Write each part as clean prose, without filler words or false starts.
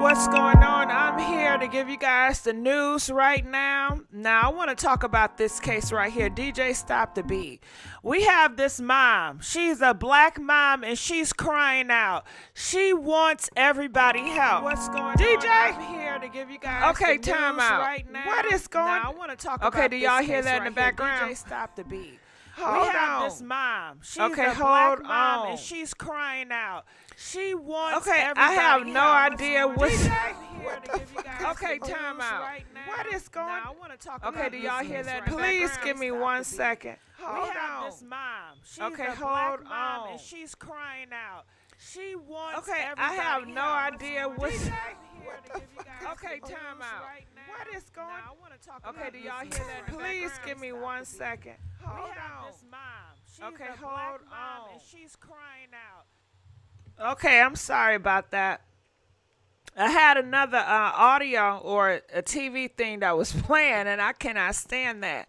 what's going on? I'm here to give you guys the news right now. Now, I want to talk about this case right here. DJ Stop the Beat. We have this mom. She's a black mom, and she's crying out. She wants everybody help. What's going on? DJ? I'm here to give you guys Okay, the time news out. What What is going on? Now, I want to talk Okay, about do this y'all hear case that in the right here. background? DJ Stop the Beat. Hold We have on. this mom. She's Okay, a black hold mom, on. and she's crying out. She wants Okay, everybody I have no help. idea what's... DJ, I'm here to give you guys Okay, the time news out. right now. What is going Now, I want to talk Okay, about do y'all this hear news that? right now. Please Background, give me stop 1 the beat. second. We Hold have on. this mom. She's Okay, a hold black mom, on. and she's crying out. She wants Okay, everybody I have no help. idea what's... DJ, I'm here to give you guys Okay, the time news out. right now. What is going Now, I want to talk Okay, about do y'all this hear news that? right now. Please Background, give me stop 1 the beat. second. We Hold have on. this mom. She's Okay, a hold black mom, on. and she's crying out. Okay, I'm sorry about that. I had another audio or a TV thing that was playing, and I cannot stand that.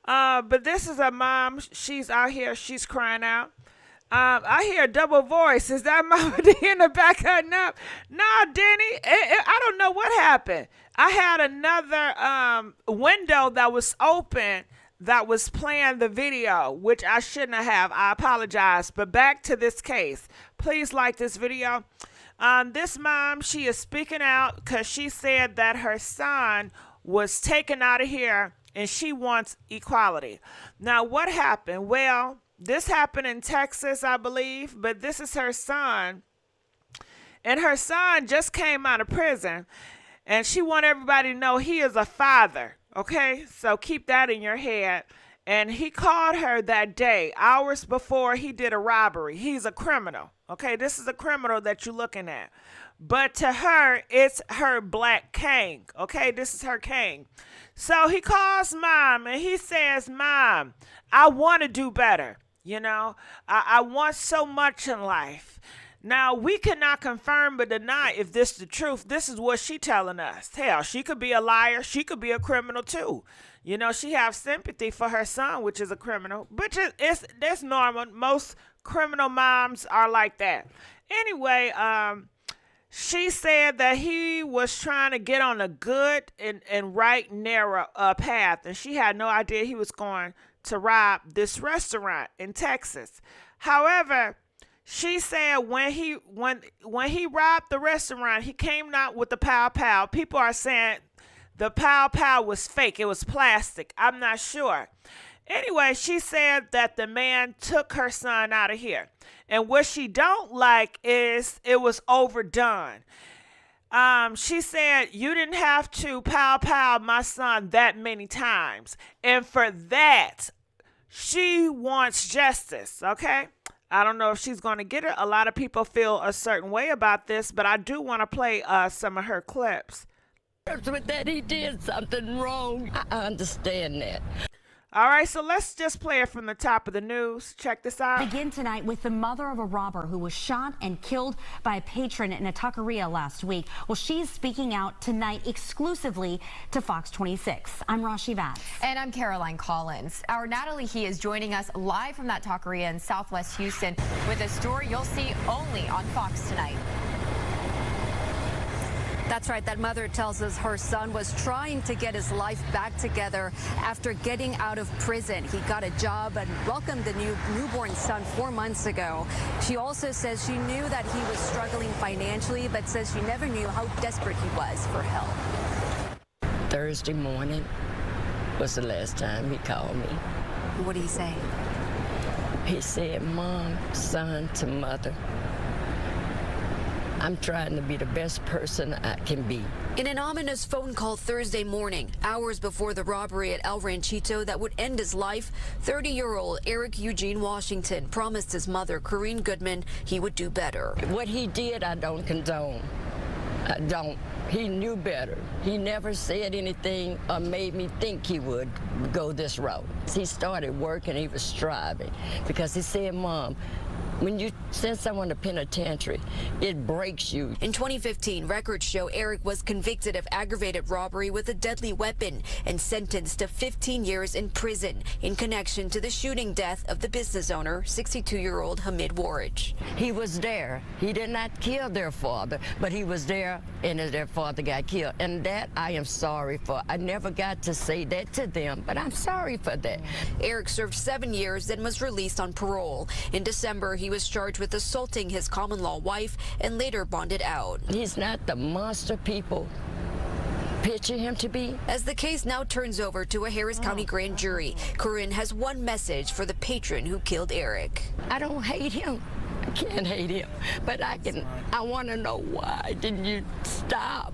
But this is a mom. She's out here. She's crying out. I hear a double voice. Is that Mama D in the back cutting up? Nah, Denny. I don't know what happened. I had another window that was open that was playing the video, which I shouldn't have. I apologize. But back to this case. Please like this video. This mom, she is speaking out because she said that her son was taken out of here and she wants equality. Now, what happened? Well, this happened in Texas, I believe, but this is her son. And her son just came out of prison, and she wants everybody to know he is a father, okay? So keep that in your head. And he called her that day, hours before he did a robbery. He's a criminal, okay? This is a criminal that you're looking at. But to her, it's her black king, okay? This is her king. So he calls Mom, and he says, Mom, I want to do better. You know, I want so much in life. Now, we cannot confirm or deny if this is the truth. This is what she telling us. Hell, she could be a liar. She could be a criminal, too. You know, she have sympathy for her son, which is a criminal. But that's normal. Most criminal moms are like that. Anyway, she said that he was trying to get on a good and right narrow path. And she had no idea he was going to rob this restaurant in Texas. However, she said when he robbed the restaurant, he came out with the pow pow. People are saying the pow pow was fake. It was plastic. I'm not sure. Anyway, she said that the man took her son out of here. And what she don't like is it was overdone. She said, you didn't have to pow pow my son that many times. And for that, she wants justice, okay? I don't know if she's going to get it. A lot of people feel a certain way about this, but I do want to play some of her clips. With that, he did something wrong. I understand that. All right, so let's just play it from the top of the news. Check this out. Begin tonight with the mother of a robber who was shot and killed by a patron in a taqueria last week. Well, she's speaking out tonight exclusively to Fox 26. I'm Rashi Vaz. And I'm Caroline Collins. Our Natalie He is joining us live from that taqueria in Southwest Houston with a story you'll see only on Fox tonight. That's right. That mother tells us her son was trying to get his life back together after getting out of prison. He got a job and welcomed the newborn son 4 months ago. She also says she knew that he was struggling financially, but says she never knew how desperate he was for help. Thursday morning was the last time he called me. What did he say? He said, Mom, son to mother, I'm trying to be the best person I can be. In an ominous phone call Thursday morning, hours before the robbery at El Ranchito that would end his life, 30-year-old Eric Eugene Washington promised his mother, Corrine Goodman, he would do better. What he did, I don't condone. I don't. He knew better. He never said anything or made me think he would go this route. He started working, he was striving, because he said, Mom, When you send someone to penitentiary, it breaks you. In 2015, records show Eric was convicted of aggravated robbery with a deadly weapon and sentenced to 15 years in prison in connection to the shooting death of the business owner, 62-year-old Hamid Warridge. He was there. He did not kill their father, but he was there and their father got killed. And that I am sorry for. I never got to say that to them, but I'm sorry for that. Eric served 7 years and was released on parole. In December, he was charged with assaulting his common-law wife and later bonded out. He's not the monster people picture him to be. As the case now turns over to a Harris County grand jury, Corinne has one message for the patron who killed Eric. I don't hate him. I can't hate him, but I want to know why didn't you stop?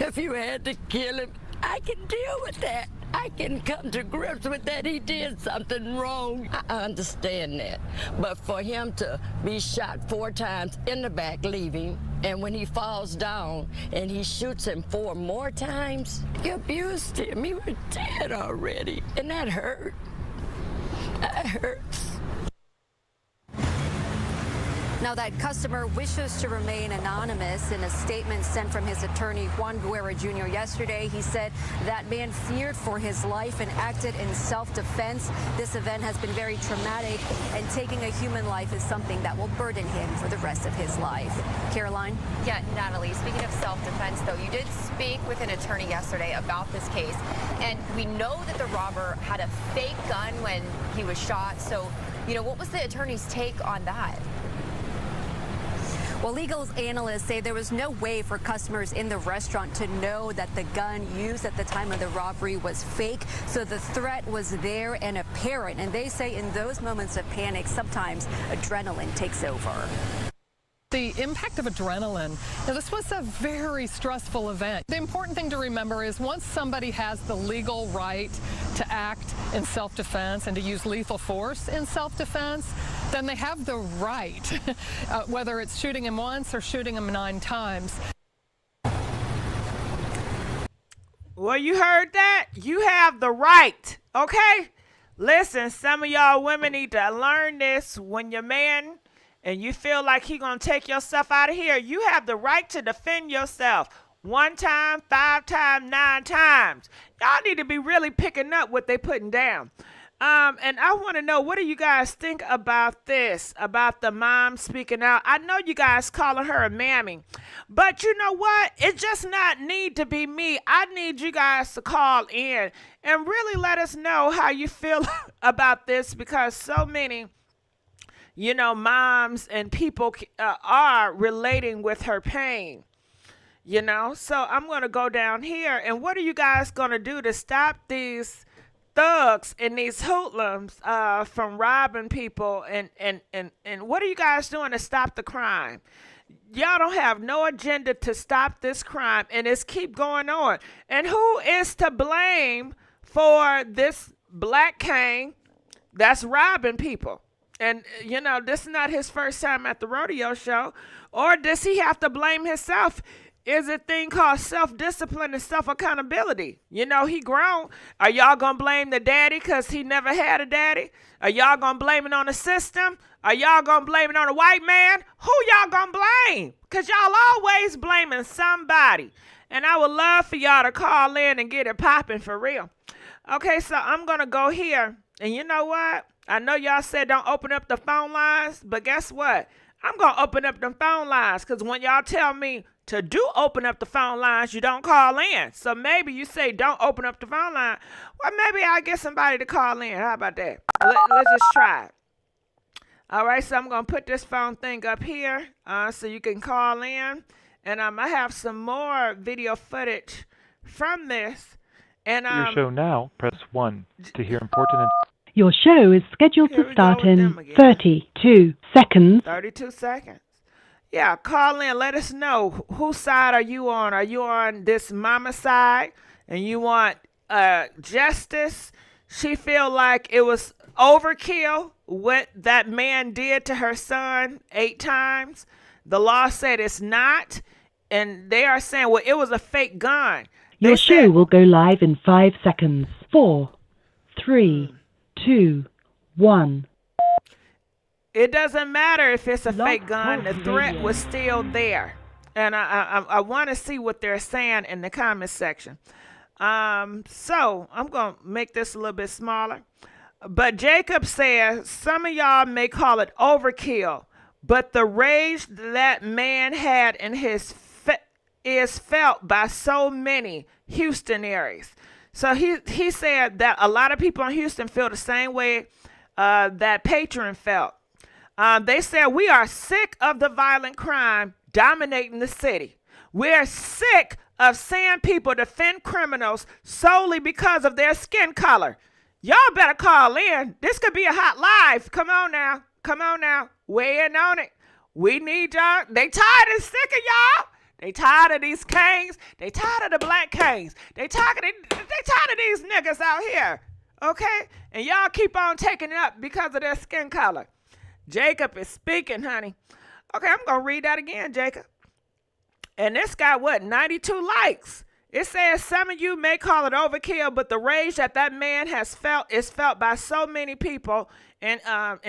If you had to kill him, I can deal with that. I can come to grips with that. He did something wrong. I understand that. But for him to be shot 4 times in the back, leaving, and when he falls down and he shoots him 4 more times, he abused him. He was dead already, and that hurt. That hurts. Now, that customer wishes to remain anonymous. In a statement sent from his attorney, Juan Guerra Jr. yesterday, he said that man feared for his life and acted in self-defense. This event has been very traumatic, and taking a human life is something that will burden him for the rest of his life. Caroline? Yeah, Natalie, speaking of self-defense, though, you did speak with an attorney yesterday about this case, and we know that the robber had a fake gun when he was shot. So, what was the attorney's take on that? Well, legal analysts say there was no way for customers in the restaurant to know that the gun used at the time of the robbery was fake, so the threat was there and apparent. And they say in those moments of panic, sometimes adrenaline takes over. The impact of adrenaline. Now, this was a very stressful event. The important thing to remember is once somebody has the legal right to act in self-defense and to use lethal force in self-defense, then they have the right, whether it's shooting him once or shooting him 9 times. Well, you heard that? You have the right, okay? Listen, some of y'all women need to learn this. When your man and you feel like he gonna take yourself out of here, you have the right to defend yourself. 1 time, 5 times, 9 times. Y'all need to be really picking up what they putting down. And I want to know, what do you guys think about this, about the mom speaking out? I know you guys calling her a mammy, but you know what? It just not need to be me. I need you guys to call in and really let us know how you feel about this, because so many, moms and people are relating with her pain, So I'm going to go down here. And what are you guys going to do to stop these thugs and these hoodlums from robbing people? And what are you guys doing to stop the crime? Y'all don't have no agenda to stop this crime, and it's keep going on. And who is to blame for this black king that's robbing people? And, this is not his first time at the rodeo show. Or does he have to blame himself? Is a thing called self-discipline and self-accountability. He grown. Are y'all going to blame the daddy because he never had a daddy? Are y'all going to blame it on the system? Are y'all going to blame it on a white man? Who y'all going to blame? Because y'all always blaming somebody. And I would love for y'all to call in and get it popping for real. Okay, so I'm going to go here. And you know what? I know y'all said don't open up the phone lines, but guess what? I'm going to open up the phone lines, because when y'all tell me to open up the phone lines, you don't call in. So maybe you say don't open up the phone line. Well, maybe I'll get somebody to call in. How about that? Let's just try it. All right, so I'm going to put this phone thing up here so you can call in. And I have some more video footage from this. And your show now, press 1 to hear important. Your show is scheduled to start in 32 seconds. 32 seconds. Yeah, call in. Let us know, whose side are you on? Are you on this mama side and you want justice? She feel like it was overkill what that man did to her son 8 times. The law said it's not. And they are saying, well, it was a fake gun. Your show will go live in 5 seconds. 4, 3, 2, 1. It doesn't matter if it's a Blog fake gun. The Talk threat Radio. was still there. And I want to see what they're saying in the comments section. So I'm going to make this a little bit smaller. But Jacob says, some of y'all may call it overkill, but the rage that man had in his is felt by so many Houstonaires. So he said that a lot of people in Houston feel the same way that Patron felt. They said, we are sick of the violent crime dominating the city. We're sick of seeing people defend criminals solely because of their skin color. Y'all better call in. This could be a hot live. Come on now. Come on now. Weigh in on it. We need y'all. They tired and sick of y'all. They tired of these kings. They tired of the black kings. They tired of these niggas out here. Okay? And y'all keep on taking it up because of their skin color. Jacob is speaking, honey. Okay, I'm going to read that again, Jacob. And this got, 92 likes. It says, some of you may call it overkill, but the rage that man has felt is felt by so many people in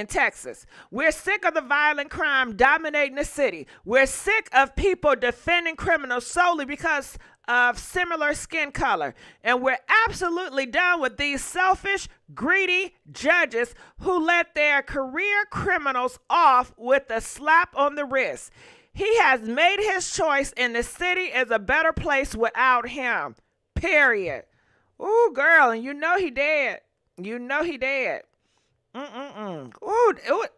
Texas. We're sick of the violent crime dominating the city. We're sick of people defending criminals solely because of similar skin color. And we're absolutely done with these selfish, greedy judges who let their career criminals off with a slap on the wrist. He has made his choice, and the city is a better place without him. Period. Ooh, girl, and you know he dead. You know he dead. Ooh,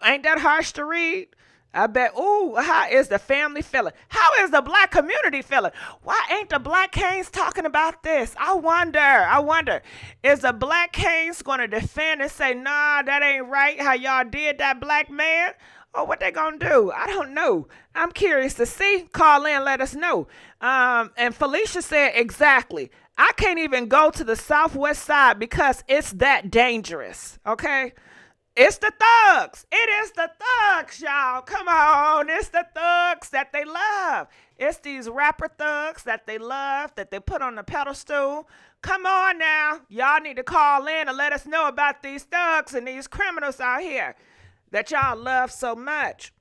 ain't that harsh to read? I bet. Ooh, how is the family feeling? How is the black community feeling? Why ain't the black Canes talking about this? I wonder. Is the black Canes going to defend and say, nah, that ain't right how y'all did that black man? Oh, what they gonna do? I don't know. I'm curious to see. Call in, let us know. And Felicia said, exactly. I can't even go to the southwest side because it's that dangerous. Okay? It's the thugs. It is the thugs, y'all. Come on. It's the thugs that they love. It's these rapper thugs that they love, that they put on the pedestal. Come on now. Y'all need to call in and let us know about these thugs and these criminals out here that y'all love so much.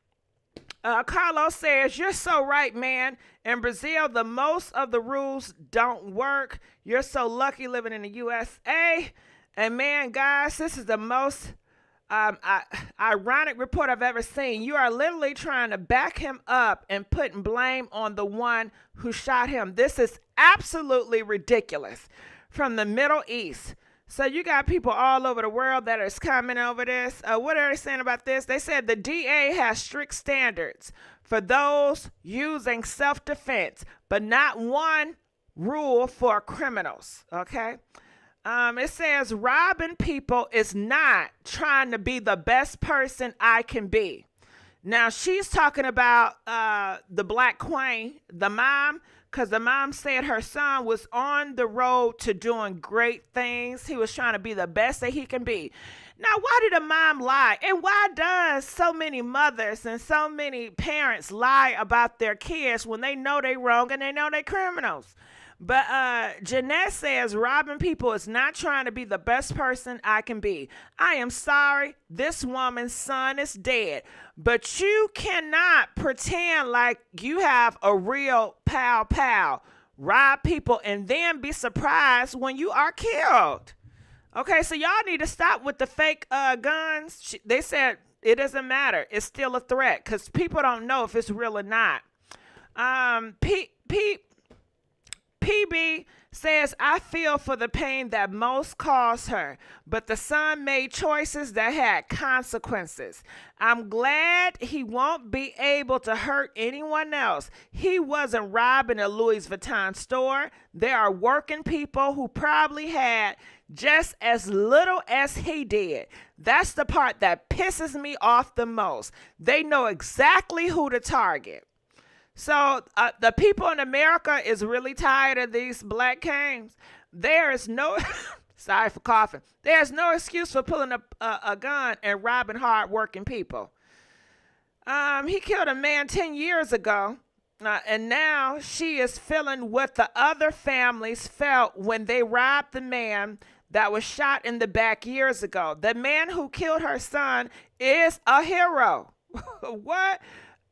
Carlos says, you're so right, man. In Brazil, the most of the rules don't work. You're so lucky living in the USA. And man, guys, this is the most ironic report I've ever seen. You are literally trying to back him up and putting blame on the one who shot him. This is absolutely ridiculous. From the Middle East. So you got people all over the world that is coming over this. What are they saying about this? They said the DA has strict standards for those using self-defense, but not one rule for criminals, okay? It says robbing people is not trying to be the best person I can be. Now, she's talking about the black queen, the mom, because the mom said her son was on the road to doing great things. He was trying to be the best that he can be. Now, why did the mom lie? And why does so many mothers and so many parents lie about their kids when they know they're wrong and they know they're criminals? But Jeanette says robbing people is not trying to be the best person I can be. I am sorry, this woman's son is dead. But you cannot pretend like you have a real pal, rob people, and then be surprised when you are killed. Okay, so y'all need to stop with the fake guns. They said it doesn't matter. It's still a threat because people don't know if it's real or not. PB says, I feel for the pain that most caused her, but the son made choices that had consequences. I'm glad he won't be able to hurt anyone else. He wasn't robbing a Louis Vuitton store. There are working people who probably had just as little as he did. That's the part that pisses me off the most. They know exactly who to target. So the people in America is really tired of these black kings. There is no, sorry for coughing. There's no excuse for pulling a gun and robbing hardworking people. He killed a man 10 years ago, and now she is feeling what the other families felt when they robbed the man that was shot in the back years ago. The man who killed her son is a hero. What?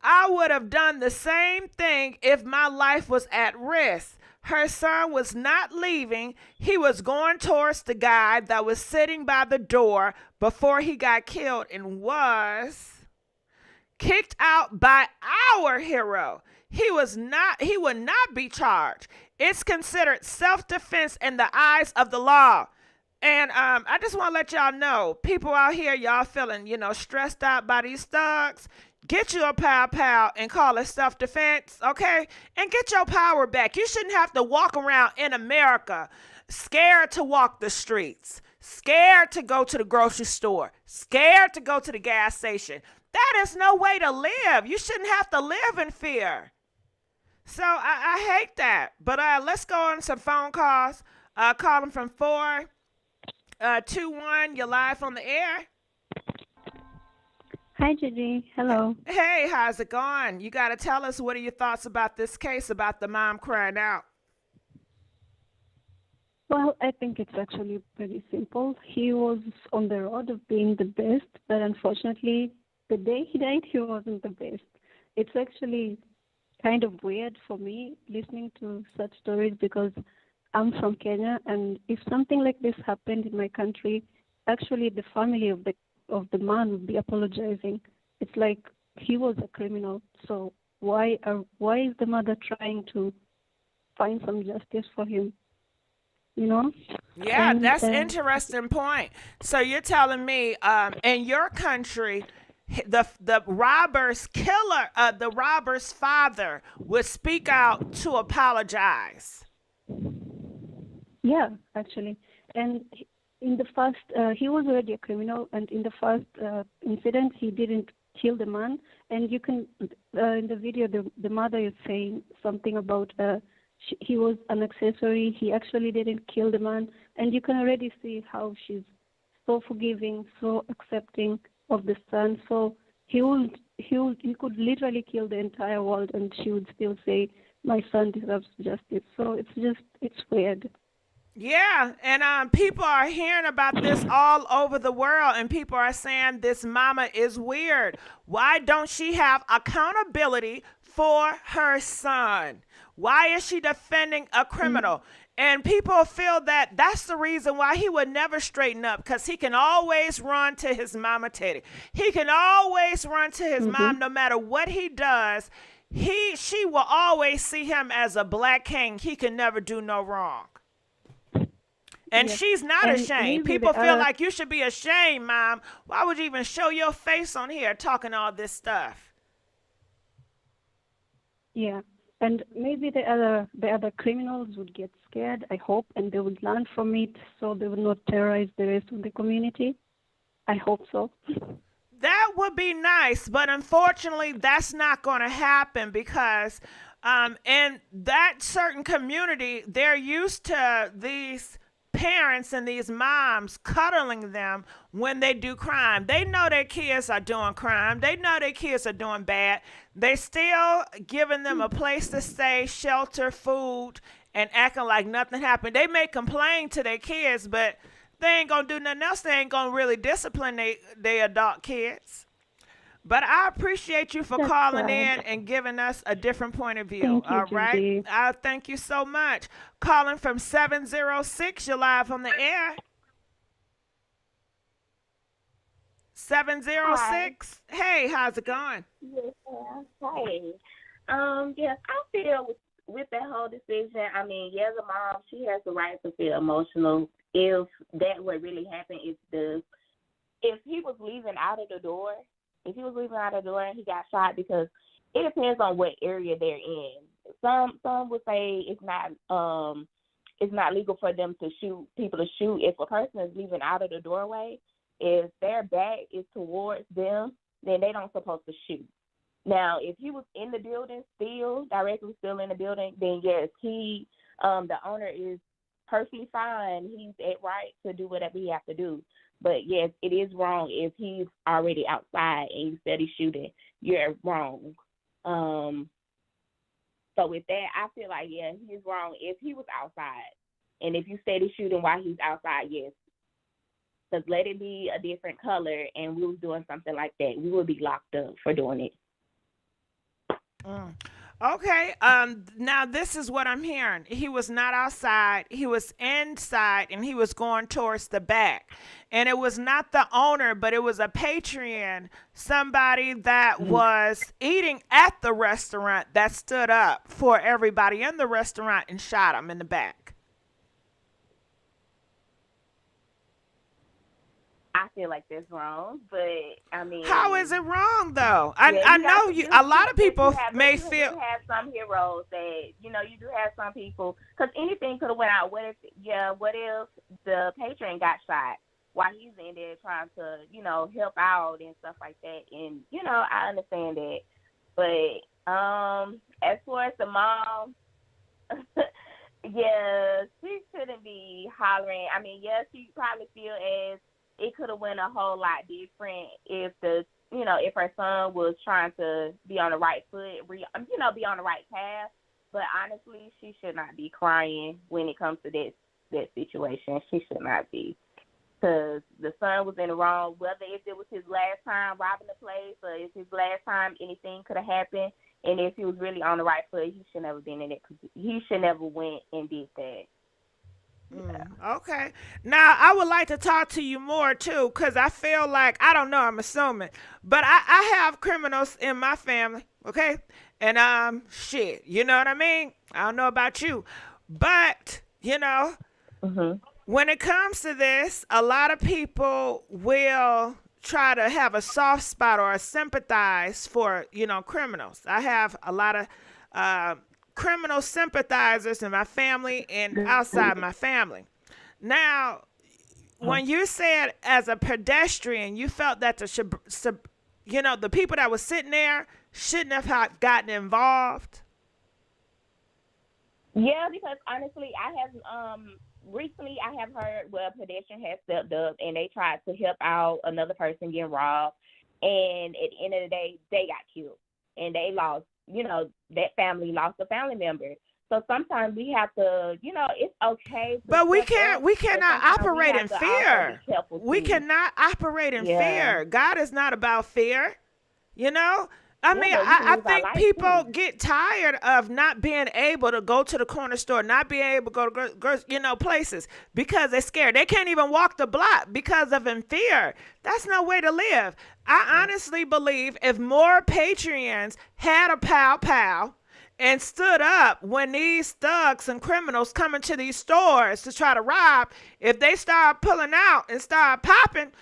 I would have done the same thing if my life was at risk. Her son was not leaving. He was going towards the guy that was sitting by the door before he got killed and was kicked out by our hero. He would not be charged. It's considered self-defense in the eyes of the law. And I just want to let y'all know, people out here, y'all feeling, stressed out by these thugs. Get you a pow and call it self-defense, okay? And get your power back. You shouldn't have to walk around in America scared to walk the streets, scared to go to the grocery store, scared to go to the gas station. That is no way to live. You shouldn't have to live in fear. So I hate that. But let's go on some phone calls. Calling from 421. You're live on the air. Hi, Gigi. Hello. Hey, how's it going? You got to tell us, what are your thoughts about this case about the mom crying out? Well, I think it's actually pretty simple. He was on the road of being the best, but unfortunately, the day he died, he wasn't the best. It's actually kind of weird for me listening to such stories because I'm from Kenya, and if something like this happened in my country, actually the family of the man would be apologizing. It's like he was a criminal, so why is the mother trying to find some justice for him? Yeah, that's an interesting point. So you're telling me, in your country, the robber's father would speak out to apologize. Yeah, actually, and in the first, he was already a criminal, and in the first incident, he didn't kill the man. And you can, in the video, the mother is saying something about he was an accessory. He actually didn't kill the man, and you can already see how she's so forgiving, so accepting of the son. So he could literally kill the entire world, and she would still say, "My son deserves justice." So it's weird. Yeah, and people are hearing about this all over the world, and people are saying this mama is weird. Why don't she have accountability for her son? Why is she defending a criminal? And people feel that that's the reason why he would never straighten up, because he can always run to his mama Teddy. He can always run to his mom no matter what he does. She will always see him as a black king. He can never do no wrong. And she's not ashamed. People feel like you should be ashamed, Mom. Why would you even show your face on here talking all this stuff? Yeah, and maybe the other criminals would get scared, I hope, and they would learn from it, so they would not terrorize the rest of the community. I hope so. That would be nice, but unfortunately, that's not going to happen because in that certain community, they're used to these parents and these moms cuddling them when they do crime. They know their kids are doing crime. They know their kids are doing bad. They still giving them a place to stay, shelter, food, and acting like nothing happened. They may complain to their kids, but they ain't gonna do nothing else. They ain't gonna really discipline their adult kids. But I appreciate you for calling in and giving us a different point of view. Thank you, all right. Gigi. I thank you so much. Calling from 706, you're live on the air. 706. Hey, how's it going? Yes, hey. Yes, I feel with that whole decision, I mean, yeah, the mom, she has the right to feel emotional. If that what really happened, if he was leaving out of the door, and he got shot, because it depends on what area they're in. Some would say it's not legal for them to shoot if a person is leaving out of the doorway. If their back is towards them, then they don't supposed to shoot. Now, if he was in the building directly in the building, then yes, the owner is perfectly fine. He's at right to do whatever he has to do. But yes, it is wrong if he's already outside and you said he's shooting. You're wrong. So with that, I feel like, yeah, he is wrong if he was outside. And if you steady shooting while he's outside, yes. Because let it be a different color and we was doing something like that, we would be locked up for doing it. Okay. Now this is what I'm hearing. He was not outside. He was inside, and he was going towards the back. And it was not the owner, but it was a patron, somebody that was eating at the restaurant that stood up for everybody in the restaurant and shot him in the back. I feel like that's wrong, but I mean, How is it wrong though? I know you a lot of people may you feel. do have some heroes that you do have some people, because anything could have went out. What if the patron got shot while he's in there trying to help out and stuff like that? And I understand that, but as far as the mom. Yeah, she shouldn't be hollering. I mean, yeah, she probably feel as it could have went a whole lot different if if her son was trying to be on the right foot, be on the right path. But honestly, she should not be crying when it comes to that situation. She should not be, because the son was in the wrong. Whether if it was his last time robbing the place or if his last time anything could have happened, and if he was really on the right foot, he should never been in it. He should never went and did that. Okay. Now, I would like to talk to you more, too, because I feel like, I don't know, I'm assuming, but I have criminals in my family, okay? And, shit, you know what I mean? I don't know about you, but, when it comes to this, a lot of people will try to have a soft spot or sympathize for, criminals. I have a lot of, criminal sympathizers in my family and outside my family. Now, when you said as a pedestrian, you felt that the people that were sitting there shouldn't have gotten involved. Yeah, because honestly, I have recently I have heard where a pedestrian has stepped up and they tried to help out another person getting robbed, and at the end of the day, they got killed and they lost. That family lost a family member. So sometimes we have to, it's okay. But we cannot operate in fear. We cannot operate in fear. God is not about fear. I think people get tired of not being able to go to the corner store, not being able to go, places because they're scared. They can't even walk the block because of in fear. That's no way to live. I honestly believe if more patrons had a pow and stood up when these thugs and criminals come into these stores to try to rob, if they start pulling out and start popping,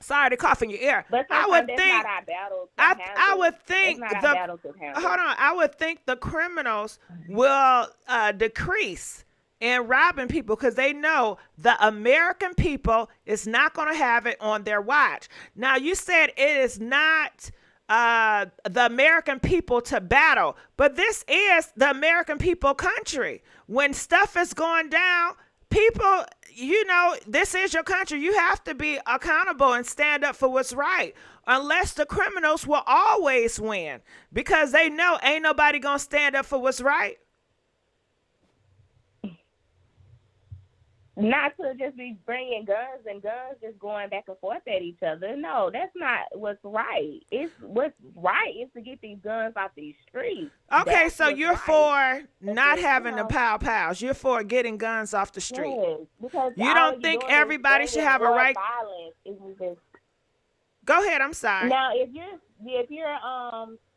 sorry to cough in your ear. But I would think not our battle to I would think I would think the criminals will decrease in robbing people because they know the American people is not going to have it on their watch. Now, you said it is not the American people to battle, but this is the American people country. When stuff is going down, people, this is your country. You have to be accountable and stand up for what's right. Unless the criminals will always win because they know ain't nobody going to stand up for what's right. Not to just be bringing guns and guns just going back and forth at each other. No, that's not what's right. What's right is to get these guns off these streets. Okay, so you're for not having the pow-pows. You're for getting guns off the street. Yes, because you don't think everybody should have a right? Go ahead. I'm sorry. Now, if you're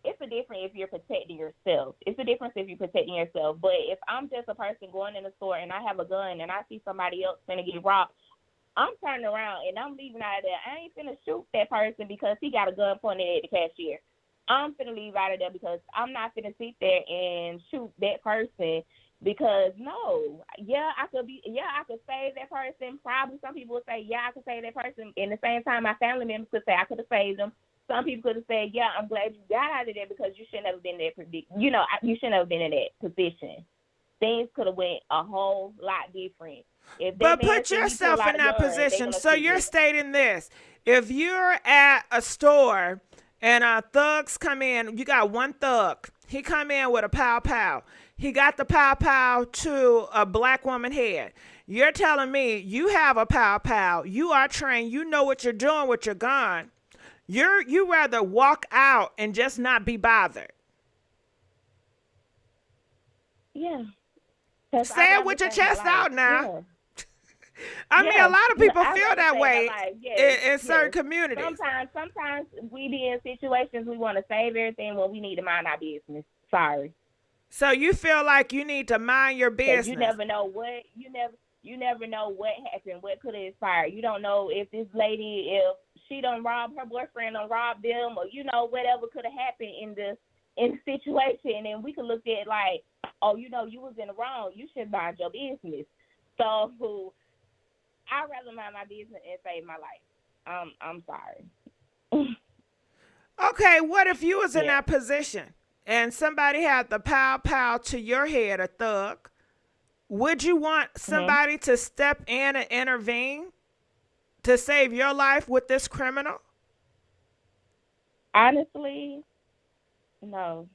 it's a difference if you're protecting yourself. It's a difference if you're protecting yourself. But if I'm just a person going in the store and I have a gun and I see somebody else finna get robbed, I'm turning around and I'm leaving out of there. I ain't finna shoot that person because he got a gun pointed at the cashier. I'm finna leave out of there because I'm not finna sit there and shoot that person because I could save that person. Probably some people would say, I could save that person. And at the same time, my family members could say I could have saved them. Some people could have said, I'm glad you got out of there because you shouldn't have been there. You shouldn't have been in that position. Things could have went a whole lot different. But put yourself in that position. So you're stating this. If you're at a store and thugs come in, you got one thug. He come in with a pow-pow. he got the pow pow to a black woman head. You're telling me you have a pow pow. You are trained. You know what you're doing with your gun. You rather walk out and just not be bothered. Yeah. Say it with your chest out now. Yeah. I mean, a lot of people I feel rather that save way my life. Yes, in certain communities. Sometimes we be in situations we want to save everything when we need to mind our business. Sorry. So you feel like you need to mind your business. You never know what you never know what happened, what could have inspired. You don't know if this lady, if she done robbed her boyfriend, done robbed them, or whatever could have happened in the situation, and we could look at like, oh, you was in the wrong. You should mind your business. So I'd rather mind my business and save my life. I'm sorry. Okay, what if you was in that position and somebody had the pow pow to your head, a thug? Would you want somebody to step in and intervene to save your life with this criminal? Honestly, no.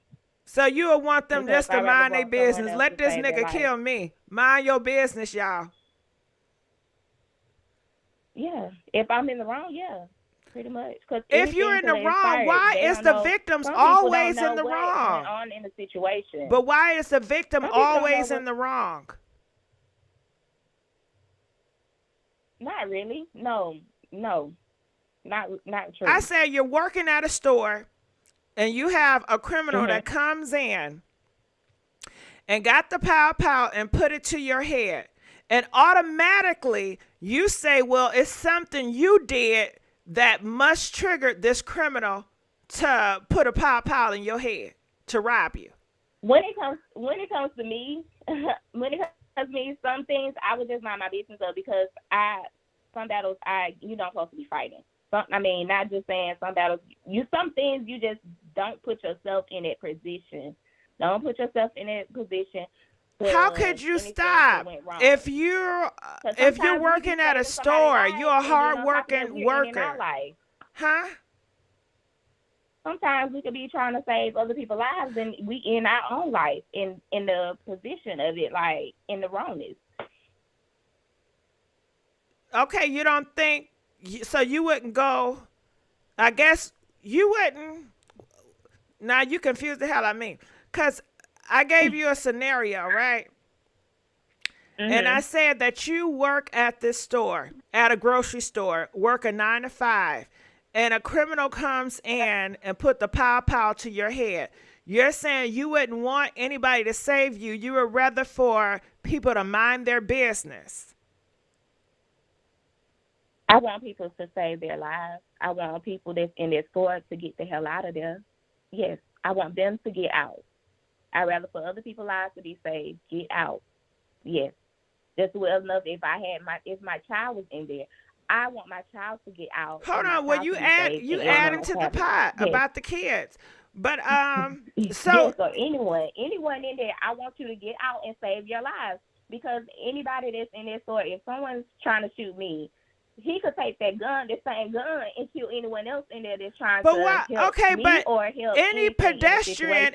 So you would want them Because just to I'd rather mind their want someone business. else Let to this save their nigga life. kill me. Mind your business, y'all. Yeah. If I'm in the wrong, yeah. Pretty much. If you're in the wrong, why is the victim always in the wrong? On in the situation. But why is the victim always in the wrong? Not really. No. Not true. I said you're working at a store and you have a criminal that comes in and got the pow pow and put it to your head. And automatically you say, well, it's something you did that must trigger this criminal to put a pow pow in your head to rob you. When it comes to me, some things I would just mind my business of because some battles you don't supposed to be fighting. Not just saying some battles. Some things you just don't put yourself in that position. Don't put yourself in that position. How could you stop if you're working at a store? You're a hard-working worker, huh? Sometimes we could be trying to save other people's lives, and we in our own life in the position of it, like in the wrongness. Okay, you don't think so? You wouldn't go. I guess you wouldn't. Now you confuse the hell out of me, cause I gave you a scenario, right? And I said that you work at this store, at a grocery store, work a 9 to 5, and a criminal comes in and put the pow pow to your head. You're saying you wouldn't want anybody to save you. You would rather for people to mind their business. I want people to save their lives. I want people that's in their store to get the hell out of there. Yes, I want them to get out. I'd rather for other people's lives to be saved. Get out. Yes. Just well enough if my child was in there. I want my child to get out. Hold on, well you adding to the pot about the kids. But so anyone in there, I want you to get out and save your lives. Because anybody that's in this store, if someone's trying to shoot me, he could take that same gun, and kill anyone else in there that's trying to help me or help any pedestrian.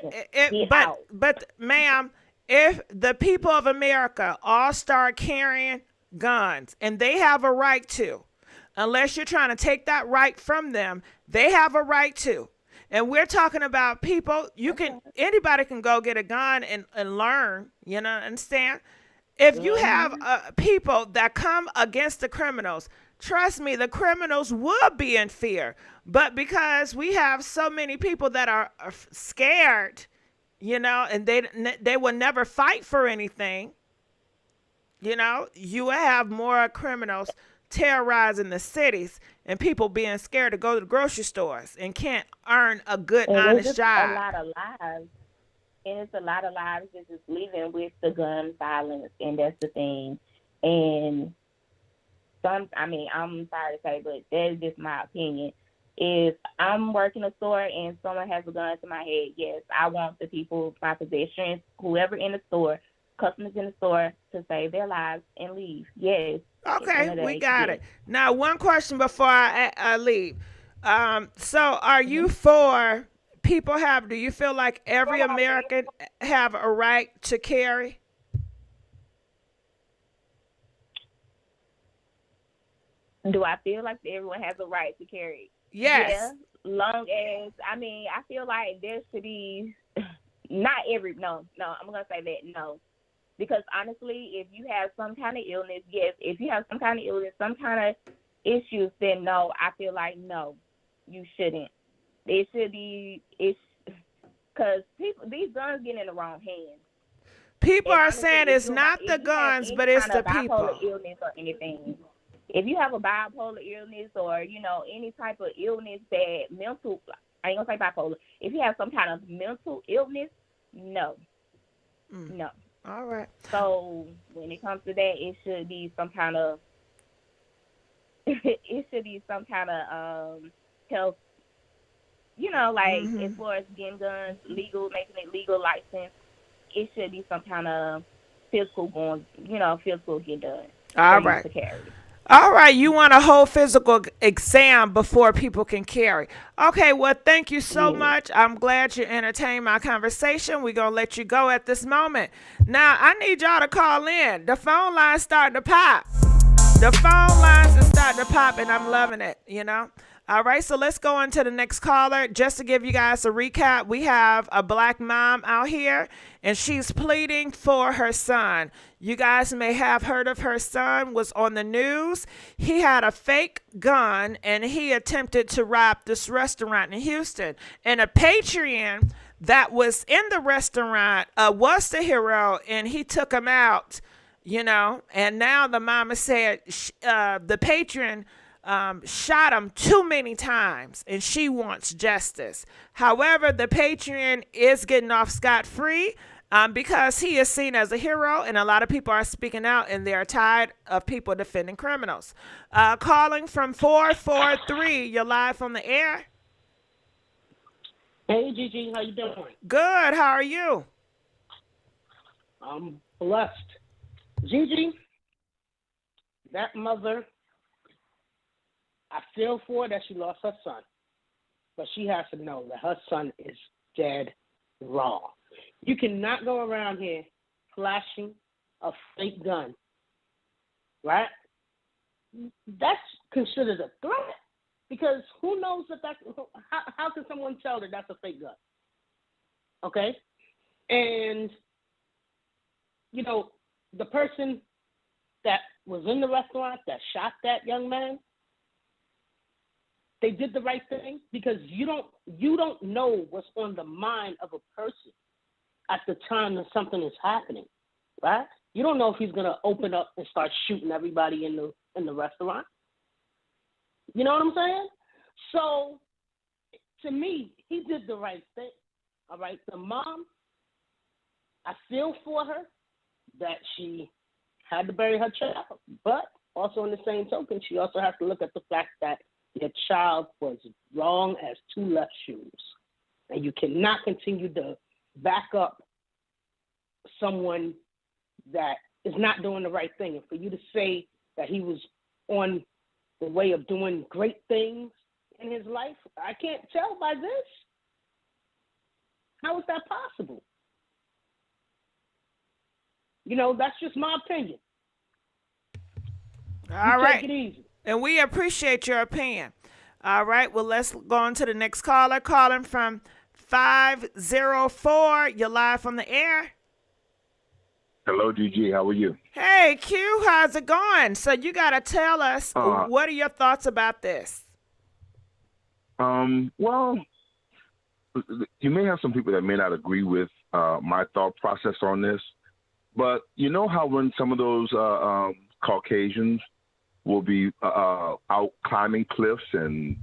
But ma'am, if the people of America all start carrying guns, and they have a right to, unless you're trying to take that right from them, they have a right to. And we're talking about people. Anybody can go get a gun and learn. You know, understand? If you have people that come against the criminals, trust me, the criminals would be in fear. But because we have so many people that are scared, you know, and they will never fight for anything, you know, you will have more criminals terrorizing the cities and people being scared to go to the grocery stores and can't earn a good, honest job. A lot of lives. And it's a lot of lives that's just living with the gun violence, and that's the thing. And I'm sorry to say, but that is just my opinion. If I'm working a store and someone has a gun to my head, yes, I want the people, my possessions, whoever in the store, customers in the store, to save their lives and leave. Yes. Okay, we got it. Now, one question before I leave. So are you for people have, do you feel like every American have a right to carry? Do I feel like everyone has a right to carry? Yes. Yeah, long as, I mean, I feel like there should be, not every, no, I'm going to say that, no. Because honestly, if you have some kind of illness, yes. If you have some kind of illness, some kind of issues, then no, I feel like no, you shouldn't. It should be, it's, because these guns get in the wrong hands. People And are honestly, saying if it's not the guns, but it's the people. bipolar illness or anything. If you have a bipolar illness or, any type of illness that mental, I ain't gonna say bipolar. If you have some kind of mental illness, no. No. All right. So when it comes to that, it should be some kind of health, as far as getting guns legal, making it legal, license, it should be some kind of physical get done. All for you right. to carry. All right, you want a whole physical exam before people can carry. Okay, well, thank you so much. I'm glad you entertained my conversation. We're going to let you go at this moment. Now, I need y'all to call in. The phone line's starting to pop. The phone lines are starting to pop, and I'm loving it, All right, so let's go on to the next caller. Just to give you guys a recap, we have a black mom out here, and she's pleading for her son. You guys may have heard of her son, was on the news. He had a fake gun, and he attempted to rob this restaurant in Houston. And a patron that was in the restaurant was the hero, and he took him out, And now the mama said the patron shot him too many times, and she wants justice. However, the patron is getting off scot-free because he is seen as a hero, and a lot of people are speaking out, and they're tired of people defending criminals. Calling from 443, you're live on the air. Hey, Gigi, how you doing? Good. How are you? I'm blessed. Gigi, that mother, I feel for her that she lost her son, but she has to know that her son is dead wrong. You cannot go around here flashing a fake gun, right? That's considered a threat because who knows how can someone tell that that's a fake gun? Okay? And, the person that was in the restaurant that shot that young man, they did the right thing because you don't know what's on the mind of a person at the time that something is happening, right? You don't know if he's gonna open up and start shooting everybody in the restaurant. You know what I'm saying? So to me, he did the right thing. All right, the mom, I feel for her that she had to bury her child, but also in the same token, she also has to look at the fact that your child was wrong as two left shoes. And you cannot continue to back up someone that is not doing the right thing. And for you to say that he was on the way of doing great things in his life, I can't tell by this. How is that possible? That's just my opinion. All right. Take it easy. And we appreciate your opinion. All right. Well, let's go on to the next caller. Calling from 504. You're live on the air. Hello, GG. How are you? Hey, Q. How's it going? So you got to tell us, what are your thoughts about this? Well, you may have some people that may not agree with my thought process on this, but you know how when some of those Caucasians will be out climbing cliffs and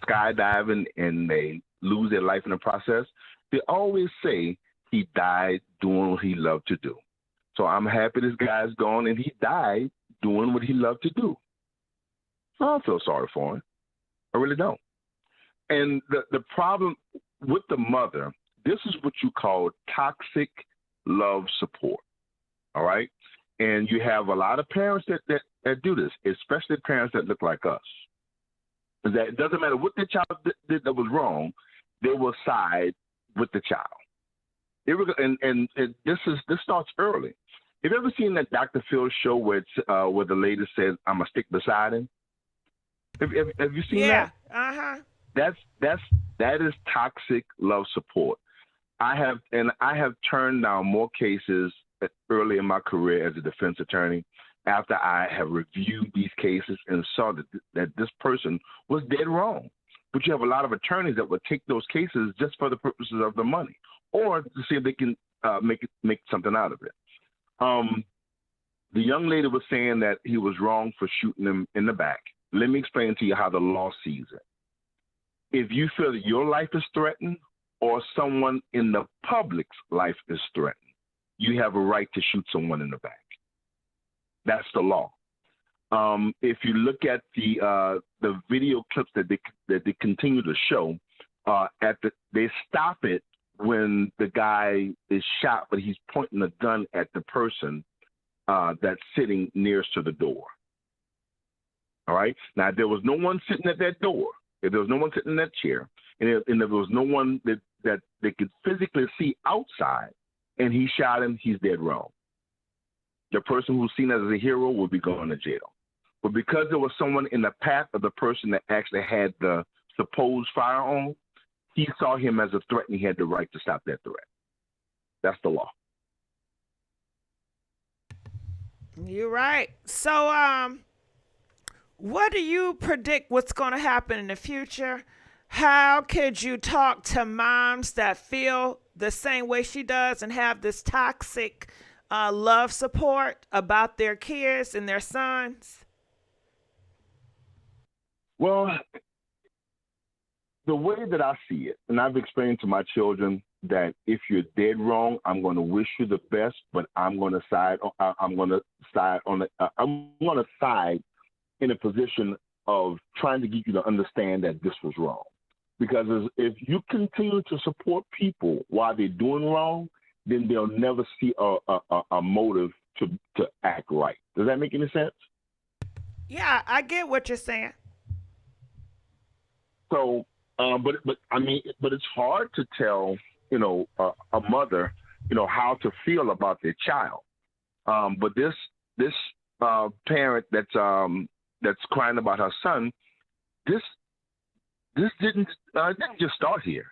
skydiving, and they lose their life in the process, they always say he died doing what he loved to do. So I'm happy this guy's gone, and he died doing what he loved to do. I don't feel sorry for him. I really don't. And the problem with the mother, this is what you call toxic love support, all right? And you have a lot of parents that do this, especially parents that look like us. That it doesn't matter what their child did that was wrong. they will side with the child. This starts early. Have you ever seen that Dr. Phil show where the lady says, "I'm gonna stick beside him"? Have you seen that? Yeah. That is toxic love support. I have turned down more cases early in my career as a defense attorney after I have reviewed these cases and saw that this person was dead wrong. But you have a lot of attorneys that would take those cases just for the purposes of the money, or to see if they can make something out of it. The young lady was saying that he was wrong for shooting him in the back. Let me explain to you how the law sees it. If you feel that your life is threatened or someone in the public's life is threatened, you have a right to shoot someone in the back. That's the law. If you look at the video clips that they continue to show, they stop it when the guy is shot, but he's pointing a gun at the person that's sitting nearest to the door. All right. Now, there was no one sitting at that door. If there was no one sitting in that chair, and if there was no one that they could physically see outside, and he shot him, he's dead wrong. The person who's seen as a hero will be going to jail. But because there was someone in the path of the person that actually had the supposed firearm, he saw him as a threat, and he had the right to stop that threat. That's the law. You're right. So, what do you predict what's going to happen in the future? How could you talk to moms that feel the same way she does and have this toxic love support about their kids and their sons? Well, the way that I see it, and I've explained to my children that if you're dead wrong, I'm going to wish you the best, but I'm going to side in a position of trying to get you to understand that this was wrong. Because if you continue to support people while they're doing wrong, then they'll never see a motive to act right. Does that make any sense? Yeah, I get what you're saying. So, but it's hard to tell, a mother, how to feel about their child. But this parent that's crying about her son, this didn't just start here.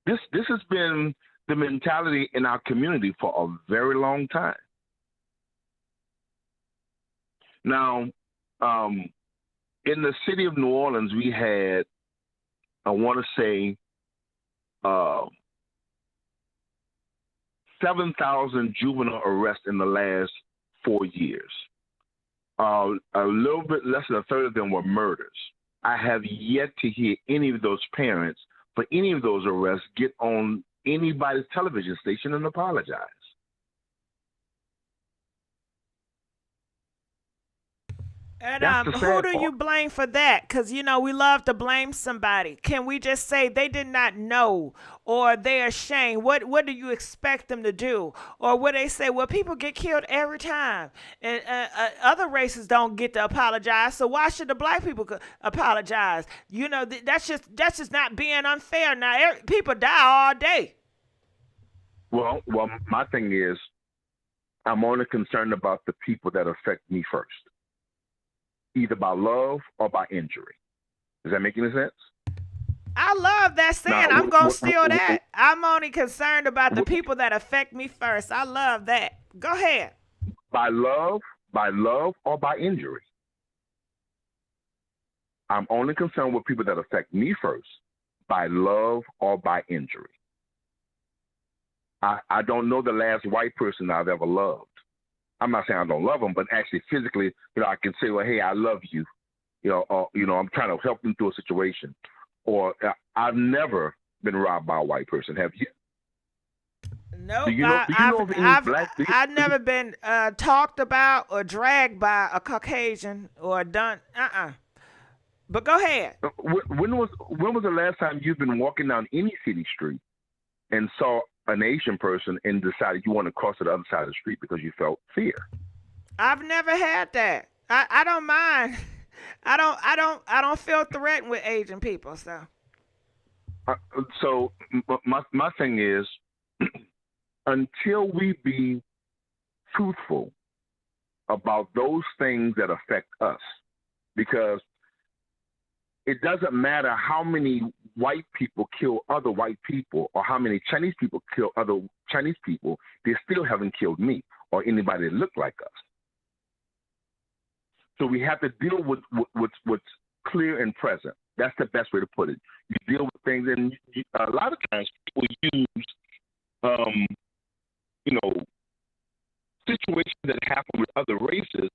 This has been the mentality in our community for a very long time. Now, in the city of New Orleans, we had, I want to say, 7,000 juvenile arrests in the last 4 years. A little bit less than a third of them were murders. I have yet to hear any of those parents for any of those arrests get on anybody's television station and apologize. And who do you blame for that? Because, we love to blame somebody. Can we just say they did not know, or they're ashamed? What do you expect them to do? Or would they say, well, people get killed every time, and other races don't get to apologize, so why should the black people apologize? That's just not being unfair. Now, people die all day. Well, my thing is, I'm only concerned about the people that affect me first, either by love or by injury. Does that make any sense? I love that saying. I'm going to steal that. I'm only concerned about the people that affect me first. I love that. Go ahead. By love or by injury. I'm only concerned with people that affect me first, by love or by injury. I don't know the last white person I've ever loved. I'm not saying I don't love them, but actually physically, I can say, well, hey, I love you, I'm trying to help them through a situation. Or I've never been robbed by a white person. Have you? Nope. I've never been talked about or dragged by a Caucasian or done. But go ahead. When was the last time you've been walking down any city street and saw an Asian person and decided you want to cross to the other side of the street because you felt fear? I've never had that. I don't mind. I don't feel threatened with Asian people. So. So my thing is, until we be truthful about those things that affect us, because it doesn't matter how many white people kill other white people or how many Chinese people kill other Chinese people, they still haven't killed me or anybody that look like us. So we have to deal with what's clear and present. That's the best way to put it. You deal with things, and a lot of times people use, situations that happen with other races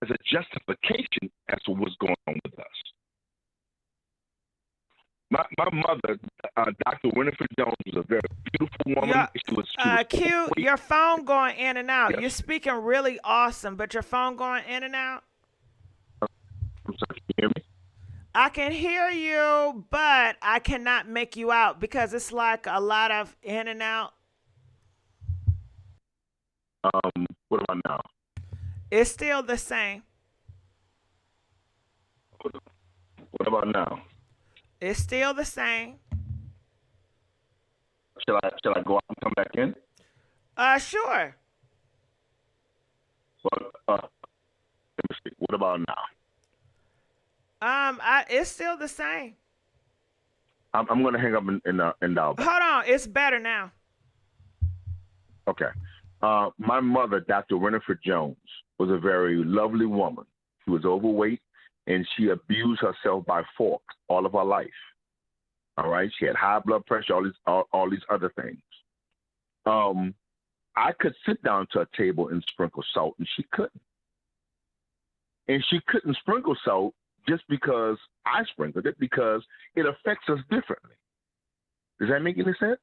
as a justification as to what's going on with us. My mother, Dr. Wonderford Jones, was a very beautiful woman. She was Q, your phone going in and out. Yes. You're speaking really awesome, but your phone going in and out. I'm sorry, can you hear me? I can hear you, but I cannot make you out because it's like a lot of in and out. What about now? It's still the same. What about now? It's still the same. Shall I go out and come back in? Sure. Well, let me see. What about now? It's still the same. I'm going to hang up and dial back. Hold on, it's better now. Okay. My mother, Dr. Wonderford Jones, was a very lovely woman. She was overweight, and she abused herself by force all of her life. All right? She had high blood pressure, all these other things. I could sit down to a table and sprinkle salt, and she couldn't. And she couldn't sprinkle salt just because I sprinkled it, because it affects us differently. Does that make any sense?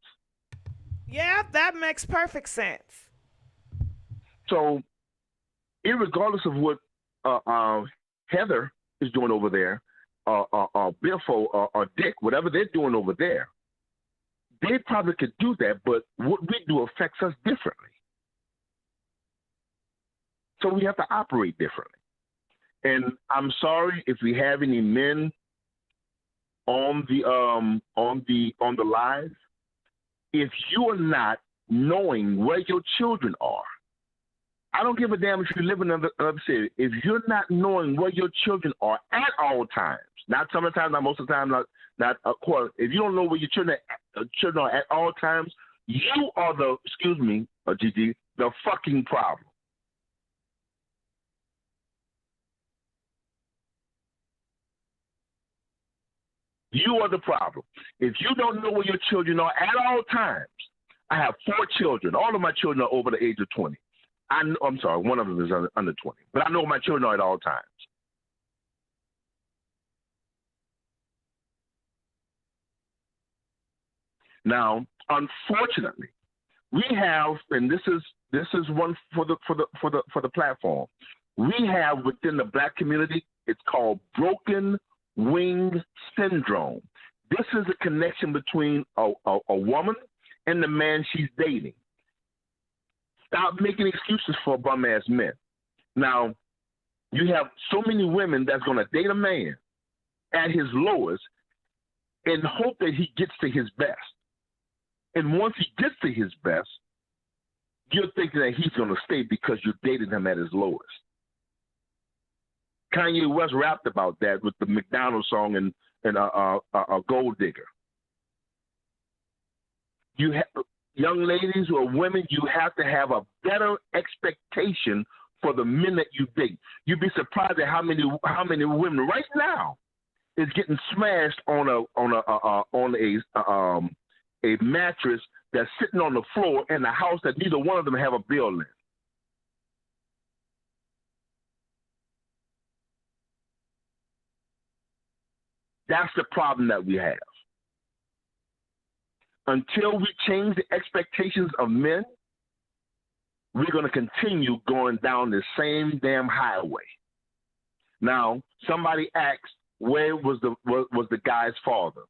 Yeah, that makes perfect sense. So, irregardless of what Heather is doing over there, Biff or Dick, whatever they're doing over there, they probably could do that, but what we do affects us differently. So we have to operate differently. And I'm sorry if we have any men on the live. If you are not knowing where your children are, I don't give a damn if you live in another city. If you're not knowing where your children are at all times, not sometimes, not most of the time, not of course. If you don't know where your children are at all times, you are GIGI, the fucking problem. You are the problem. If you don't know where your children are at all times, I have 4 children. All of my children are over the age of 20. I'm sorry, one of them is under 20. But I know my children are at all times. Now, unfortunately, we have, and this is one for the platform. We have within the black community, it's called broken wing syndrome. This is a connection between a woman and the man she's dating. Stop making excuses for bum-ass men. Now, you have so many women that's going to date a man at his lowest and hope that he gets to his best. And once he gets to his best, you're thinking that he's going to stay because you dated him at his lowest. Kanye West rapped about that with the McDonald's song and a Gold Digger. You have, young ladies or women, you have to have a better expectation for the men that you date. You'd be surprised at how many women right now is getting smashed on a mattress that's sitting on the floor in a house that neither one of them have a bill in. That's the problem that we have. Until we change the expectations of men, we're going to continue going down the same damn highway. Now, somebody asked, where was the guy's father?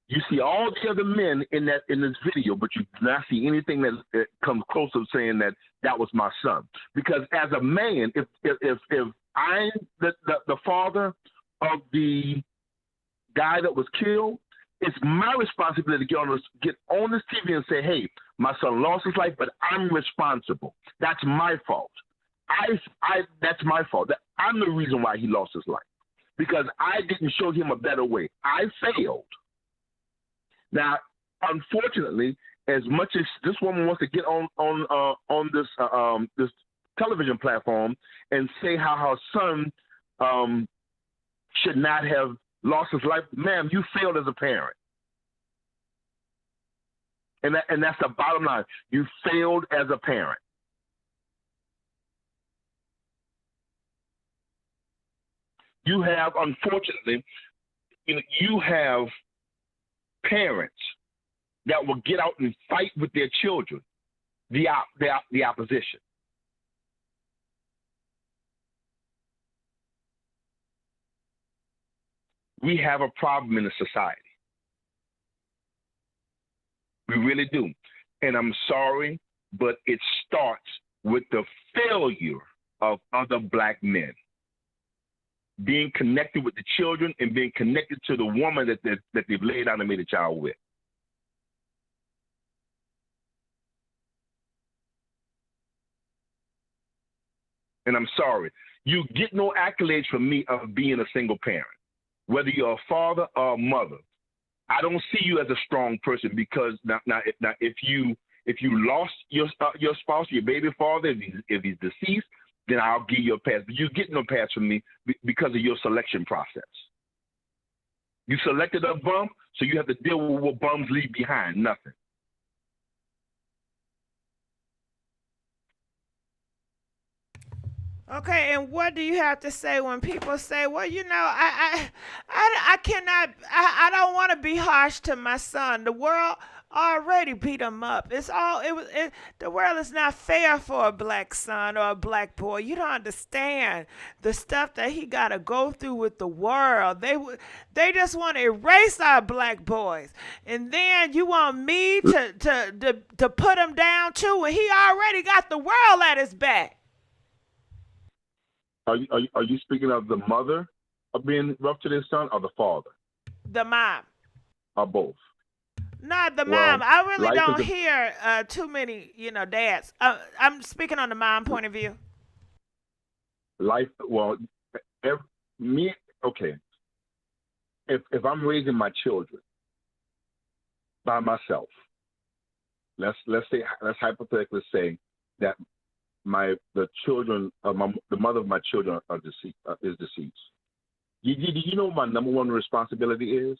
You see all the other men in this video, but you do not see anything that comes close to saying that was my son. Because as a man, if I'm the father of the guy that was killed, It's my responsibility to get on this TV and say, hey, my son lost his life, but I'm responsible. That's my fault. That's my fault. I'm the reason why he lost his life, because I didn't show him a better way. I failed. Now, unfortunately, as much as this woman wants to get on this television platform and say how her son should not have lost his life, ma'am, you failed as a parent. And that's the bottom line. You failed as a parent. You have, unfortunately, you have parents that will get out and fight with their children, the opposition. We have a problem in the society. We really do. And I'm sorry, but it starts with the failure of other black men being connected with the children and being connected to the woman that they've laid out and made a child with. And I'm sorry, you get no accolades from me of being a single parent, whether you're a father or a mother. I don't see you as a strong person, because now if you lost your spouse, your baby father, if he's deceased, then I'll give you a pass. But you get no pass from me because of your selection process. You selected a bum, so you have to deal with what bums leave behind. Nothing. Okay, and what do you have to say when people say, well, I cannot, I don't want to be harsh to my son. The world already beat him up. The world is not fair for a black son or a black boy. You don't understand the stuff that he got to go through with the world. They just want to erase our black boys. And then you want me to put him down too when he already got the world at his back. Are you speaking of the mother of being rough to their son, or the father? The mom. Or both? Not the mom. I really don't hear too many, dads. I'm speaking on the mom point of view. Okay. If I'm raising my children by myself, let's hypothetically say that the mother of my children is deceased. Do you know what my number one responsibility is?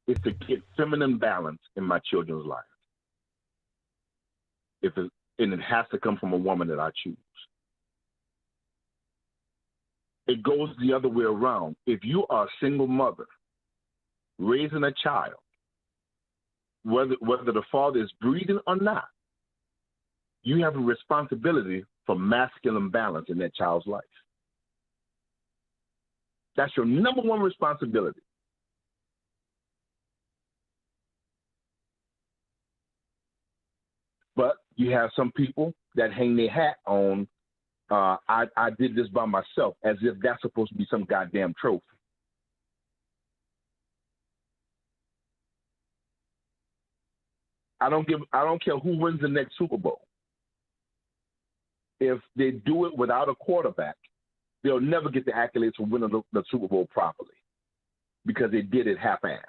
Is to get feminine balance in my children's life. And it has to come from a woman that I choose. It goes the other way around. If you are a single mother raising a child, whether the father is breathing or not, you have a responsibility for masculine balance in that child's life. That's your number one responsibility. But you have some people that hang their hat on, I did this by myself, as if that's supposed to be some goddamn trophy. I don't care who wins the next Super Bowl. If they do it without a quarterback, they'll never get the accolades for winning the Super Bowl properly, because they did it half-assed.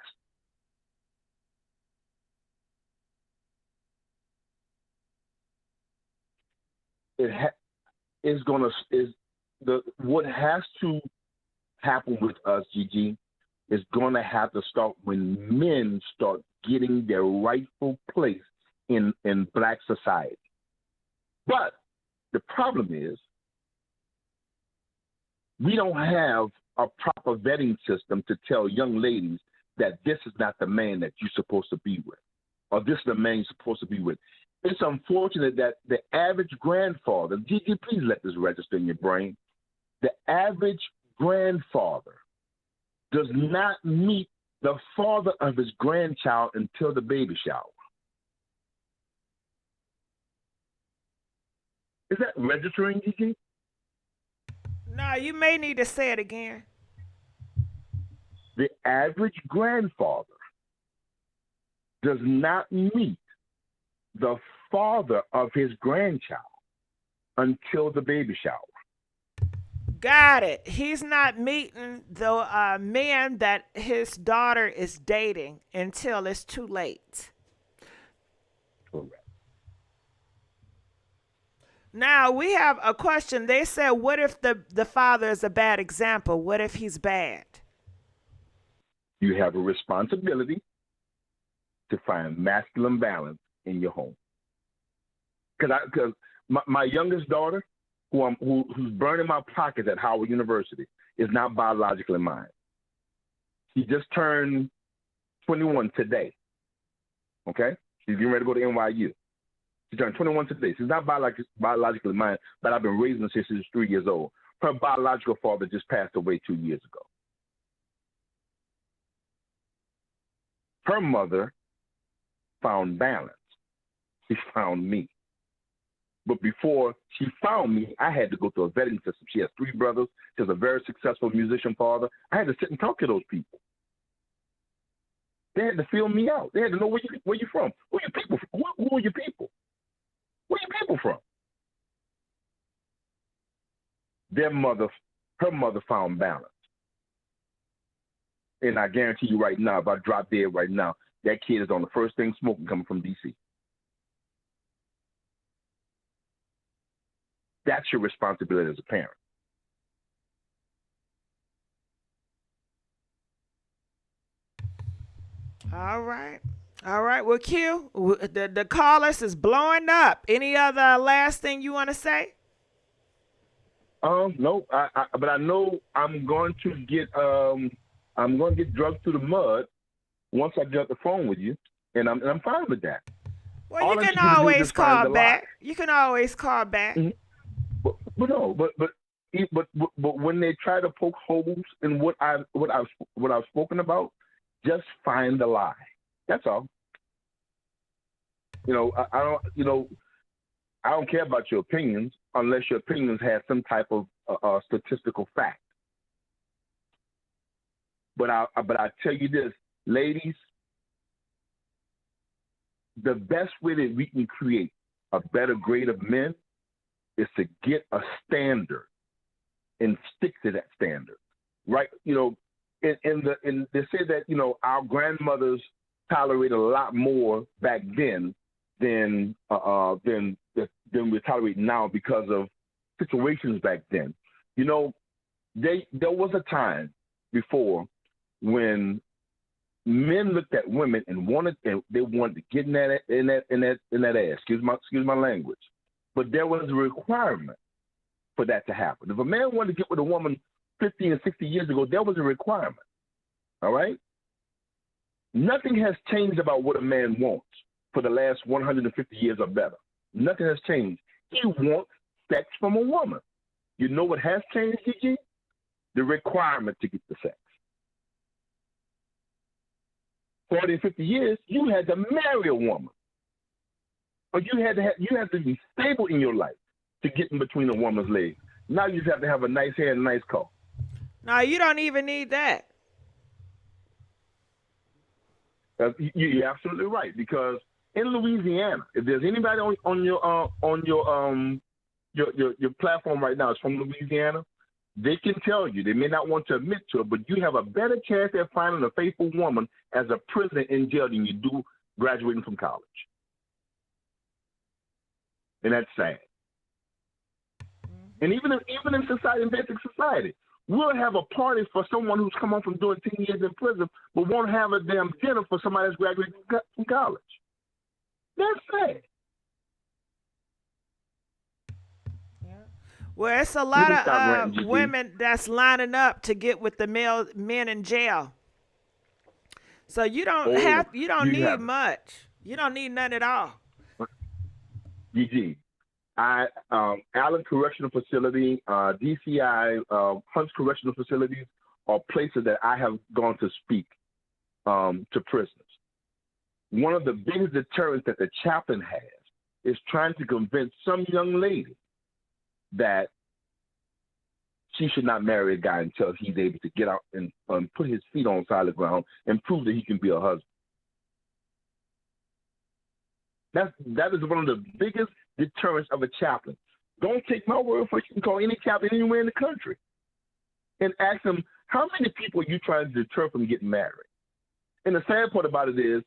What has to happen with us, Gigi, is going to have to start when men start getting their rightful place in black society. But the problem is we don't have a proper vetting system to tell young ladies that this is not the man that you're supposed to be with, or this is the man you're supposed to be with. It's unfortunate that the average grandfather, Gigi, please let this register in your brain. The average grandfather does not meet the father of his grandchild until the baby shower. Is that registering, Gigi? No, you may need to say it again. The average grandfather does not meet the father of his grandchild until the baby shower. Got it. He's not meeting the man that his daughter is dating until it's too late. Correct. Now, we have a question. They said, what if the father is a bad example? What if he's bad? You have a responsibility to find masculine balance in your home. Because my youngest daughter, who's burning my pockets at Howard University, is not biologically mine. She just turned 21 today. Okay? She's getting ready to go to NYU. She turned 21 today. She's not biologically mine, but I've been raising her since she was 3 years old. Her biological father just passed away 2 years ago. Her mother found balance. She found me. But before she found me, I had to go through a vetting system. She has 3 brothers. She has a very successful musician father. I had to sit and talk to those people. They had to feel me out. They had to know where you from. Who are your people from? Who are your people? Where are your people from? Her mother found balance. And I guarantee you right now, if I drop dead right now, that kid is on the first thing smoking coming from D.C. That's your responsibility as a parent. All right. All right. Well, Q, the call list is blowing up. Any other last thing you want to say? No, but I know I'm going to get drugged through the mud once I get off the phone with you, and I'm fine with that. Well, you can always call back. You can always call back. Mm-hmm. But when they try to poke holes in what I've spoken about, just find the lie. That's all. I don't care about your opinions unless your opinions have some type of statistical fact. But I tell you this, ladies, the best way that we can create a better grade of men is to get a standard and stick to that standard, right? They say that our grandmothers tolerated a lot more back then than we tolerate now because of situations back then. There was a time before when men looked at women and they wanted to get in that ass. Excuse my language. But there was a requirement for that to happen. If a man wanted to get with a woman 50 and 60 years ago, there was a requirement. All right? Nothing has changed about what a man wants for the last 150 years or better. Nothing has changed. He wants sex from a woman. You know what has changed, GIGI? The requirement to get the sex. 40 and 50 years, you had to marry a woman. Or you had to be stable in your life to get in between a woman's legs. Now you just have to have a nice hair and a nice car. No, you don't even need that. You're absolutely right, because in Louisiana, if there's anybody on your platform right now is from Louisiana, they can tell you, they may not want to admit to it, but you have a better chance at finding a faithful woman as a prisoner in jail than you do graduating from college. And that's sad. And even in society, in basic society, we'll have a party for someone who's come home from doing 10 years in prison, but won't have a damn dinner for somebody that's graduated from college. That's sad. Well, it's a lot of women that's lining up to get with the men in jail. So you don't need much. You don't need none at all. GG. Allen Correctional Facility, DCI, Hunts Correctional Facilities are places that I have gone to speak to prisoners. One of the biggest deterrents that the chaplain has is trying to convince some young lady that she should not marry a guy until he's able to get out and put his feet on solid ground and prove that he can be a husband. That is one of the biggest deterrents of a chaplain. Don't take my word for it. You can call any chaplain anywhere in the country and ask them, how many people are you trying to deter from getting married? And the sad part about it is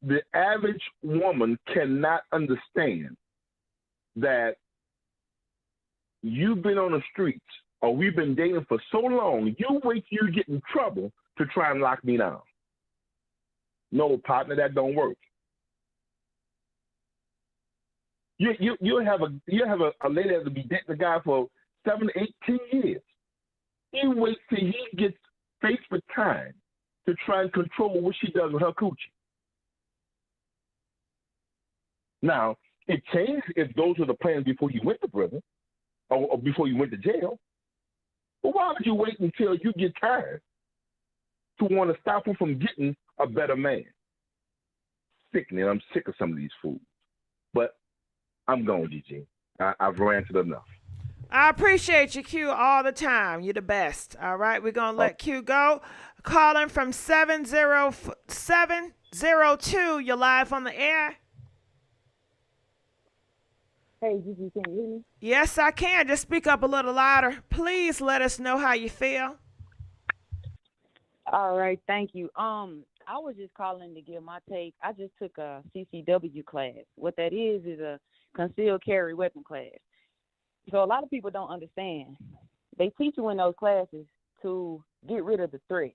the average woman cannot understand that you've been on the streets or we've been dating for so long, you wait till you get in trouble to try and lock me down. No, partner, that don't work. You have a lady that will be dating a guy for 7, 8, 10 years. He waits till he gets faced with time to try and control what she does with her coochie. Now, it changed if those were the plans before you went to prison or before you went to jail. But why would you wait until you get tired to want to stop him from getting a better man? Sickening. I'm sick of some of these fools. But I'm going, GG. I've ranted enough. I appreciate you, Q, all the time. You're the best. All right, we're going to let Q go. Calling from 70702. You're live on the air. Hey, Gigi, can you hear me? Yes, I can. Just speak up a little louder. Please let us know how you feel. All right, thank you. I was just calling to give my take. I just took a CCW class. What that is a concealed carry weapon class. So a lot of people don't understand. They teach you in those classes to get rid of the threat.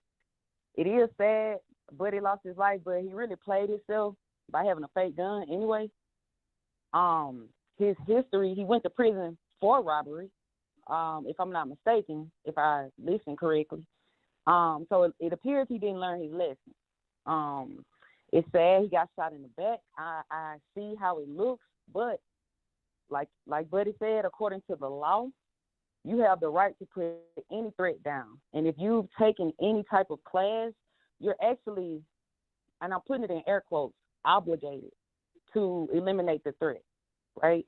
It is sad, Buddy lost his life, but he really played himself by having a fake gun anyway. His history, he went to prison for robbery, if I'm not mistaken, if I listened correctly. So it appears he didn't learn his lesson. It's sad he got shot in the back. I see how it looks, but like Buddy said, according to the law, you have the right to put any threat down. And if you've taken any type of class, you're actually, and I'm putting it in air quotes, obligated to eliminate the threat, right?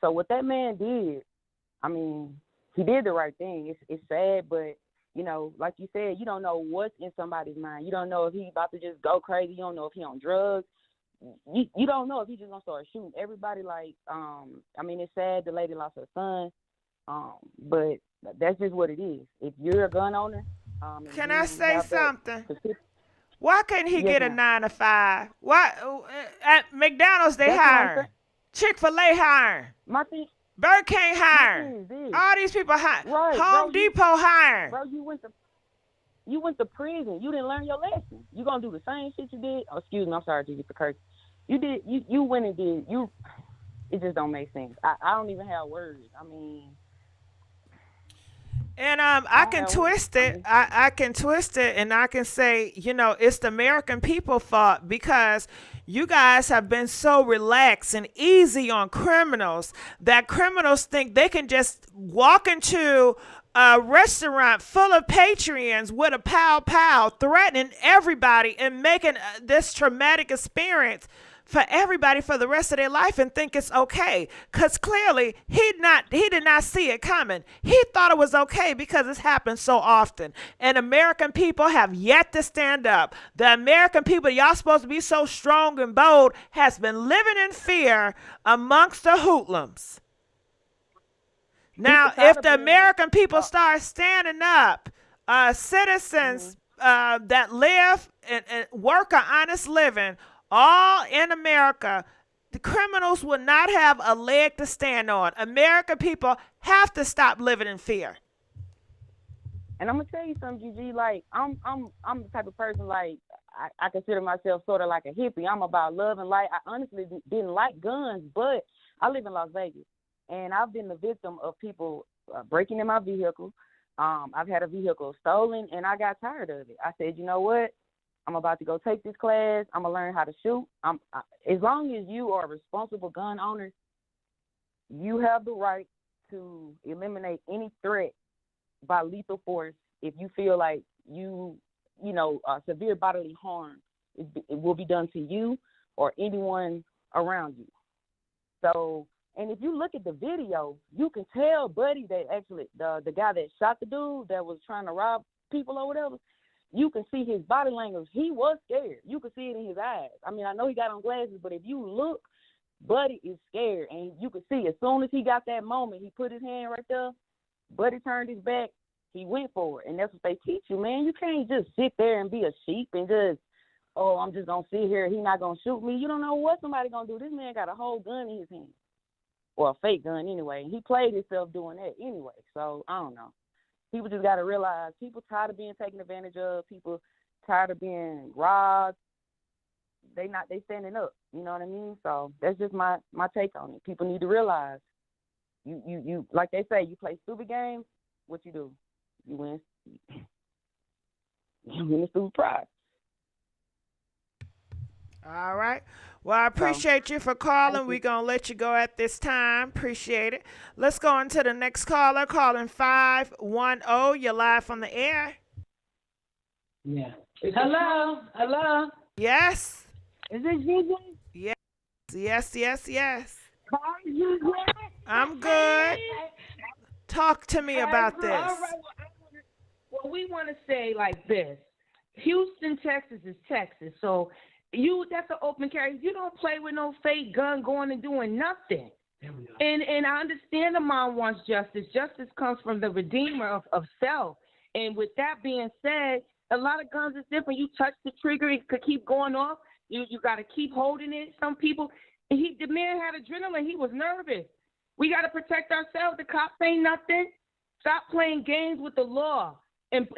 So what that man did, I mean, he did the right thing. It's sad, but, you know, like you said, you don't know what's in somebody's mind. You don't know if he's about to just go crazy. You don't know if he's on drugs. You don't know if he's just going to start shooting everybody. Like, I mean, it's sad the lady lost her son, but that's just what it is. If you're a gun owner. Can I say something? Why couldn't he get a 9 to 5? Why at McDonald's they hire, Chick-fil-A hire, Burger King hire, all these people hire, right, Home Depot hire. Bro, you went to prison. You didn't learn your lesson. You gonna do the same shit you did. Oh, excuse me, I'm sorry, Gigi, for cursing. You went and did you. It just don't make sense. I don't even have words. I mean. And I can twist it. I can twist it, and I can say, you know, it's the American people fault because you guys have been so relaxed and easy on criminals that criminals think they can just walk into a restaurant full of patrons with a pow, threatening everybody and making this traumatic experience for everybody for the rest of their life and think it's okay. Because clearly he did not see it coming. He thought it was okay because it's happened so often. And American people have yet to stand up. The American people, y'all supposed to be so strong and bold, has been living in fear amongst the hoodlums. Now, if the American people start standing up, citizens that live and work an honest living, all in America, the criminals will not have a leg to stand on. American people have to stop living in fear. And I'm gonna tell you something, Gigi. Like I'm the type of person, like I consider myself sort of like a hippie. I'm about love and light. I honestly didn't like guns, but I live in Las Vegas, and I've been the victim of people breaking in my vehicle. I've had a vehicle stolen, and I got tired of it. I said, you know what? I'm about to go take this class. I'm going to learn how to shoot. As long as you are a responsible gun owner, you have the right to eliminate any threat by lethal force if you feel like severe bodily harm it will be done to you or anyone around you. So And if you look at the video, you can tell Buddy that actually the guy that shot the dude that was trying to rob people or whatever, you can see his body language. He was scared. You can see it in his eyes. I mean, I know he got on glasses, but if you look, Buddy is scared. And you can see as soon as he got that moment, he put his hand right there, Buddy turned his back, he went for it. And that's what they teach you, man. You can't just sit there and be a sheep and just, oh, I'm just going to sit here. He's not going to shoot me. You don't know what somebody going to do. This man got a whole gun in his hand. Or a fake gun anyway. He played himself doing that anyway. So, I don't know. People just got to realize people tired of being taken advantage of. People tired of being robbed. They standing up. You know what I mean? So that's just my take on it. People need to realize you like they say, you play stupid games, what you do? You win. You win the stupid prize. All right. Well, I appreciate you for calling. We're going to let you go at this time. Appreciate it. Let's go on to the next caller. Calling 510. You're live on the air. Yeah. Hello. Hello. Yes. Is it GIGI? Yes. Yes, yes, yes. Hi, GIGI. I'm good. Talk to me about this. All right. Well, we want to say like this. Houston, Texas is Texas. So that's an open carry. You don't play with no fake gun going and doing nothing. And I understand the mom wants justice. Justice comes from the redeemer of self. And with that being said, a lot of guns is different. You touch the trigger, it could keep going off. You got to keep holding it. Some people, the man had adrenaline. He was nervous. We got to protect ourselves. The cops ain't nothing. Stop playing games with the law. And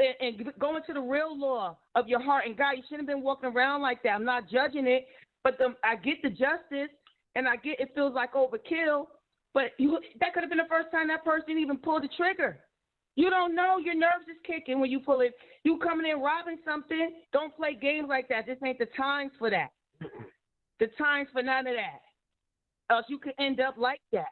go into the real law of your heart. And God, you shouldn't have been walking around like that. I'm not judging it, but I get the justice, and I get it feels like overkill. But that could have been the first time that person even pulled the trigger. You don't know. Your nerves is kicking when you pull it. You coming in robbing something. Don't play games like that. This ain't the times for that. The times for none of that. Else you could end up like that.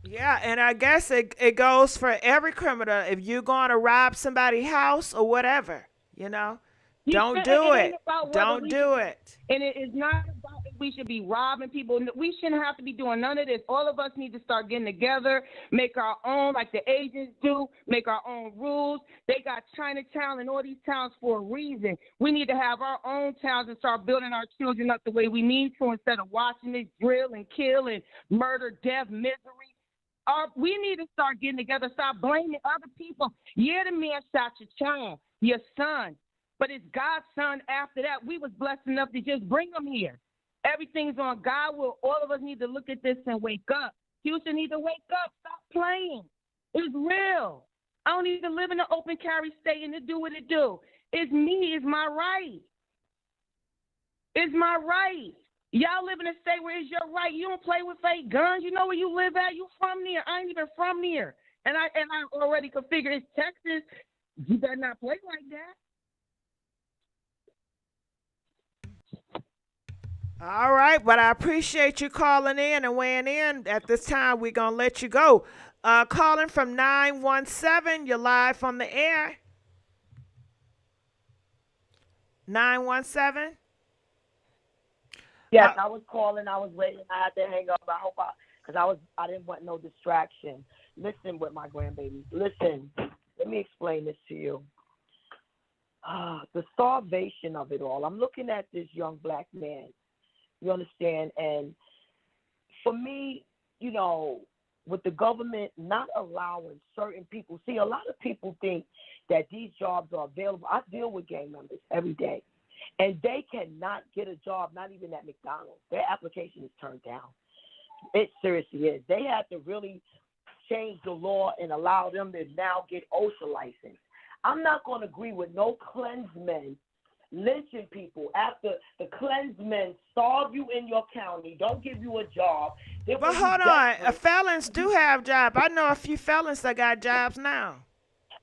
Yeah, and I guess it goes for every criminal. If you're going to rob somebody's house or whatever, don't do it. Don't do it. And it is not about if we should be robbing people. We shouldn't have to be doing none of this. All of us need to start getting together, make our own, like the agents do, make our own rules. They got Chinatown and all these towns for a reason. We need to have our own towns and start building our children up the way we need to instead of watching it drill and kill and murder, death, misery. We need to start getting together, stop blaming other people. Yeah, the man shot your child, your son, but it's God's son after that. We was blessed enough to just bring him here. Everything's on God will. All of us need to look at this and wake up. Houston need to wake up. Stop playing. It's real. I don't need to live in an open carry state and to do what it do. It's me. It's my right. It's my right. Y'all live in a state where it's your right. You don't play with fake guns. You know where you live at. You from there. I ain't even from there. And I already could figure it's Texas. You better not play like that. All right, but I appreciate you calling in and weighing in. At this time, we're going to let you go. Calling from 917, you're live on the air. 917? Yes, I was calling. I was waiting. I had to hang up. Because I didn't want no distraction. Listen with my grandbaby. Listen, let me explain this to you. The starvation of it all. I'm looking at this young black man. You understand? And for me, with the government not allowing certain people, see, a lot of people think that these jobs are available. I deal with gang members every day. And they cannot get a job, not even at McDonald's. Their application is turned down. It seriously is. They had to really change the law and allow them to now get OSHA license. I'm not going to agree with no cleansmen lynching people after the cleansmen starve you in your county, don't give you a job. But hold on. Felons do have jobs. I know a few felons that got jobs now.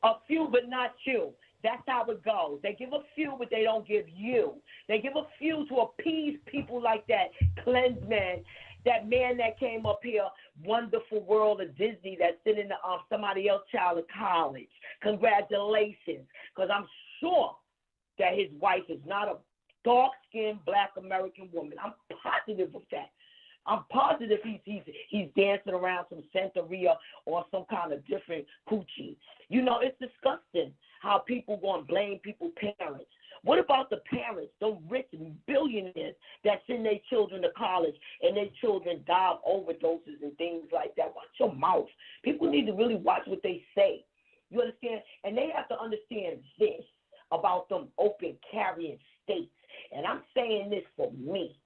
A few, but not you. That's how it goes. They give a few, but they don't give you. They give a few to appease people like that Cleansman, that man that came up here, Wonderful World of Disney, that's sending somebody else's child to college. Congratulations, because I'm sure that his wife is not a dark-skinned Black American woman. I'm positive of that. I'm positive he's dancing around some Santeria or some kind of different coochie. You know, it's disgusting how people going to blame people's parents. What about the parents, those rich billionaires that send their children to college and their children die of overdoses and things like that? Watch your mouth. People need to really watch what they say. You understand? And they have to understand this about them open carrying states. And I'm saying this for me,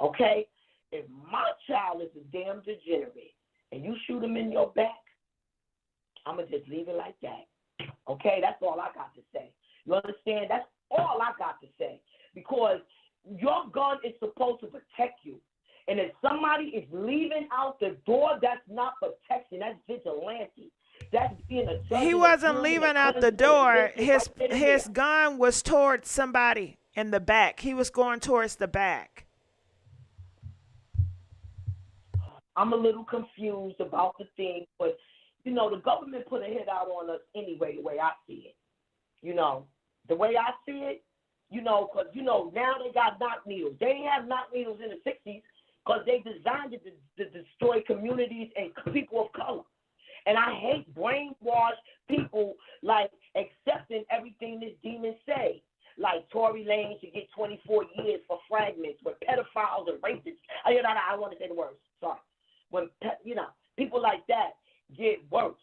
okay? If my child is a damn degenerate and you shoot him in your back, I'm going to just leave it like that. Okay? That's all I got to say. You understand? That's all I got to say. Because your gun is supposed to protect you. And if somebody is leaving out the door, that's not protection. That's vigilante. That's being a judge. He wasn't leaving out the door. His gun was towards somebody in the back. He was going towards the back. I'm a little confused about the thing, but, you know, the government put a hit out on us anyway, the way I see it. You know, the way I see it, you know, because, you know, now they got knock needles. They didn't have knock needles in the 60s because they designed it to destroy communities and people of color. And I hate brainwashed people, like, accepting everything this demon say. Like Tory Lanez should get 24 years for fragments, when pedophiles and rapists, I don't want to say the words, sorry. When, you know, people like that get worse,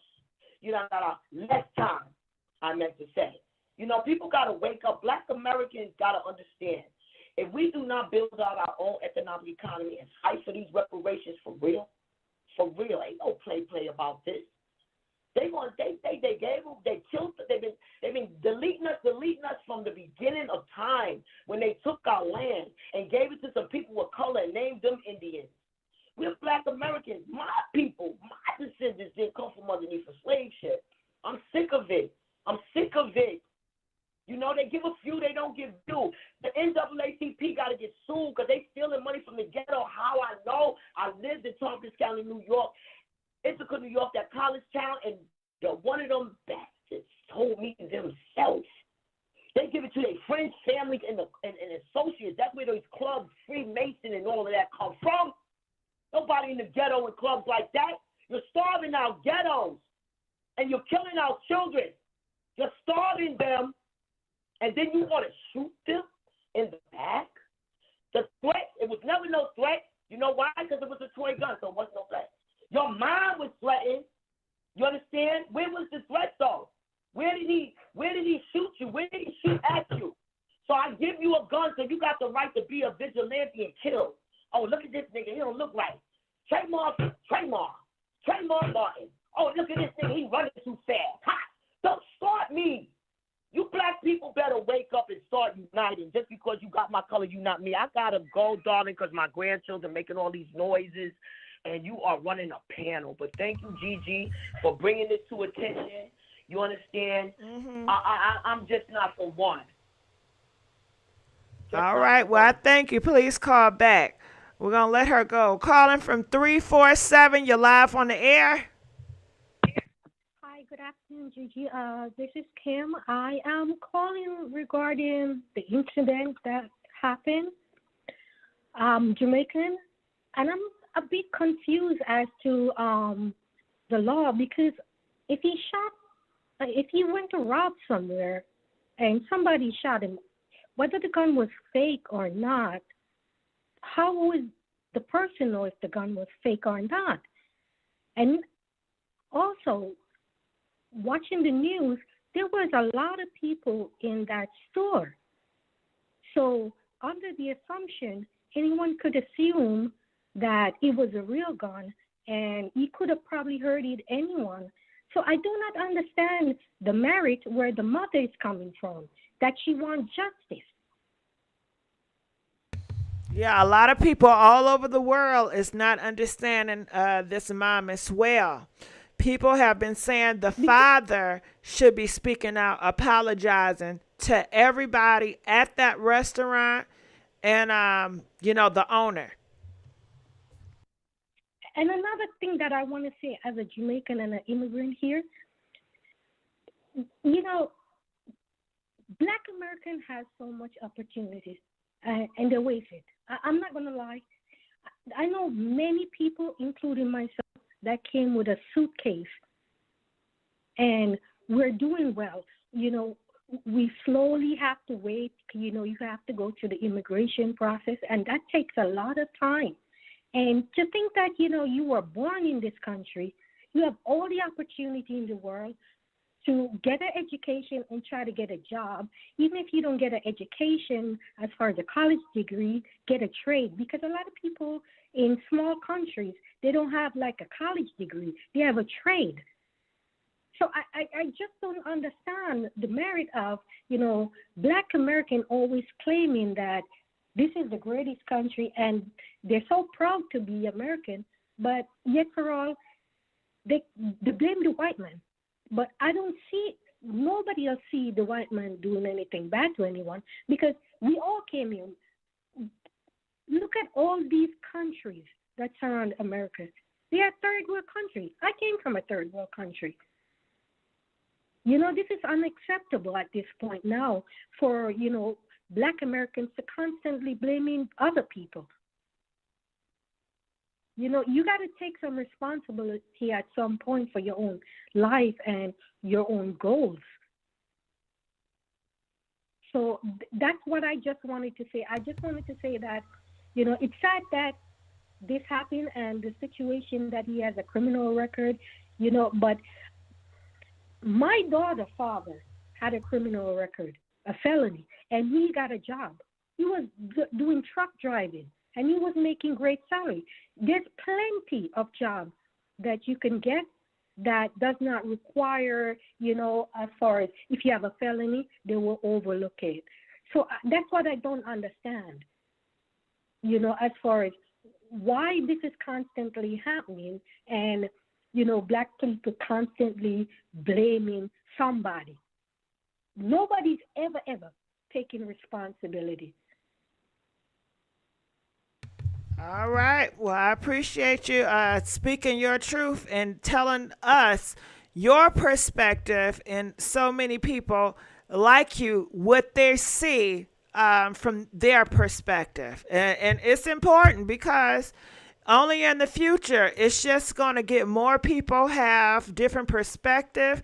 you know, less time, I meant to say. You know, people got to wake up. Black Americans got to understand. If we do not build out our own economic economy and fight for these reparations for real, ain't no play about this. They gave them, they killed, they've been deleting us from the beginning of time when they took our land and gave it to some people of color and named them Indians. We're Black Americans. My people, my descendants didn't come from underneath a slave ship. I'm sick of it. You know, they give a few, they don't give due. The NAACP got to get sued because they stealing money from the ghetto. How I know? I lived in Tompkins County, New York, Ithaca, New York, that college town, and one of them bastards told me themselves. They give it to their friends, families, and associates. That's where those clubs, Freemason and all of that come from. Nobody in the ghetto and clubs like that. You're starving our ghettos, and you're killing our children. You're starving them, and then you want to shoot them in the back? The threat, it was never no threat. You know why? Because it was a toy gun, so it wasn't no threat. Your mind was threatened. You understand? Where was the threat, though? Where did he shoot you? Where did he shoot at you? So I give you a gun, so you got the right to be a vigilante and kill. Oh, look at this nigga. He don't look right. Trayvon Martin. Oh, look at this nigga. He running too fast. Ha! Don't start me. You black people better wake up and start uniting. Just because you got my color, you not me. I gotta go, darling, because my grandchildren making all these noises, and you are running a panel. But thank you, Gigi, for bringing this to attention. You understand? Mm-hmm. I'm just not for one. All right. Well, I thank you. Please call back. We're going to let her go. Calling from 347. You're live on the air. Hi, good afternoon, Gigi. This is Kim. I am calling regarding the incident that happened. Jamaican, and I'm a bit confused as to the law, because if he went to rob somewhere and somebody shot him, whether the gun was fake or not, how would the person know if the gun was fake or not? And also, watching the news, there was a lot of people in that store. So under the assumption, anyone could assume that it was a real gun, and he could have probably hurted anyone. So I do not understand the merit where the mother is coming from, that she wants justice. Yeah, a lot of people all over the world is not understanding this mom as well. People have been saying the father should be speaking out, apologizing to everybody at that restaurant and, the owner. And another thing that I want to say as a Jamaican and an immigrant here, Black American has so much opportunities. and they waste it. I'm not going to lie. I know many people, including myself, that came with a suitcase, and we're doing well. You know, we slowly have to wait. You know, you have to go through the immigration process, and that takes a lot of time. And to think that, you know, you were born in this country, you have all the opportunity in the world to get an education and try to get a job. Even if you don't get an education as far as a college degree, get a trade. Because a lot of people in small countries, they don't have like a college degree. They have a trade. So I just don't understand the merit of, you know, Black American always claiming that this is the greatest country and they're so proud to be American, but yet for all, they blame the white man. But I don't see, nobody else see the white man doing anything bad to anyone because we all came here. Look at all these countries that surround America. They are third world countries. I came from a third world country. You know, this is unacceptable at this point now for, you know, Black Americans to constantly blaming other people. You know, you got to take some responsibility at some point for your own life and your own goals. So that's what I just wanted to say. I just wanted to say that, you know, it's sad that this happened and the situation that he has a criminal record, you know, but my daughter's father had a criminal record, a felony, and he got a job. He was doing truck driving, and he was making great salary. There's plenty of jobs that you can get that does not require, you know, as far as if you have a felony, they will overlook it. So that's what I don't understand, you know, as far as why this is constantly happening and, you know, Black people constantly blaming somebody. Nobody's ever taking responsibility. All right. Well, I appreciate you speaking your truth and telling us your perspective and so many people like you what they see from their perspective. And it's important because only in the future it's just going to get more people have different perspective.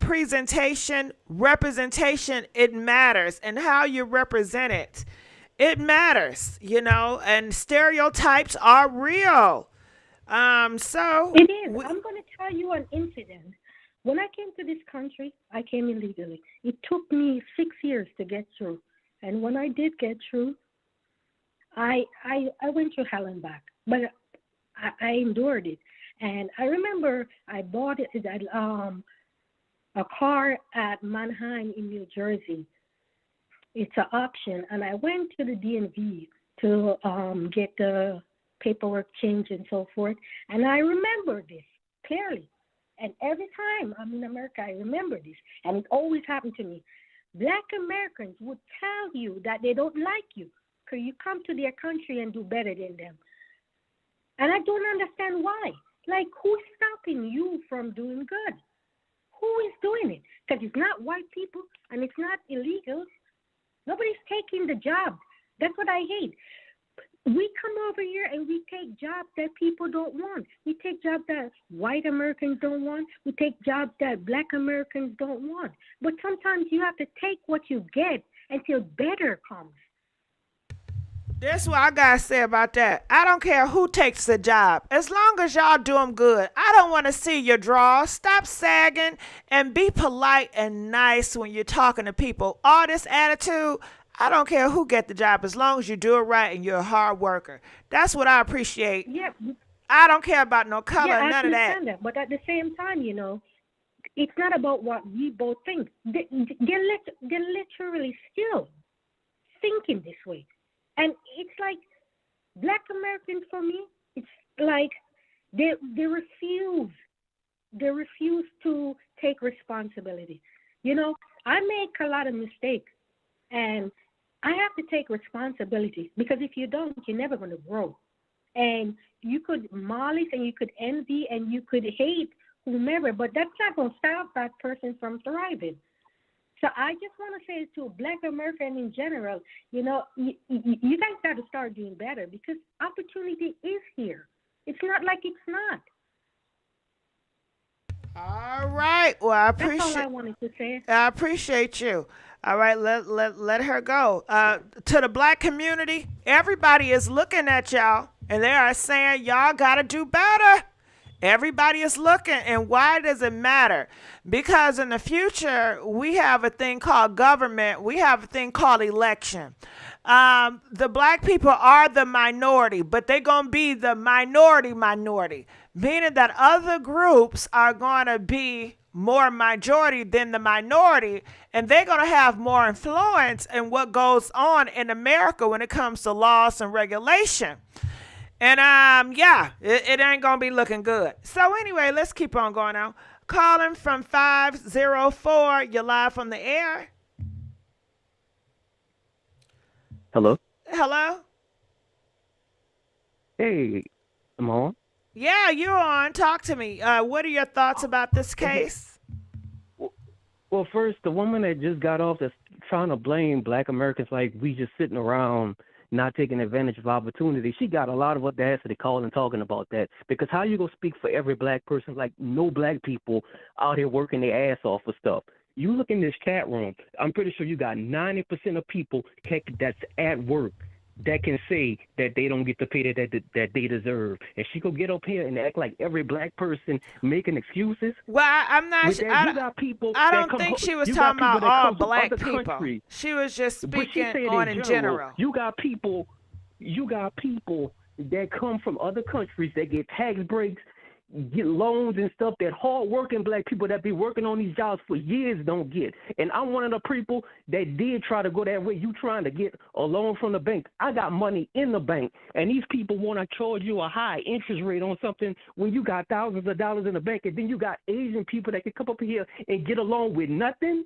Presentation, representation, it matters, and how you represent it. It matters, you know, and stereotypes are real. So it is. I'm going to tell you an incident. When I came to this country, I came illegally. It took me 6 years to get through. And when I did get through, I went through hell and back. But I endured it. And I remember I bought a car at Mannheim in New Jersey. It's an auction, and I went to the DMV to get the paperwork changed and so forth. And I remember this clearly. And every time I'm in America, I remember this. And it always happened to me. Black Americans would tell you that they don't like you because you come to their country and do better than them. And I don't understand why. Like, who's stopping you from doing good? Who is doing it? Because it's not white people and it's not illegals. Nobody's taking the job. That's what I hate. We come over here and we take jobs that people don't want. We take jobs that white Americans don't want. We take jobs that Black Americans don't want. But sometimes you have to take what you get until better comes. That's what I gotta say about that. I don't care who takes the job. As long as y'all do them good. I don't want to see your draws. Stop sagging and be polite and nice when you're talking to people. All this attitude, I don't care who get the job as long as you do it right and you're a hard worker. That's what I appreciate. Yeah. I don't care about no color, yeah, none of that. I understand that. But at the same time, you know, it's not about what we both think. They're literally still thinking this way. And it's like Black Americans, for me, it's like they refuse. They refuse to take responsibility. You know, I make a lot of mistakes, and I have to take responsibility because if you don't, you're never going to grow. And you could malice and you could envy and you could hate whomever, but that's not going to stop that person from thriving. So I just want to say to Black American in general, you know, you guys got to start doing better because opportunity is here. It's not like it's not. All right. Well, I appreciate. That's all I wanted to say. I appreciate you. All right, let her go. To the black community, everybody is looking at y'all, and they are saying y'all gotta do better. Everybody is looking, and why does it matter? Because in the future, we have a thing called government. We have a thing called election. The black people are the minority, but they're going to be the minority, meaning that other groups are going to be more majority than the minority, and they're going to have more influence in what goes on in America when it comes to laws and regulation. And yeah, it ain't gonna be looking good. So anyway, let's keep on going on. Calling from 504. You're live on the air. Hello. Hello. Hey, am I on? Yeah, you're on. Talk to me. What are your thoughts about this case? Well, first, the woman that just got off that's trying to blame Black Americans like we just sitting around not taking advantage of opportunity. She got a lot of audacity calling talking about that. Because how you gonna speak for every black person like no black people out here working their ass off for stuff? You look in this chat room, I'm pretty sure you got 90% of people that's at work that can say that they don't get the pay that they deserve. And she go get up here and act like every black person making excuses. Well, I'm not sure. I don't think she was talking about all black people. Countries. She was just speaking on in general. You got people that come from other countries that get tax breaks, get loans and stuff that hard-working black people that be working on these jobs for years don't get. And I'm one of the people that did try to go that way. You trying to get a loan from the bank. I got money in the bank, and these people want to charge you a high interest rate on something when you got thousands of dollars in the bank, and then you got Asian people that can come up here and get a loan with nothing.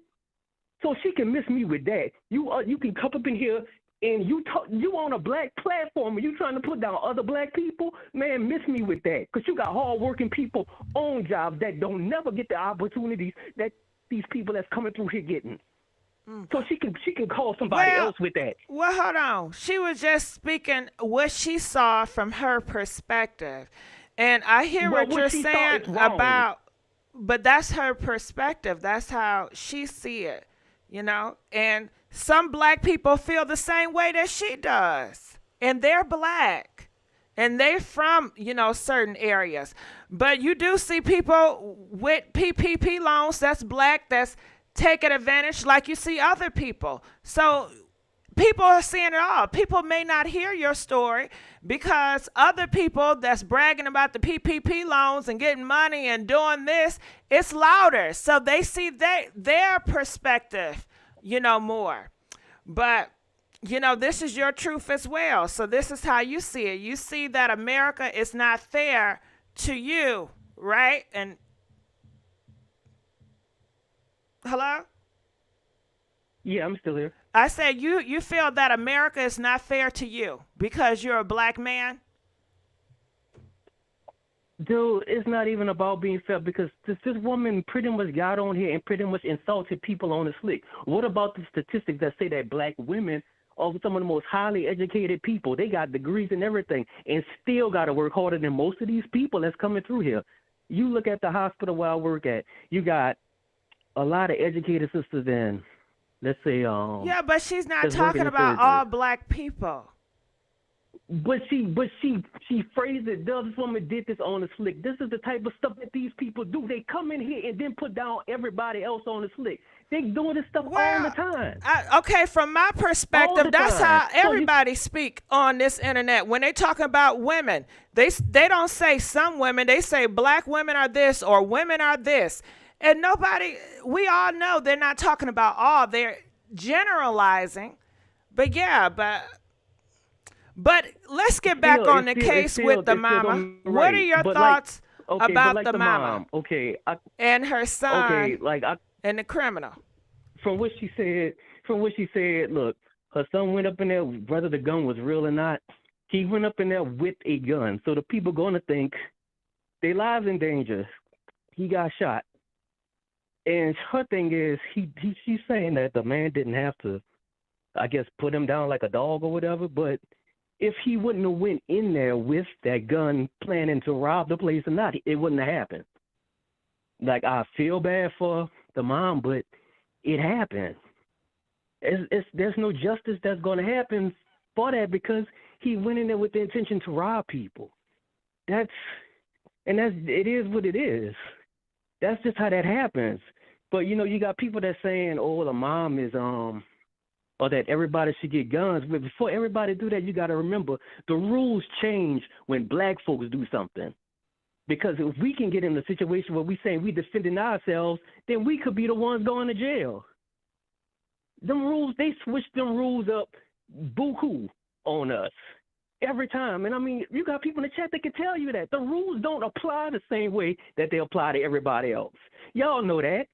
So she can miss me with that. You can come up in here and you on a black platform and you trying to put down other black people, man, miss me with that. Because you got hardworking people on jobs that don't never get the opportunities that these people that's coming through here getting. So she can call somebody else with that. Well, hold on. She was just speaking what she saw from her perspective. And I hear what you're saying about, but that's her perspective. That's how she see it, you know? And some black people feel the same way that she does, and they're black, and they're from, you know, certain areas. But you do see people with PPP loans that's black, that's taking advantage like you see other people. So people are seeing it all. People may not hear your story because other people that's bragging about the PPP loans and getting money and doing this, it's louder. So they see their perspective, you know, more. But, you know, this is your truth as well. So this is how you see it. You see that America is not fair to you, right? And hello? Yeah, I'm still here. I said you feel that America is not fair to you because you're a black man? Dude, it's not even about being fair because this woman pretty much got on here and pretty much insulted people on the slick. What about the statistics that say that black women are some of the most highly educated people? They got degrees and everything and still got to work harder than most of these people that's coming through here. You look at the hospital where I work at, you got a lot of educated sisters in, let's say, yeah, but she's not talking about all black people. But she phrased it. This woman did this on the slick. This is the type of stuff that these people do. They come in here and then put down everybody else on the slick. They doing this stuff all the time. Okay, from my perspective, that's how everybody speak on this internet. When they talking about women, they don't say some women. They say black women are this or women are this. And we all know they're not talking about all. They're generalizing. But yeah, But let's get back on the case with the mama. What are your thoughts about the mama? Okay. And her son and the criminal. From what she said, look, her son went up in there, whether the gun was real or not, he went up in there with a gun. So the people going to think their lives in danger. He got shot. And her thing is, she's saying that the man didn't have to, I guess, put him down like a dog or whatever. But if he wouldn't have went in there with that gun planning to rob the place or not, it wouldn't have happened. Like, I feel bad for the mom, but it happened. There's no justice that's going to happen for that because he went in there with the intention to rob people. It is what it is. That's just how that happens. But, you got people that saying, oh, the mom is, or that everybody should get guns. But before everybody do that, you got to remember, the rules change when black folks do something. Because if we can get in a situation where we saying we defending ourselves, then we could be the ones going to jail. Them rules, they switch them rules up buku on us every time. And I mean, you got people in the chat that can tell you that. The rules don't apply the same way that they apply to everybody else. Y'all know that.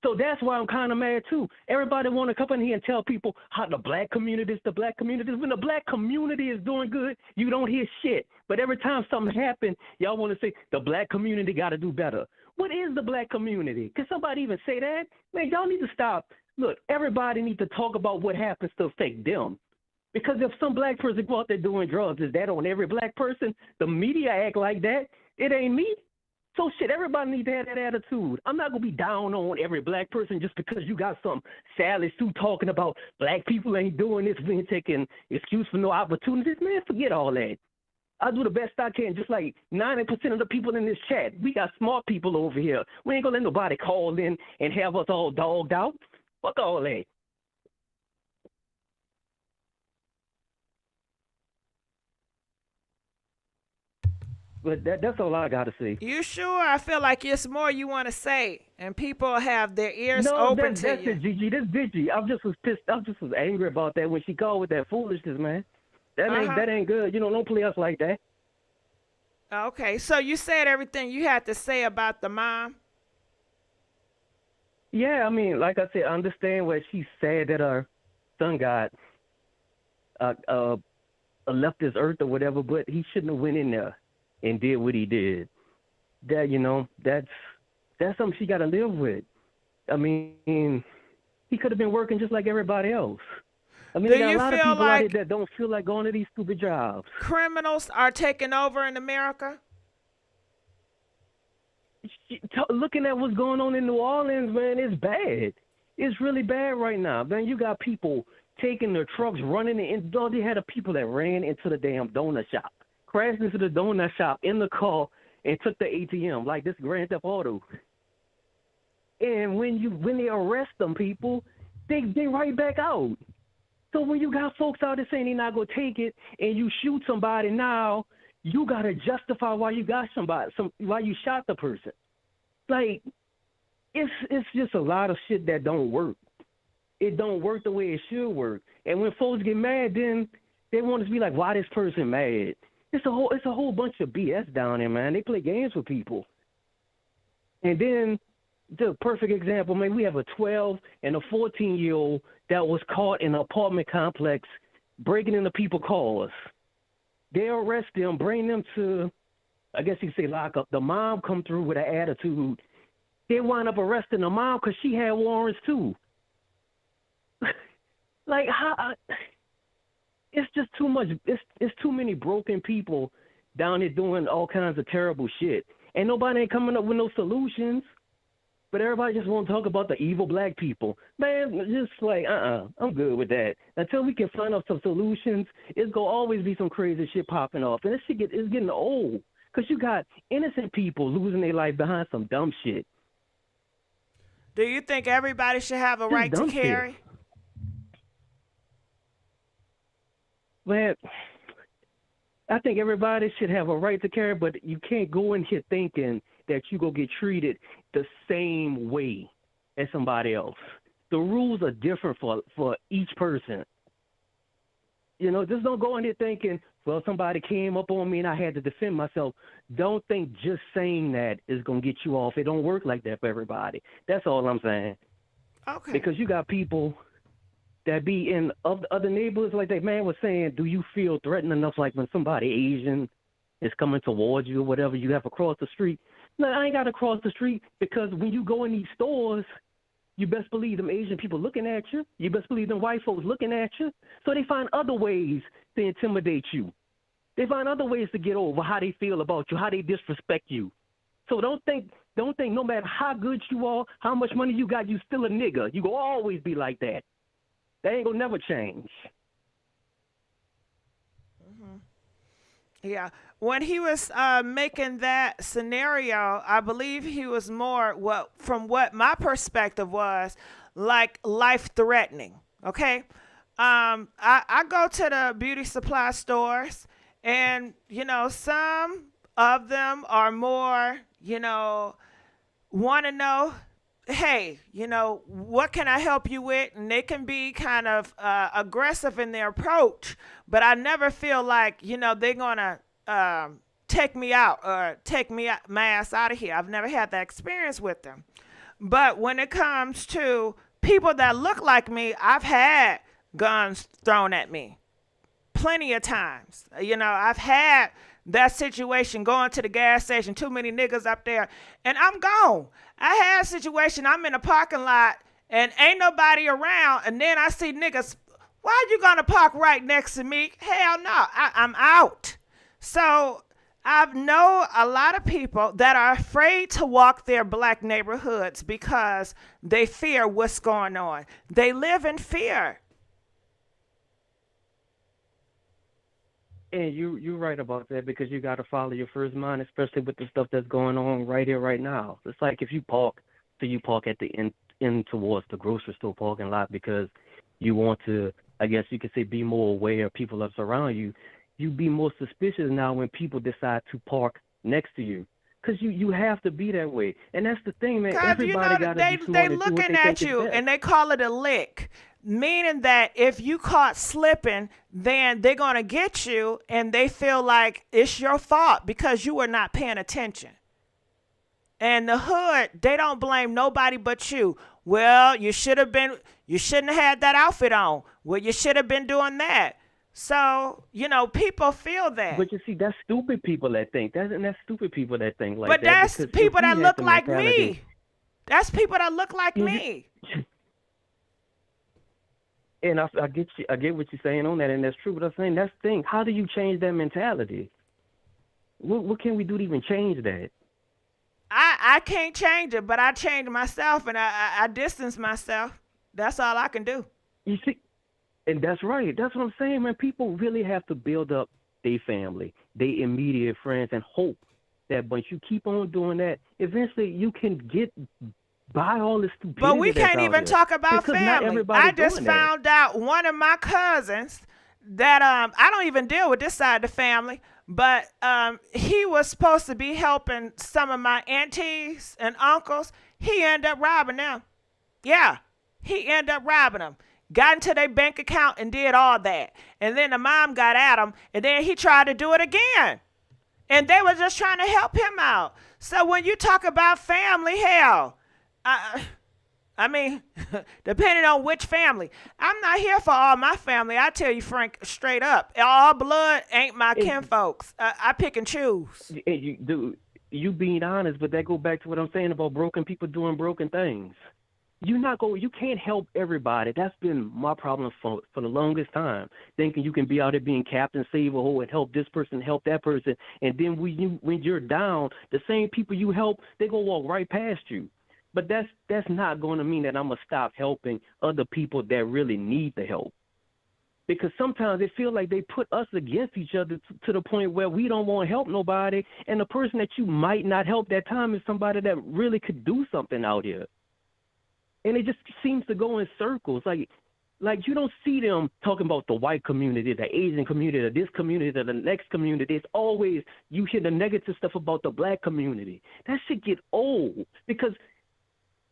So that's why I'm kind of mad too. Everybody want to come in here and tell people how the black community is the black community. When the black community is doing good, you don't hear shit. But every time something happens, y'all want to say the black community got to do better. What is the black community? Can somebody even say that? Man, y'all need to stop. Look, everybody needs to talk about what happens to affect them. Because if some black person go out there doing drugs, is that on every black person? The media act like that. It ain't me. So shit, everybody needs to have that attitude. I'm not going to be down on every black person just because you got some Sally Sue talking about black people ain't doing this, we ain't taking excuse for no opportunities. Man, forget all that. I do the best I can, just like 90% of the people in this chat. We got smart people over here. We ain't going to let nobody call in and have us all dogged out. Fuck all that. But that's all I got to say. You sure? I feel like it's more you want to say, and people have their ears open to that's you. it, Gigi. This Gigi. I just was pissed. I just was angry about that when she called with that foolishness, man. That ain't good. Don't play us like that. Okay, so you said everything you had to say about the mom? Yeah, I mean, like I said, I understand what she's sad that her son got left this earth or whatever, but he shouldn't have went in there and did what he did. That that's something she got to live with. I mean, he could have been working just like everybody else. I mean, there are a lot of people out here that don't feel like going to these stupid jobs. Criminals are taking over in America? Looking at what's going on in New Orleans, man, it's bad. It's really bad right now, man. You got people taking their trucks, running in. They had people that ran into the damn donut shop, crashed into the donut shop in the car, and took the ATM like this Grand Theft Auto. And when they arrest them people, they right back out. So when you got folks out there saying they're not gonna take it, and you shoot somebody now, you gotta justify why you got why you shot the person. Like, it's just a lot of shit that don't work. It don't work the way it should work. And when folks get mad, then they want us to be like, why this person mad? It's a whole bunch of BS down there, man. They play games with people. And then the perfect example, man, we have a 12 and a 14-year-old that was caught in an apartment complex breaking into people's cars. They arrest them, bring them to, I guess you could say, lock up. The mom come through with an attitude. They wind up arresting the mom because she had warrants too. Like, how? It's just too much. It's too many broken people down here doing all kinds of terrible shit. And nobody ain't coming up with no solutions. But everybody just want to talk about the evil black people. Man, just like, I'm good with that. Until we can find out some solutions, it's going to always be some crazy shit popping off. And this shit is getting old. Because you got innocent people losing their life behind some dumb shit. Do you think everybody should have a right to carry? Shit. Man, I think everybody should have a right to carry, but you can't go in here thinking that you go get treated the same way as somebody else. The rules are different for each person. Just don't go in here thinking, well, somebody came up on me and I had to defend myself. Don't think just saying that is going to get you off. It don't work like that for everybody. That's all I'm saying. Okay. Because you got people that be in other neighborhoods, like that man was saying, do you feel threatened enough, like when somebody Asian is coming towards you or whatever, you have to cross the street. No, I ain't got to cross the street because when you go in these stores, you best believe them Asian people looking at you. You best believe them white folks looking at you. So they find other ways to intimidate you. They find other ways to get over how they feel about you, how they disrespect you. So don't think no matter how good you are, how much money you got, you still a nigga. You gonna always be like that. That ain't gonna never change. Yeah. When he was making that scenario, I believe he was more, from what my perspective was, like life threatening. Okay. I go to the beauty supply stores, and, some of them are more, want to know, hey, what can I help you with? And they can be kind of aggressive in their approach, but I never feel like, they're going to take me out or my ass out of here. I've never had that experience with them. But when it comes to people that look like me, I've had guns thrown at me plenty of times. I've had that situation going to the gas station, too many niggas up there, and I'm gone. I had a situation, I'm in a parking lot, and ain't nobody around, and then I see niggas, why you gonna park right next to me? Hell no, I'm out. So I know a lot of people that are afraid to walk their black neighborhoods because they fear what's going on. They live in fear. And you're right about that because you got to follow your first mind, especially with the stuff that's going on right here, right now. It's like if you park at the end towards the grocery store parking lot because you want to, I guess you could say, be more aware of people that's around you. You be more suspicious now when people decide to park next to you. Because you have to be that way. And that's the thing, man. Everybody got to be smart. They looking at you, and they call it a lick. Meaning that if you caught slipping, then they're going to get you, and they feel like it's your fault because you were not paying attention. And the hood, they don't blame nobody but you. Well, you shouldn't have had that outfit on. Well, you should have been doing that. So, people feel that. But you see, that's stupid people that think. That's stupid people that think like that. But that's people that look like me. That's people that look like me. And I get you. I get what you're saying on that, and that's true. But I'm saying that's the thing. How do you change that mentality? What can we do to even change that? I can't change it, but I change myself, and I distance myself. That's all I can do. You see, and that's right. That's what I'm saying, man. People really have to build up their family, their immediate friends, and hope that once you keep on doing that, eventually you can get by all this stupidity. But we can't even talk about family. I just found out one of my cousins that I don't even deal with this side of the family, but he was supposed to be helping some of my aunties and uncles. He ended up robbing them. Yeah, he ended up robbing them. Got into their bank account and did all that. And then the mom got at him, and then he tried to do it again. And they were just trying to help him out. So when you talk about family, hell, I mean, depending on which family. I'm not here for all my family. I tell you, Frank, straight up. All blood ain't my kinfolks. I pick and choose. You being honest, but that go back to what I'm saying about broken people doing broken things. You can't help everybody. That's been my problem for the longest time. Thinking you can be out there being Captain Save-A-Ho and help this person, help that person, and then when you're down, the same people you help, they gonna walk right past you. But that's not going to mean that I'm gonna stop helping other people that really need the help. Because sometimes they feel like they put us against each other to the point where we don't want to help nobody, and the person that you might not help that time is somebody that really could do something out here. And it just seems to go in circles. Like you don't see them talking about the white community, the Asian community, this community, the next community. It's always you hear the negative stuff about the black community. That shit get old because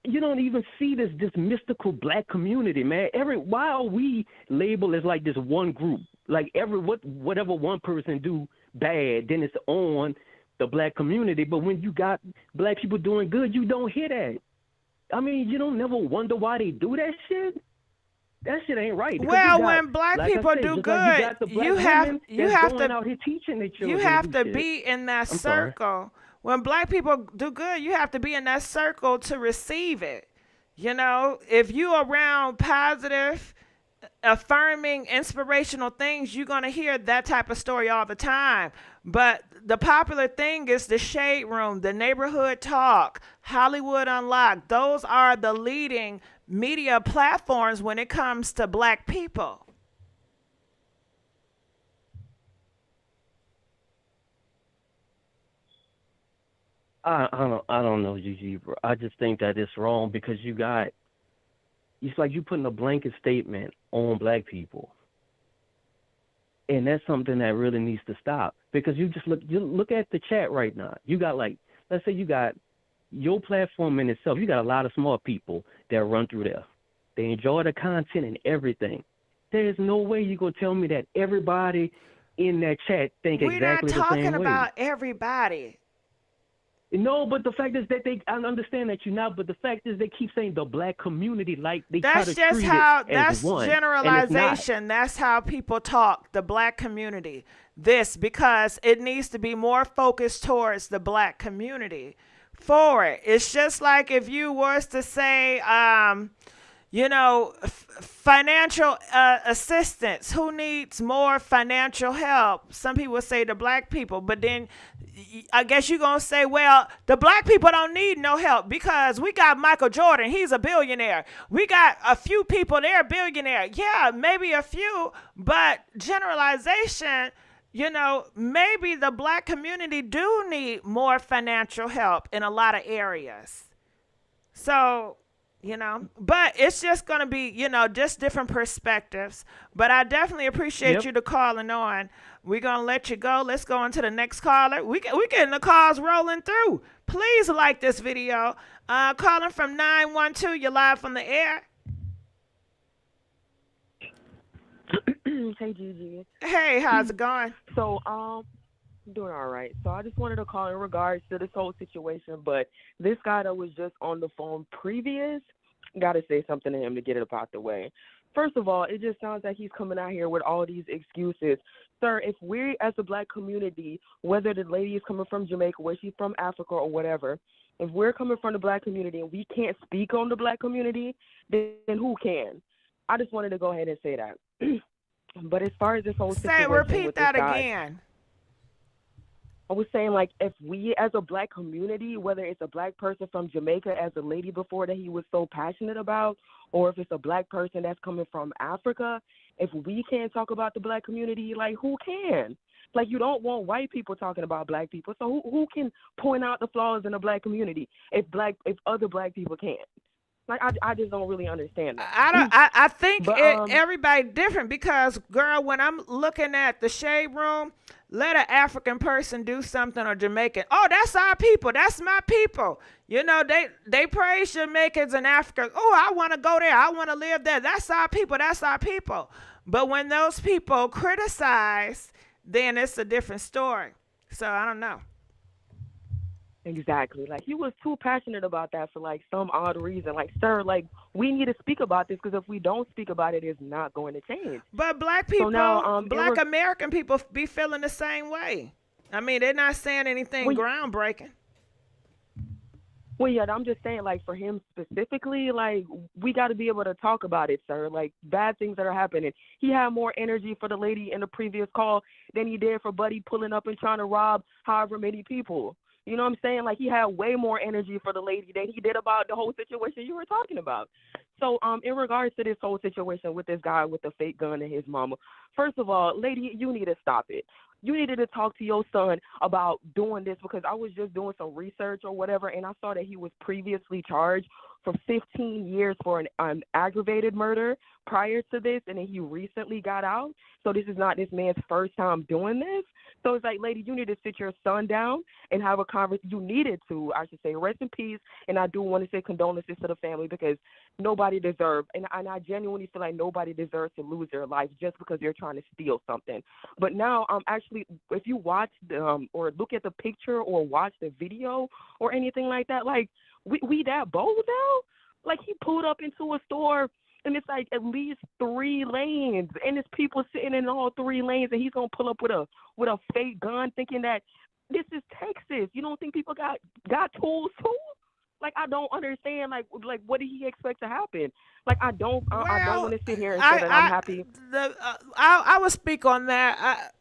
you don't even see this mystical black community, man. Why are we labeled as like this one group? Like whatever one person do bad, then it's on the black community. But when you got black people doing good, you don't hear that. I mean, you don't never wonder why they do that shit. That shit ain't right. Because Well, you got, when black like I people said, do just good, like you got the black you have women you that's have going to out here teaching their children. you have do to shit. be in that I'm sorry. circle. When black people do good, you have to be in that circle to receive it. You know, if you around positive, affirming, inspirational things, you're gonna hear that type of story all the time. But the popular thing is the shade room, the neighborhood talk, Hollywood Unlocked. Those are the leading media platforms when it comes to black people. I don't know, Gigi, bro. I just think that it's wrong because it's like you putting a blanket statement on black people. And that's something that really needs to stop. Because you look at the chat right now. You got like, let's say you got your platform in itself, you got a lot of smart people that run through there. They enjoy the content and everything. There is no way you gonna tell me that everybody in that chat think We're exactly not the same talking way. about everybody. No, but the fact is that I understand that you're not, but the fact is they keep saying the black community like they try That's to just treat how, it as that's one. generalization. That's how people talk, the black community. This, because it needs to be more focused towards the black community for it. It's just like if you was to say, financial assistance. Who needs more financial help? Some people say the black people, but then I guess you're going to say, well, the black people don't need no help because we got Michael Jordan. He's a billionaire. We got a few people, they're billionaire. Yeah, maybe a few, but generalization, maybe the black community do need more financial help in a lot of areas. So, but it's just going to be, just different perspectives. But I definitely appreciate you to calling on. We're going to let you go. Let's go on to the next caller. We getting the calls rolling through. Please like this video. Calling from 912, you're live from the air. Hey, Gigi. Hey, how's it going? So, doing all right. So I just wanted to call in regards to this whole situation, but this guy that was just on the phone previous, got to say something to him to get it out the way. First of all, it just sounds like he's coming out here with all these excuses. Sir, if we as a black community, whether the lady is coming from Jamaica, where she's from Africa or whatever, if we're coming from the black community and we can't speak on the black community, then who can? I just wanted to go ahead and say that. But as far as this whole situation, repeat with that this guy, again. I was saying, like, if we as a black community, whether it's a black person from Jamaica as a lady before that he was so passionate about, or if it's a black person that's coming from Africa, if we can't talk about the black community, like, who can? Like, you don't want white people talking about black people, so who can point out the flaws in the black community if other black people can't? Like, I just don't really understand that. I think everybody different because, girl, when I'm looking at the shade room, let an African person do something or Jamaican. Oh, that's our people. That's my people. They praise Jamaicans in Africa. Oh, I want to go there. I want to live there. That's our people. That's our people. But when those people criticize, then it's a different story. So I don't know. Exactly. Like, he was too passionate about that for, like, some odd reason. Like, sir, like, we need to speak about this because if we don't speak about it, it's not going to change. But black people, so now, black American people be feeling the same way. I mean, they're not saying anything groundbreaking. Well, yeah, I'm just saying, like, for him specifically, like, we got to be able to talk about it, sir. Like, bad things that are happening. He had more energy for the lady in the previous call than he did for Buddy pulling up and trying to rob however many people. You know what I'm saying? Like, he had way more energy for the lady than he did about the whole situation you were talking about. So, in regards to this whole situation with this guy with the fake gun and his mama, first of all, lady, you need to stop it. You needed to talk to your son about doing this because I was just doing some research or whatever, and I saw that he was previously charged for 15 years for an aggravated murder prior to this, and then he recently got out. So this is not this man's first time doing this. So it's like, lady, you need to sit your son down and have a conversation. You needed to, I should say, rest in peace. And I do want to say condolences to the family because nobody deserves, and I genuinely feel like nobody deserves to lose their life just because they're trying to steal something. But now, actually, if you watch or look at the picture or watch the video or anything like that, like, we that bold now? Like, he pulled up into a store And it's like at least 3 lanes, and there's people sitting in all 3 lanes, and he's gonna pull up with a fake gun, thinking that this is Texas. You don't think people got tools too? Like, I don't understand. Like what did he expect to happen? Like, I don't want to sit here and say that I'm happy. I will speak on that.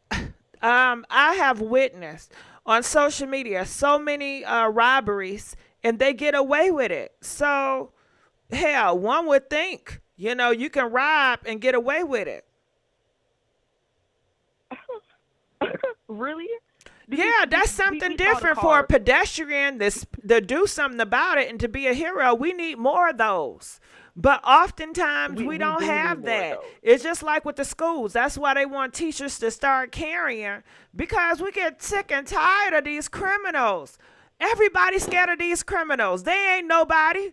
I have witnessed on social media so many robberies, and they get away with it. So, hell, one would think, you can rob and get away with it. Really? Yeah, that's something different for a pedestrian to do something about it and to be a hero. We need more of those. But oftentimes we don't have that. It's just like with the schools. That's why they want teachers to start carrying, because we get sick and tired of these criminals. Everybody's scared of these criminals. They ain't nobody.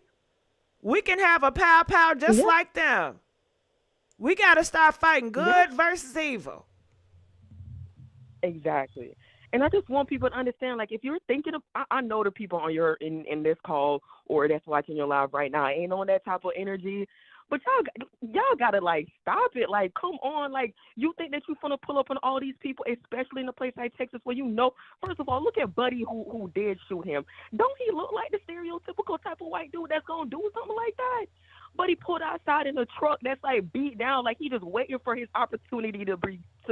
We can have a pow just like them. We got to start fighting good versus evil. Exactly. And I just want people to understand, like, if you're thinking of, I know the people on in this call or that's watching your live right now ain't on that type of energy, but y'all gotta, like, stop it. Like, come on. Like, you think that you're gonna pull up on all these people, especially in a place like Texas where first of all, look at Buddy who did shoot him. Don't he look like the stereotypical type of white dude that's gonna do something like that? But he pulled outside in a truck that's, like, beat down, like he just waiting for his opportunity to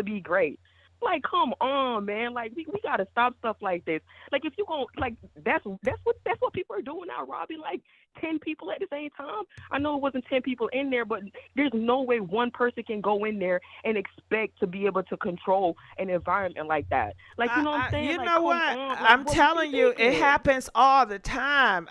be great. Like, come on, man. Like, we gotta stop stuff like this. Like, if you gon' like, that's what people are doing now, robbing like 10 people at the same time. I know it wasn't 10 people in there, but there's no way one person can go in there and expect to be able to control an environment like that. Like, you know what I'm saying? You like, know what? Like, I'm telling you, it happens all the time.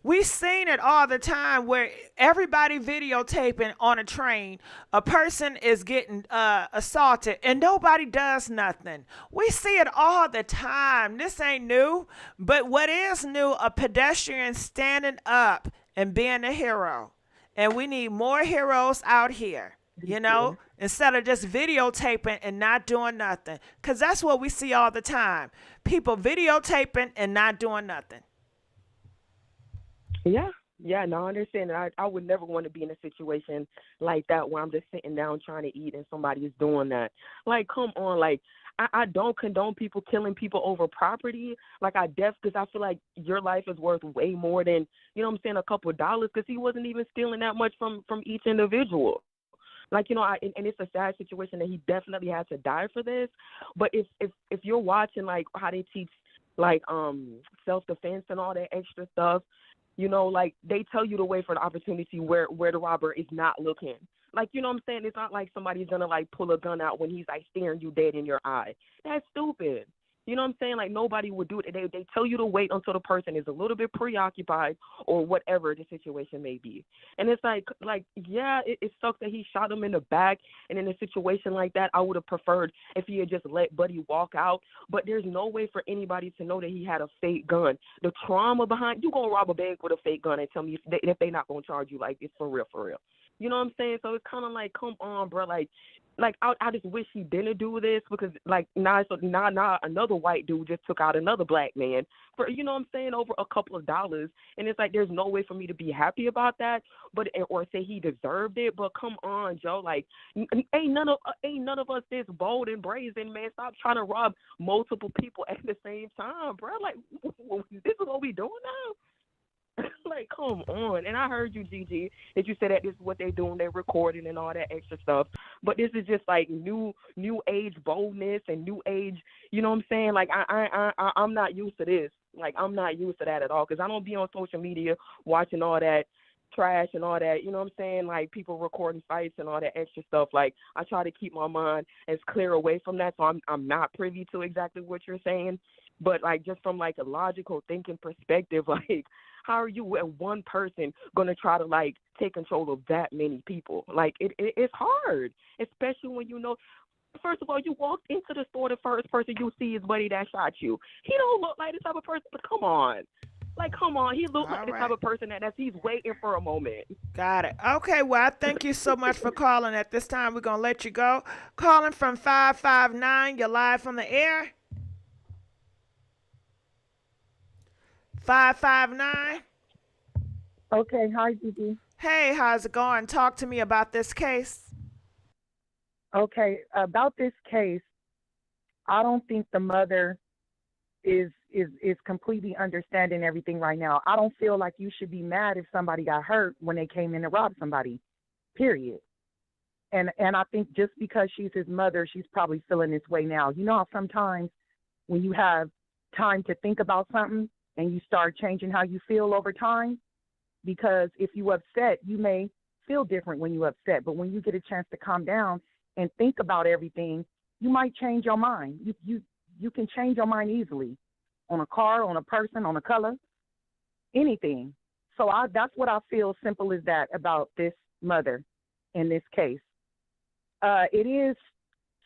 We've seen it all the time where everybody videotaping on a train, a person is getting assaulted, and nobody does nothing. We see it all the time. This ain't new. But what is new, a pedestrian standing up and being a hero. And we need more heroes out here, instead of just videotaping and not doing nothing. Because that's what we see all the time. People videotaping and not doing nothing. Yeah, no, I understand. I would never want to be in a situation like that where I'm just sitting down trying to eat and somebody is doing that. Like, come on. Like, I don't condone people killing people over property. Like, because I feel like your life is worth way more than, a couple of dollars, because he wasn't even stealing that much from each individual. Like, and it's a sad situation that he definitely had to die for this. But if you're watching, like, how they teach, like, self-defense and all that extra stuff, like, they tell you to wait for the opportunity where the robber is not looking. Like, you know what I'm saying? It's not like somebody's going to, like, pull a gun out when he's, like, staring you dead in your eye. That's stupid. You know what I'm saying? Like, nobody would do it. They tell you to wait until the person is a little bit preoccupied or whatever the situation may be. And it's like yeah, it sucks that he shot him in the back. And in a situation like that, I would have preferred if he had just let Buddy walk out. But there's no way for anybody to know that he had a fake gun. The trauma behind, you going to rob a bank with a fake gun and tell me if they not going to charge you like it's for real, for real. You know what I'm saying? So it's kind of like, come on, bro. Like I just wish he didn't do this, because, like, now another white dude just took out another black man for, you know what I'm saying, over a couple of dollars. And it's like, there's no way for me to be happy about that, or say he deserved it. But come on, Joe. Like, ain't none of us this bold and brazen, man. Stop trying to rob multiple people at the same time, bro. Like, this is what we doing now? Like, come on. And I heard you, Gigi, that you said that this is what they're doing. They're recording and all that extra stuff. But this is just like new age boldness and new age, you know what I'm saying? Like, I'm not used to this. Like, I'm not used to that at all, because I don't be on social media watching all that trash and all that, you know what I'm saying? Like, people recording fights and all that extra stuff. Like, I try to keep my mind as clear away from that, so I'm not privy to exactly what you're saying. But, like, just from, like, a logical thinking perspective, like, how are you with one person going to try to, like, take control of that many people? Like, it's hard, especially when first of all, you walked into the store, the first person you see is Buddy that shot you. He don't look like the type of person, but come on. Like, come on. He looks like the type of person that he's waiting for a moment. Got it. Okay, well, I thank you so much for calling. At this time, we're going to let you go. Calling from 559, you're live on the air. 559. Okay, hi, Gigi. Hey, how's it going? Talk to me about this case. Okay, about this case, I don't think the mother is completely understanding everything right now. I don't feel like you should be mad if somebody got hurt when they came in to rob somebody. Period. And I think just because she's his mother, she's probably feeling this way now. You know how sometimes when you have time to think about something and you start changing how you feel over time, because if you upset, you may feel different when you upset, but when you get a chance to calm down and think about everything, you might change your mind. You can change your mind easily on a car, on a person, on a color, anything. So that's what I feel, simple as that, about this mother in this case. It is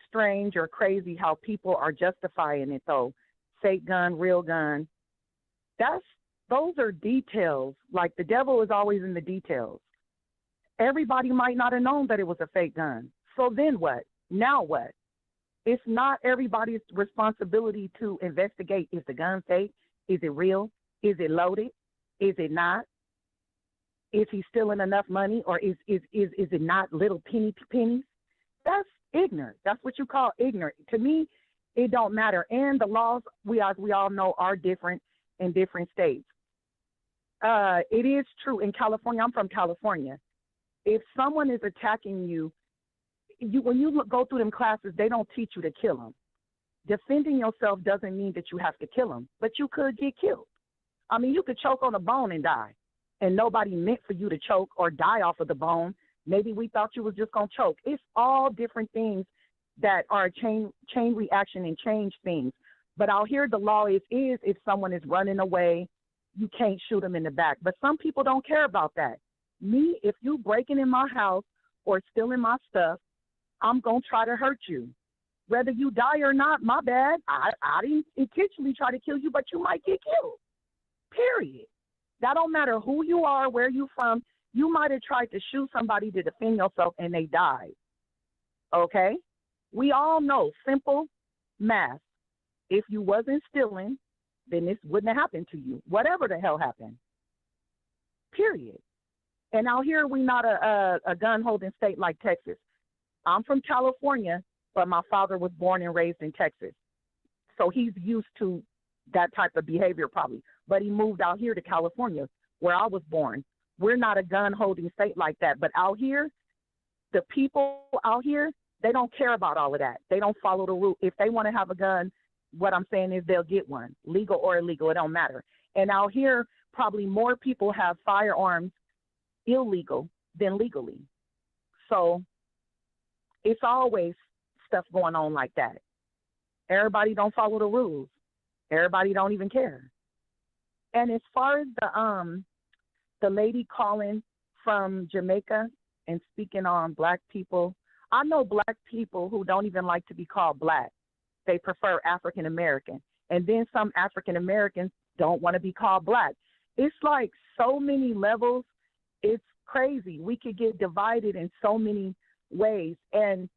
strange or crazy how people are justifying it, though. Fake gun, real gun. Those are details. Like, the devil is always in the details. Everybody might not have known that it was a fake gun. So then what? Now what? It's not everybody's responsibility to investigate. Is the gun fake? Is it real? Is it loaded? Is it not? Is he stealing enough money, or is it not little pennies? That's ignorant. That's what you call ignorant. To me, it don't matter. And the laws, as we all know, are different in different states. It is true in California. I'm from California. If someone is attacking you, when you go through them classes, they don't teach you to kill them. Defending yourself doesn't mean that you have to kill them, but you could get killed. I mean, you could choke on a bone and die, and nobody meant for you to choke or die off of the bone. Maybe we thought you was just going to choke. It's all different things that are a chain reaction and change things. But out here, the law is if someone is running away, you can't shoot them in the back. But some people don't care about that. Me, if you breaking in my house or stealing my stuff, I'm going to try to hurt you. Whether you die or not, my bad. I didn't intentionally try to kill you, but you might get killed. Period. That don't matter who you are, where you from. You might have tried to shoot somebody to defend yourself and they died. Okay? We all know simple math. If you wasn't stealing, then this wouldn't have happened to you. Whatever the hell happened. Period. And out here, we not a gun-holding state like Texas. I'm from California, but my father was born and raised in Texas. So he's used to that type of behavior probably. But he moved out here to California, where I was born. We're not a gun-holding state like that. But out here, the people out here, they don't care about all of that. They don't follow the rule. If they want to have a gun, what I'm saying is they'll get one, legal or illegal. It don't matter. And out here, probably more people have firearms illegal than legally. So it's always stuff going on like that. Everybody don't follow the rules. Everybody don't even care. And as far as the lady calling from Jamaica and speaking on black people, I know black people who don't even like to be called black. They prefer African American. And then some African Americans don't want to be called black. It's like so many levels. It's crazy. We could get divided in so many ways. And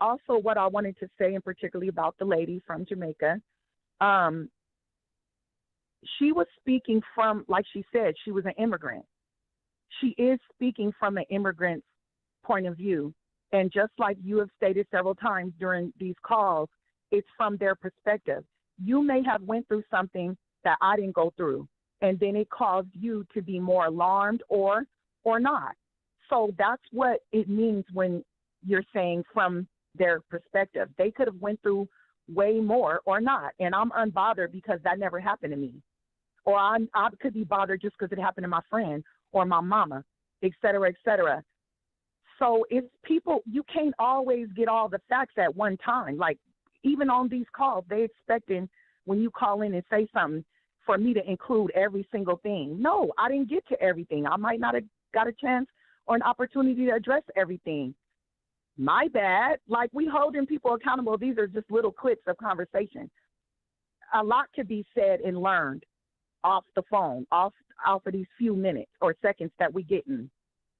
also what I wanted to say, and particularly about the lady from Jamaica, she was speaking from, like she said, she was an immigrant. She is speaking from an immigrant's point of view. And just like you have stated several times during these calls, it's from their perspective. You may have went through something that I didn't go through, and then it caused you to be more alarmed or not. So that's what it means when you're saying from their perspective. They could have went through way more or not, and I'm unbothered because that never happened to me. Or I could be bothered just because it happened to my friend or my mama, et cetera, et cetera. So it's people, you can't always get all the facts at one time. Like, even on these calls, they expecting when you call in and say something for me to include every single thing. No, I didn't get to everything. I might not have got a chance or an opportunity to address everything. My bad. Like, we holding people accountable. These are just little clips of conversation. A lot could be said and learned off the phone, off of these few minutes or seconds that we getting.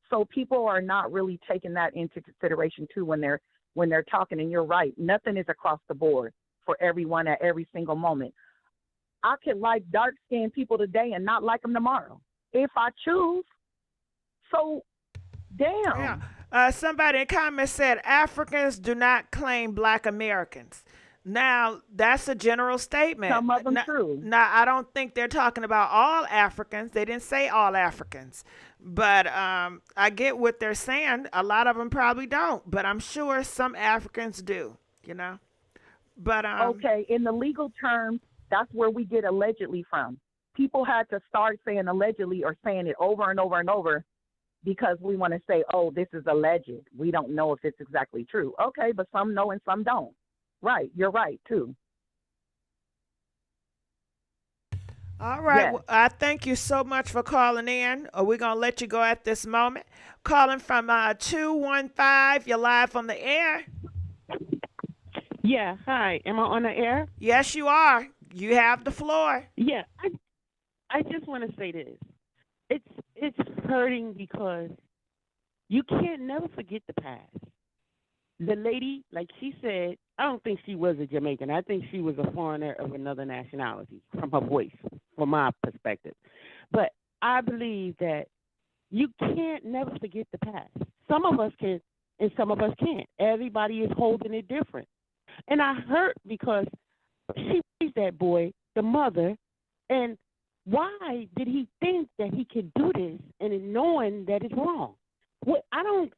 So people are not really taking that into consideration too when they're talking. And you're right, nothing is across the board for everyone at every single moment. I can like dark-skinned people today and not like them tomorrow if I choose. So Damn. Yeah. Somebody in comments said Africans do not claim black Americans. Now, that's a general statement. Some of them true. Now, I don't think they're talking about all Africans. They didn't say all Africans. But I get what they're saying. A lot of them probably don't. But I'm sure some Africans do, you know. But Okay, in the legal terms, that's where we get allegedly from. People had to start saying allegedly or saying it over and over and over because we want to say, oh, this is alleged. We don't know if it's exactly true. Okay, but some know and some don't. Right, you're right, too. all right. Yes. Well, I thank you so much for calling in. We're going to let you go at this moment. Calling from 215. You're live on the air. Yeah, hi. Am I on the air? Yes, you are. You have the floor. Yeah, I just want to say this. It's hurting because you can't never forget the past. The lady, like she said, I don't think she was a Jamaican. I think she was a foreigner of another nationality from her voice, from my perspective. But I believe that you can't never forget the past. Some of us can and some of us can't. Everybody is holding it different. And I hurt because she raised that boy, the mother, and why did he think that he could do this and in knowing that it's wrong? What I'm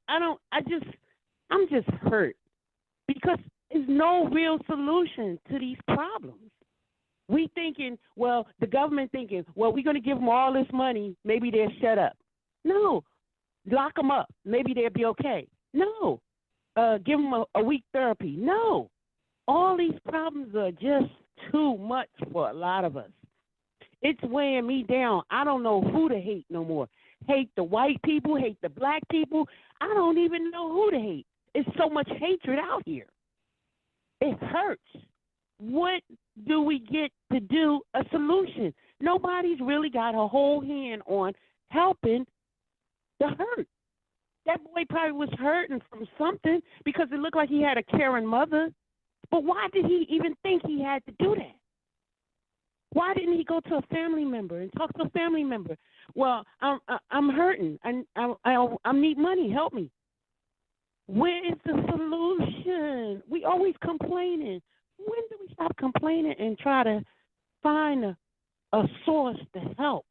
just hurt because there's no real solution to these problems. We thinking, well, the government thinking, well, we're going to give them all this money, maybe they'll shut up. No, lock them up, maybe they'll be okay. No, give them a week therapy. No, all these problems are just too much for a lot of us. It's weighing me down. I don't know who to hate no more. Hate the white people, hate the black people. I don't even know who to hate. It's so much hatred out here. It hurts. What do we get to do a solution? Nobody's really got a whole hand on helping the hurt. That boy probably was hurting from something because it looked like he had a caring mother. But why did he even think he had to do that? Why didn't he go to a family member and talk to a family member? Well, I'm hurting. I need money. Help me. Where is the solution? We always complaining. When do we stop complaining and try to find a source to help?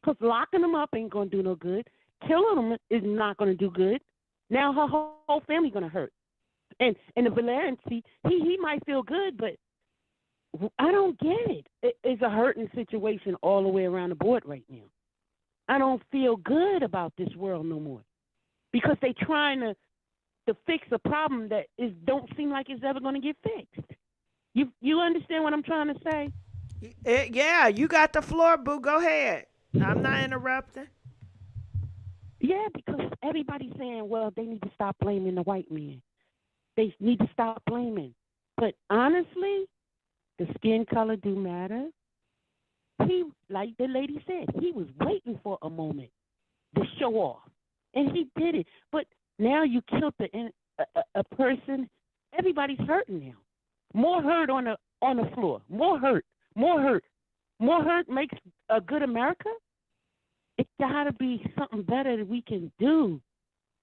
Because locking them up ain't going to do no good. Killing them is not going to do good. Now her whole family going to hurt. And the Valeriancy, he might feel good, but I don't get it. It's a hurting situation all the way around the board right now. I don't feel good about this world no more because they trying to fix a problem that don't seem like it's ever going to get fixed. You understand what I'm trying to say? Yeah, you got the floor, boo. Go ahead. I'm not interrupting. Yeah, because everybody's saying, well, they need to stop blaming the white man. They need to stop blaming. But honestly, the skin color do matter. He, like the lady said, he was waiting for a moment to show off, and he did it. But now you killed a person. Everybody's hurting now. More hurt on the floor. More hurt. More hurt. More hurt makes a good America. It's got to be something better that we can do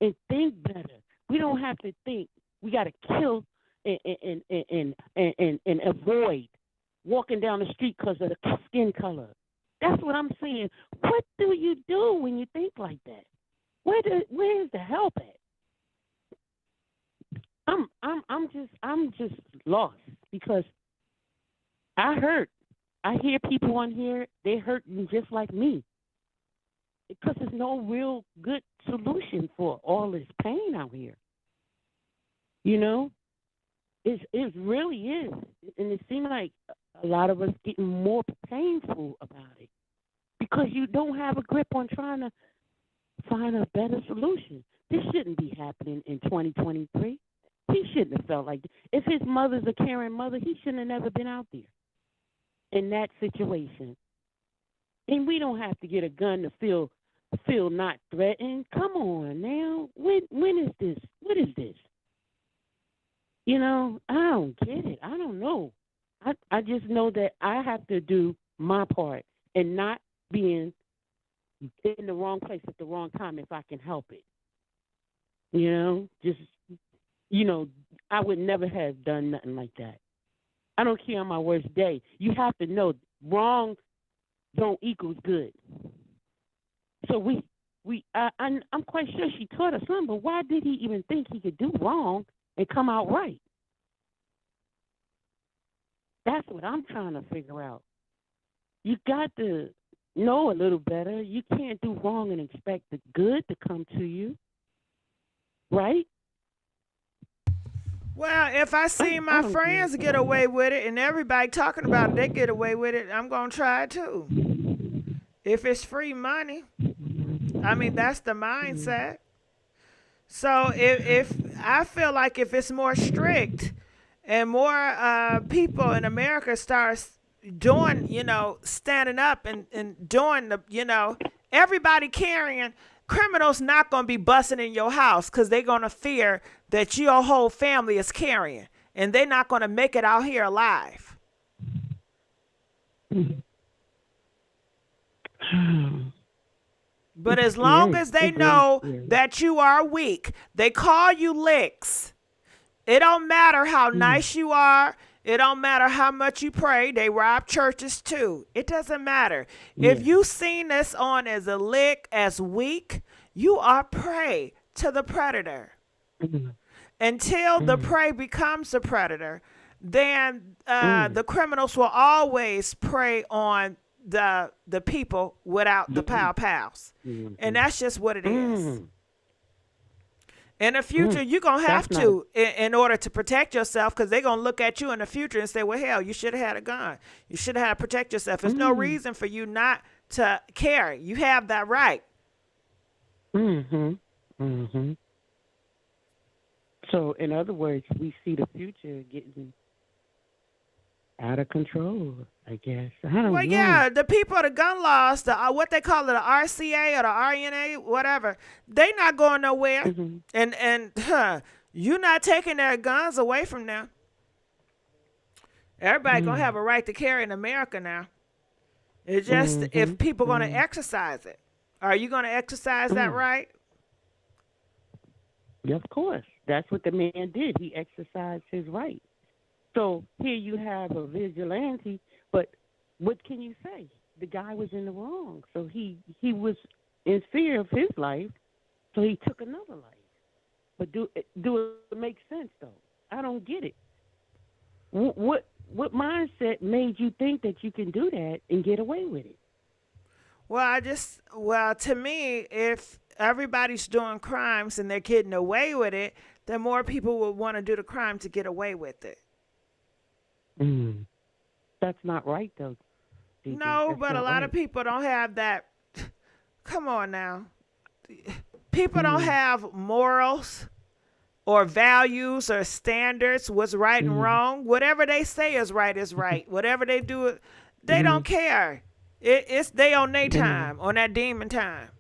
and think better. We don't have to think. We got to kill and avoid walking down the street because of the skin color. That's what I'm saying. What do you do when you think like that? Where is the help at? I'm just lost because I hurt. I hear people on here, they're hurting just like me. Because there's no real good solution for all this pain out here. You know? It really is. And it seems like a lot of us getting more painful about it. Because you don't have a grip on trying to find a better solution. This shouldn't be happening in 2023. He shouldn't have felt like this. If his mother's a caring mother, he shouldn't have never been out there in that situation. And we don't have to get a gun to feel not threatened. Come on now. When is this? What is this? You know, I don't get it. I don't know. I just know that I have to do my part and not being in the wrong place at the wrong time if I can help it. Just, I would never have done nothing like that. I don't care on my worst day. You have to know wrong don't equals good. So I'm quite sure she taught her son, but why did he even think he could do wrong and come out right? That's what I'm trying to figure out. You got to know a little better. You can't do wrong and expect the good to come to you, right? Well, if I see my friends get away with it and everybody talking about it, they get away with it, I'm going to try it too. If it's free money. I mean, that's the mindset. So if I feel like if it's more strict and more people in America starts doing, standing up and doing the, everybody carrying, criminals not going to be busting in your house because they're going to fear that your whole family is carrying and they're not going to make it out here alive. But as long as they know that you are weak, they call you licks. It don't matter how nice you are. It don't matter how much you pray. They rob churches too. It doesn't matter. If you seen this on as a lick, as weak, you are prey to the predator. Until the prey becomes the predator, then the criminals will always prey on the people without the pow-pows. And that's just what it is. In the future, you're going to have to, in order to protect yourself, because they're going to look at you in the future and say, well, hell, you should have had a gun. You should have had to protect yourself. There's no reason for you not to carry. You have that right. So, in other words, we see the future getting out of control, I guess. I don't know. Well, yeah, the people of the gun laws, what they call it, the RCA or the RNA, whatever, they not going nowhere. And you're not taking their guns away from them. Everybody going to have a right to carry in America now. It's just if people going to exercise it. Are you going to exercise that right? Yeah, of course. That's what the man did. He exercised his right. So here you have a vigilante, but what can you say? The guy was in the wrong. So he was in fear of his life, so he took another life. But do it make sense, though? I don't get it. What mindset made you think that you can do that and get away with it? Well, to me, if everybody's doing crimes and they're getting away with it, then more people will want to do the crime to get away with it. That's not right, though. No, but a lot of people don't have that. Come on now. People don't have morals or values or standards, what's right and wrong. Whatever they say is right. Whatever they do, they don't care. It's they on their time, on that demon time.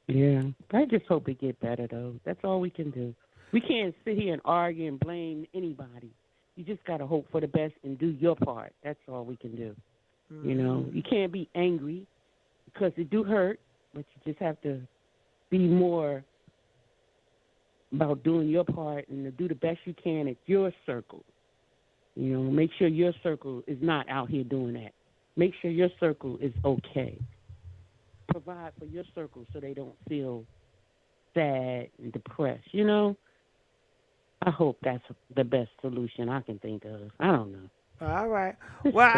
Yeah. I just hope it get better, though. That's all we can do. We can't sit here and argue and blame anybody. You just got to hope for the best and do your part. That's all we can do. You can't be angry because it do hurt, but you just have to be more about doing your part and to do the best you can at your circle. Make sure your circle is not out here doing that. Make sure your circle is okay. Provide for your circle so they don't feel sad and depressed, I hope that's the best solution I can think of. I don't know. All right. Well,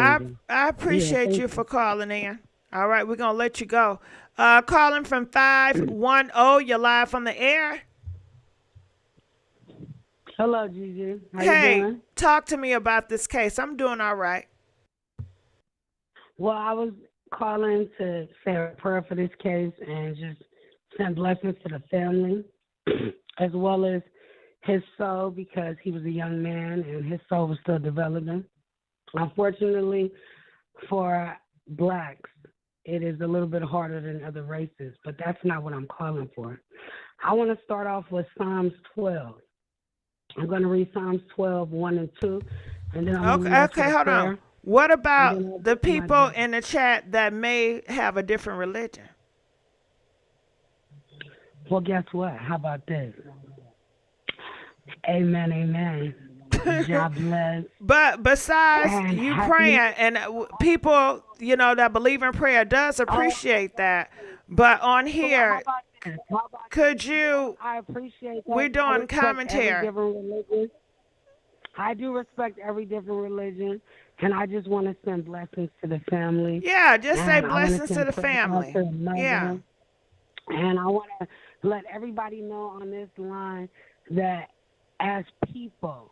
I appreciate you for calling in. All right, we're going to let you go. Calling from 510, you're live on the air. Hello, Gigi. How you doing? Talk to me about this case. I'm doing all right. Well, I was calling to say a prayer for this case and just send blessings to the family as well as his soul, because he was a young man and his soul was still developing. Unfortunately, for blacks, it is a little bit harder than other races, but that's not what I'm calling for. I want to start off with Psalms 12. I'm going to read Psalms 12, 1 and 2. And then Okay, hold on. What about the people in the chat that may have a different religion? Well, guess what? How about this? Amen, amen. God bless. But besides And you happy. praying, and people, that believe in prayer does appreciate that. But on So how here, about this? How about could this? you? I appreciate that. We're I doing respect every commentary. different religion. I do respect every different religion, and I just want to send blessings to the family. Yeah, just say And I want to blessings to send the prayers out family. to the Yeah. mother. And I want to let everybody know on this line that as people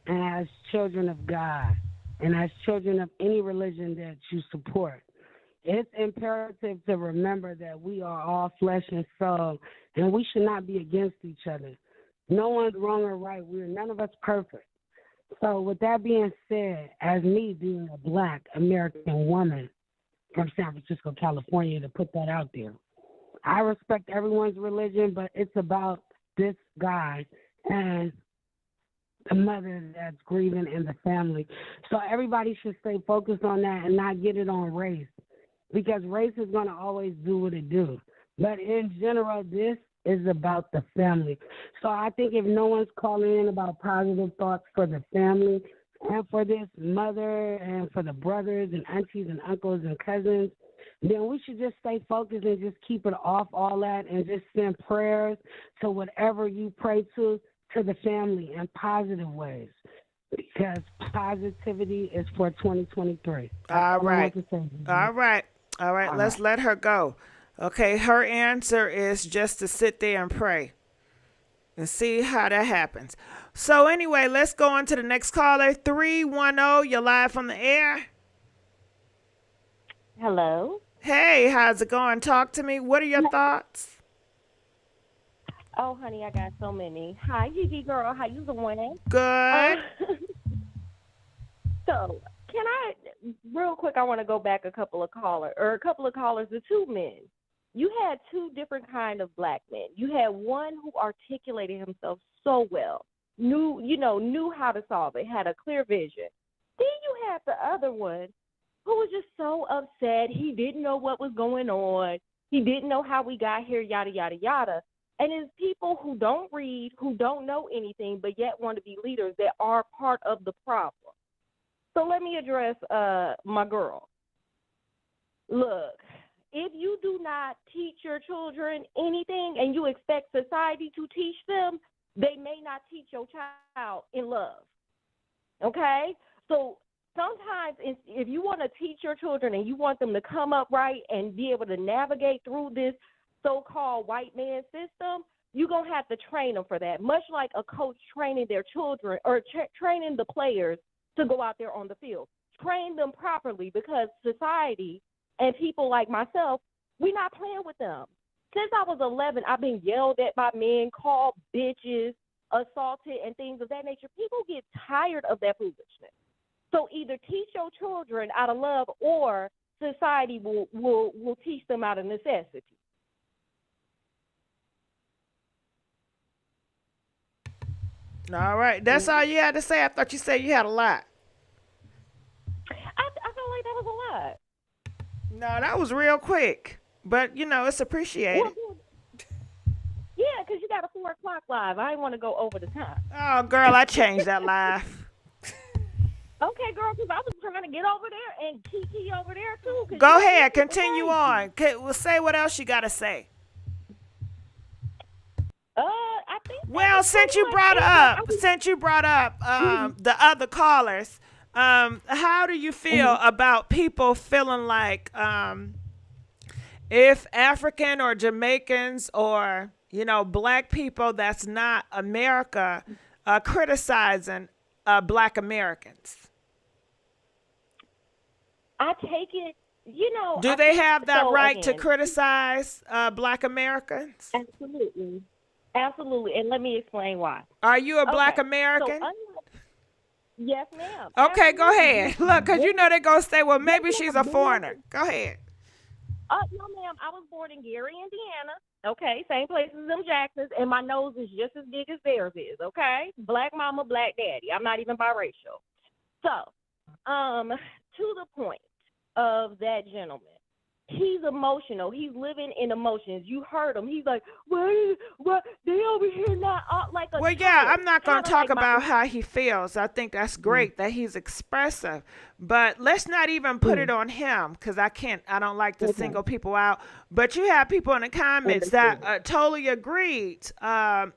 and as children of God and as children of any religion that you support, it's imperative to remember that we are all flesh and soul, and we should not be against each other. No one's wrong or right. We're none of us perfect. So with that being said, as me being a black American woman from San Francisco, California, to put that out there, I respect everyone's religion, but it's about this guy and the mother that's grieving and the family. So everybody should stay focused on that and not get it on race, because race is going to always do what it do. But in general, this is about the family. So I think if no one's calling in about positive thoughts for the family and for this mother and for the brothers and aunties and uncles and cousins, then we should just stay focused and just keep it off all that and just send prayers to whatever you pray to the family in positive ways, because positivity is for 2023. All right. All right. All right. All Let's let her go. Okay. Her answer is just to sit there and pray and see how that happens. So anyway, let's go on to the next caller. 310. You're live on the air. Hello. Hey, how's it going? Talk to me. What are your thoughts? Oh, honey, I got so many. Hi, Gigi girl. How you doing? Good. So, can I, real quick, I want to go back a couple of callers, the two men. You had two different kind of black men. You had one who articulated himself so well, knew how to solve it, had a clear vision. Then you had the other one who was just so upset. He didn't know what was going on. He didn't know how we got here, yada, yada, yada. And it's people who don't read, who don't know anything, but yet want to be leaders that are part of the problem. So let me address my girl. Look, if you do not teach your children anything and you expect society to teach them, they may not teach your child in love. Okay? So sometimes if you want to teach your children and you want them to come up right and be able to navigate through this so-called white man system, you're going to have to train them for that, much like a coach training their children or training the players to go out there on the field. Train them properly, because society and people like myself, we're not playing with them. Since I was 11, I've been yelled at by men, called bitches, assaulted, and things of that nature. People get tired of that foolishness. So either teach your children out of love, or society will teach them out of necessity. All right. That's all you had to say. I thought you said you had a lot. I feel like that was a lot. No, that was real quick. But, it's appreciated. Well, yeah, because you got a 4 o'clock live. I didn't want to go over the time. Oh, girl, I changed that live. Okay, girl, because I was trying to get over there and Kiki over there, too. Go ahead. Continue on. We'll say what else you got to say. I think. Well, since you brought up the other callers, how do you feel about people feeling like if African or Jamaicans or black people that's not America criticizing black Americans? I take it, Do they have that right to criticize black Americans? Absolutely. Absolutely. And let me explain why. Are you a black American? Yes, ma'am. Okay, go ahead. Look, because they're going to say, well, maybe she's a foreigner. Go ahead. No, ma'am. I was born in Gary, Indiana. Okay, same place as them Jacksons, and my nose is just as big as theirs is, okay? Black mama, black daddy. I'm not even biracial. So, to the point of that gentleman, He's emotional. He's living in emotions. You heard him. He's like, what? They over here not like a Well, yeah, child. I'm not going to talk Kinda like about how he feels. I think that's great that he's expressive. But let's not even put it on him because I don't like to single people out. But you have people in the comments that totally agreed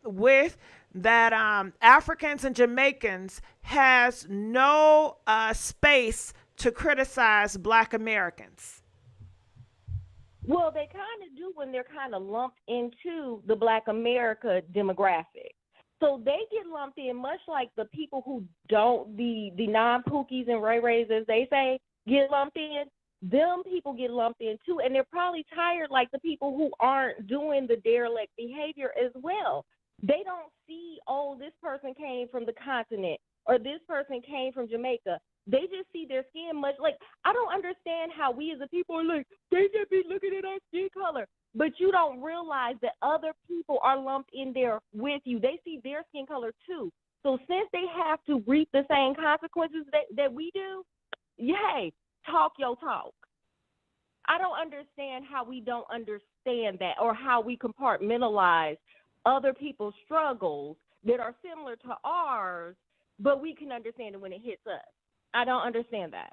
with that Africans and Jamaicans has no space to criticize Black Americans. Well, they kind of do when they're kind of lumped into the Black America demographic. So they get lumped in much like the people who don't, the non-pookies and ray-rays, as they say, get lumped in. Them people get lumped in too, and they're probably tired like the people who aren't doing the derelict behavior as well. They don't see, oh, this person came from the continent or this person came from Jamaica. They just see their skin much like, I don't understand how we as a people are like, they just be looking at our skin color. But you don't realize that other people are lumped in there with you. They see their skin color too. So since they have to reap the same consequences that we do, hey, talk your talk. I don't understand how we don't understand that or how we compartmentalize other people's struggles that are similar to ours, but we can understand it when it hits us. I don't understand that.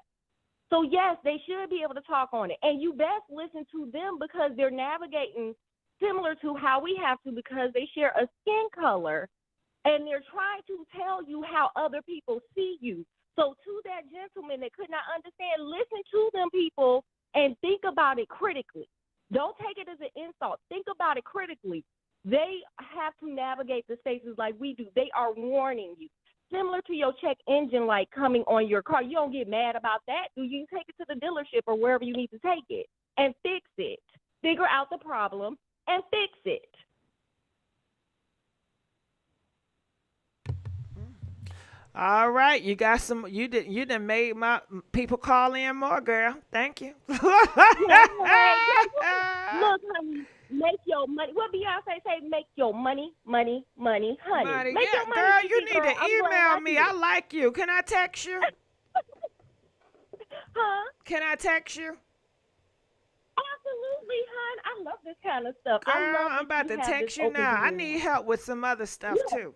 So, yes, they should be able to talk on it. And you best listen to them because they're navigating similar to how we have to because they share a skin color and they're trying to tell you how other people see you. So to that gentleman that could not understand, listen to them people and think about it critically. Don't take it as an insult. Think about it critically. They have to navigate the spaces like we do. They are warning you. Similar to your check engine light coming on your car. You don't get mad about that. You take it to the dealership or wherever you need to take it and fix it. Figure out the problem and fix it. All right, you got some. You done made my people call in more, girl. Thank you. Look, honey, make your money. What Beyonce say? Make your money, honey. Money, Make yeah, your money, girl, you Gigi, need girl. to I'm email me. I like you. Can I text you? Huh? Can I text you? Absolutely, hon. I love this kind of stuff. Girl, I love I'm about to text you now. I need help with some other stuff too.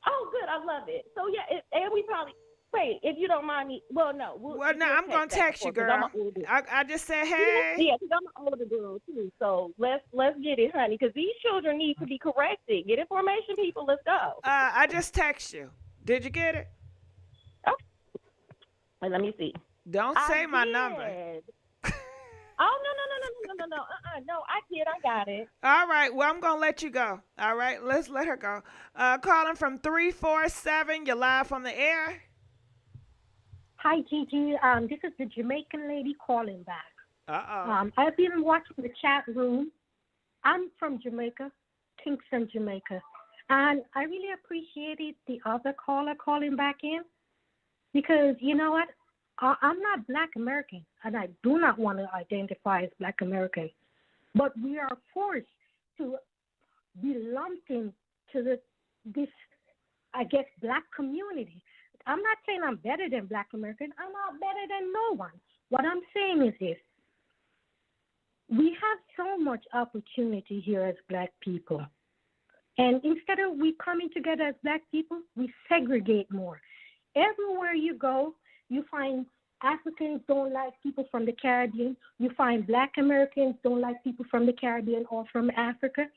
Oh, good. I love it. So yeah, and we probably wait if you don't mind me. Well, no. Well, no, I'm gonna text you, girl. I just said hey. Yeah, because I'm an older girl too. So let's get it, honey. Because these children need to be corrected. Get information, people. Let's go. I just text you. Did you get it? Okay. Wait, let me see. Don't say my number. Oh no. No, I did. I got it. All right. Well, I'm gonna let you go. All right. Let's let her go. Calling from 347. You're live on the air. Hi, Gigi. This is the Jamaican lady calling back. Uh-oh. I've been watching the chat room. I'm from Jamaica, Kingston, Jamaica. And I really appreciated the other caller calling back in because, you know what? I'm not Black American, and I do not want to identify as Black American. But we are forced to be lumped into this, I guess, Black community. I'm not saying I'm better than Black American. I'm not better than no one. What I'm saying is this. We have so much opportunity here as Black people. And instead of we coming together as Black people, we segregate more. Everywhere you go, you find Africans don't like people from the Caribbean. You find Black Americans don't like people from the Caribbean or from Africa.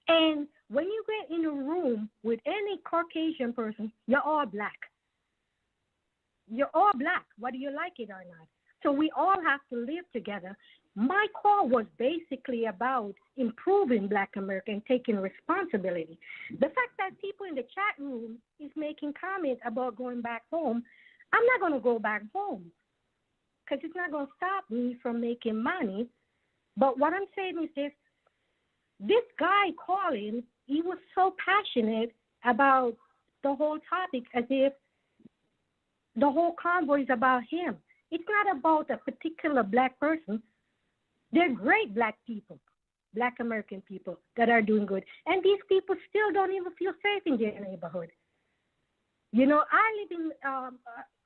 And when you get in a room with any Caucasian person, you're all Black. You're all Black, whether you like it or not. So we all have to live together. My call was basically about improving Black America and taking responsibility. The fact that people in the chat room is making comments about going back home, I'm not going to go back home because it's not going to stop me from making money. But what I'm saying is this guy calling, he was so passionate about the whole topic as if the whole convo is about him. It's not about a particular Black person. They're great Black people, Black American people that are doing good. And these people still don't even feel safe in their neighborhood. You know, I live in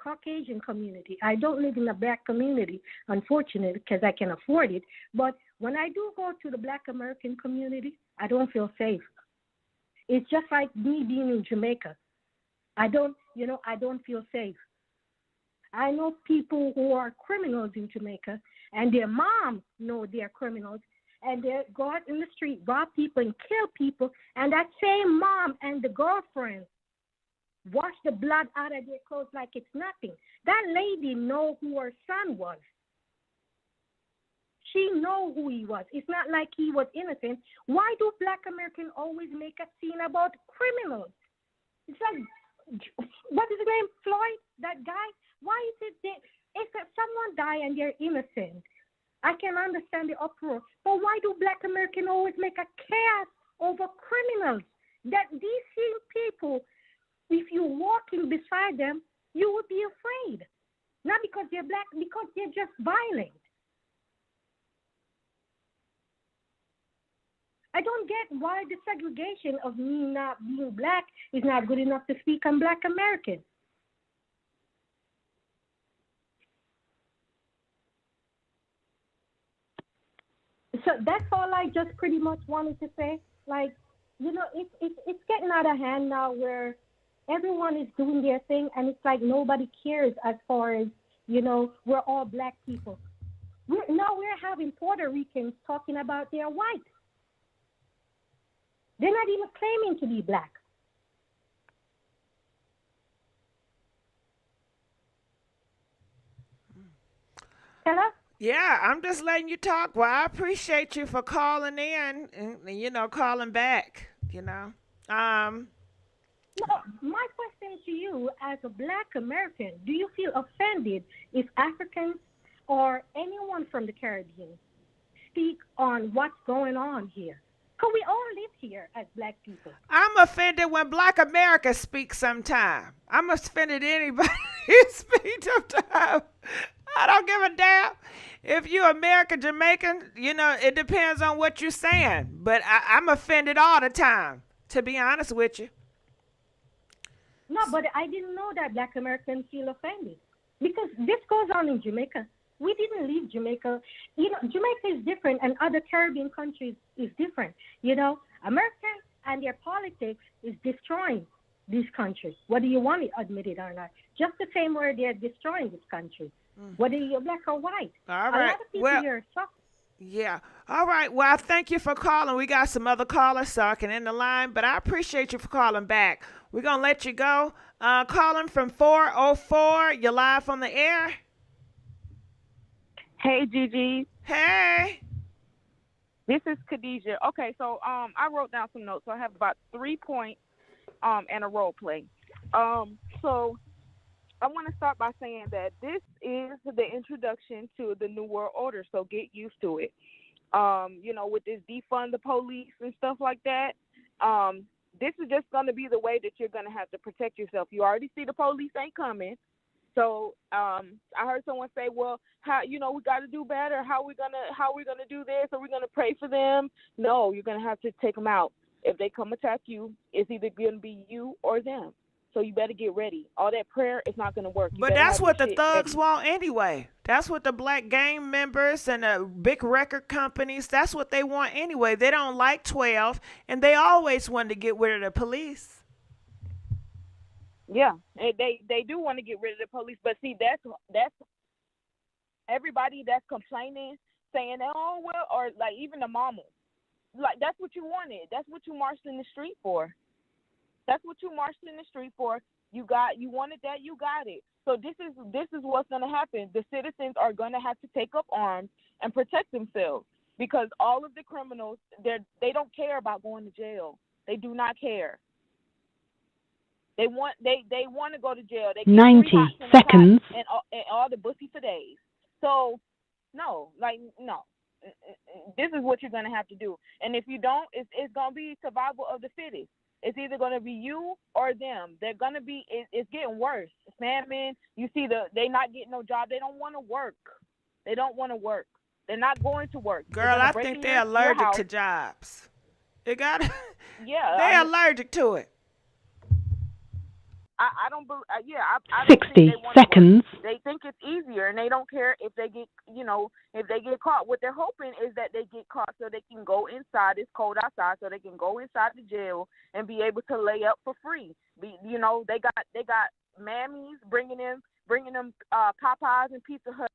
Caucasian community. I don't live in a black community, unfortunately, because I can afford it. But when I do go to the Black American community, I don't feel safe. It's just like me being in Jamaica. I don't feel safe. I know people who are criminals in Jamaica, and their mom know they're criminals, and they go out in the street, rob people, and kill people, and that same mom and the girlfriend wash the blood out of their clothes like it's nothing. That lady know who her son was. She know who he was. It's not like he was innocent. Why do Black Americans always make a scene about criminals? It's like, what is his name, Floyd, that guy? Why is it that if someone die and they're innocent, I can understand the uproar, but why do Black Americans always make a chaos over criminals? That these same people, if you're walking beside them, you would be afraid. Not because they're black, because they're just violent. I don't get why the segregation of me not being black is not good enough to speak on Black Americans. So that's all I just pretty much wanted to say. Like, it's getting out of hand now where everyone is doing their thing, and it's like nobody cares as far as, we're all black people. We're having Puerto Ricans talking about they're white. They're not even claiming to be black. Hello? Yeah, I'm just letting you talk. Well, I appreciate you for calling in and calling back, No, my question to you as a Black American, do you feel offended if Africans or anyone from the Caribbean speak on what's going on here? Because we all live here as black people. I'm offended when Black America speaks sometime. I'm offended anybody who speaks sometime. I don't give a damn. If you American, Jamaican, it depends on what you're saying. But I'm offended all the time, to be honest with you. No, but I didn't know that Black Americans feel offended. Because this goes on in Jamaica. We didn't leave Jamaica. Jamaica is different, and other Caribbean countries is different. America and their politics is destroying these countries, whether you want to admit it or not. Just the same way they're destroying this country, whether you're black or white. All right. A lot of people here are shocked. Yeah. All right. Well, I thank you for calling. We got some other callers, so I can end the line, but I appreciate you for calling back. We're going to let you go. Calling from 404. You're live on the air. Hey, Gigi. Hey. This is Khadijah. Okay, so I wrote down some notes. So I have about 3 points and a role play. So I want to start by saying that this is the introduction to the New World Order, so get used to it. With this defund the police and stuff like that, this is just going to be the way that you're going to have to protect yourself. You already see the police ain't coming. So I heard someone say, well, how we got to do better. How we gonna do this? Are we gonna pray for them? No, you're gonna have to take them out. If they come attack you, it's either gonna be you or them. So you better get ready. All that prayer is not gonna work. But that's what the thugs want anyway. That's what the black gang members and the big record companies, that's what they want anyway. They don't like 12, and they always want to get rid of the police. Yeah, they do want to get rid of the police, but see, that's everybody that's complaining, saying, oh well, or like even the mama, like that's what you wanted. That's what you marched in the street for. That's what you marched in the street for. You wanted that, you got it. So this is what's gonna happen. The citizens are gonna have to take up arms and protect themselves because all of the criminals, they don't care about going to jail. They do not care. They want to go to jail. They 90 seconds. And all the bussy for days. So, no. This is what you're going to have to do. And if you don't, it's going to be survival of the fittest. It's either going to be you or them. They're going to be, it's getting worse. Famine, you see they not getting no job. They don't want to work. They don't want to work. They're not going to work. Girl, I think they're allergic to jobs. Yeah. They're allergic to it. I don't believe. I don't think 60 they want to work. seconds. They think it's easier, and they don't care if they get, if they get caught. What they're hoping is that they get caught so they can go inside. It's cold outside, so they can go inside the jail and be able to lay up for free. They got mammies bringing them Popeyes and Pizza Hut.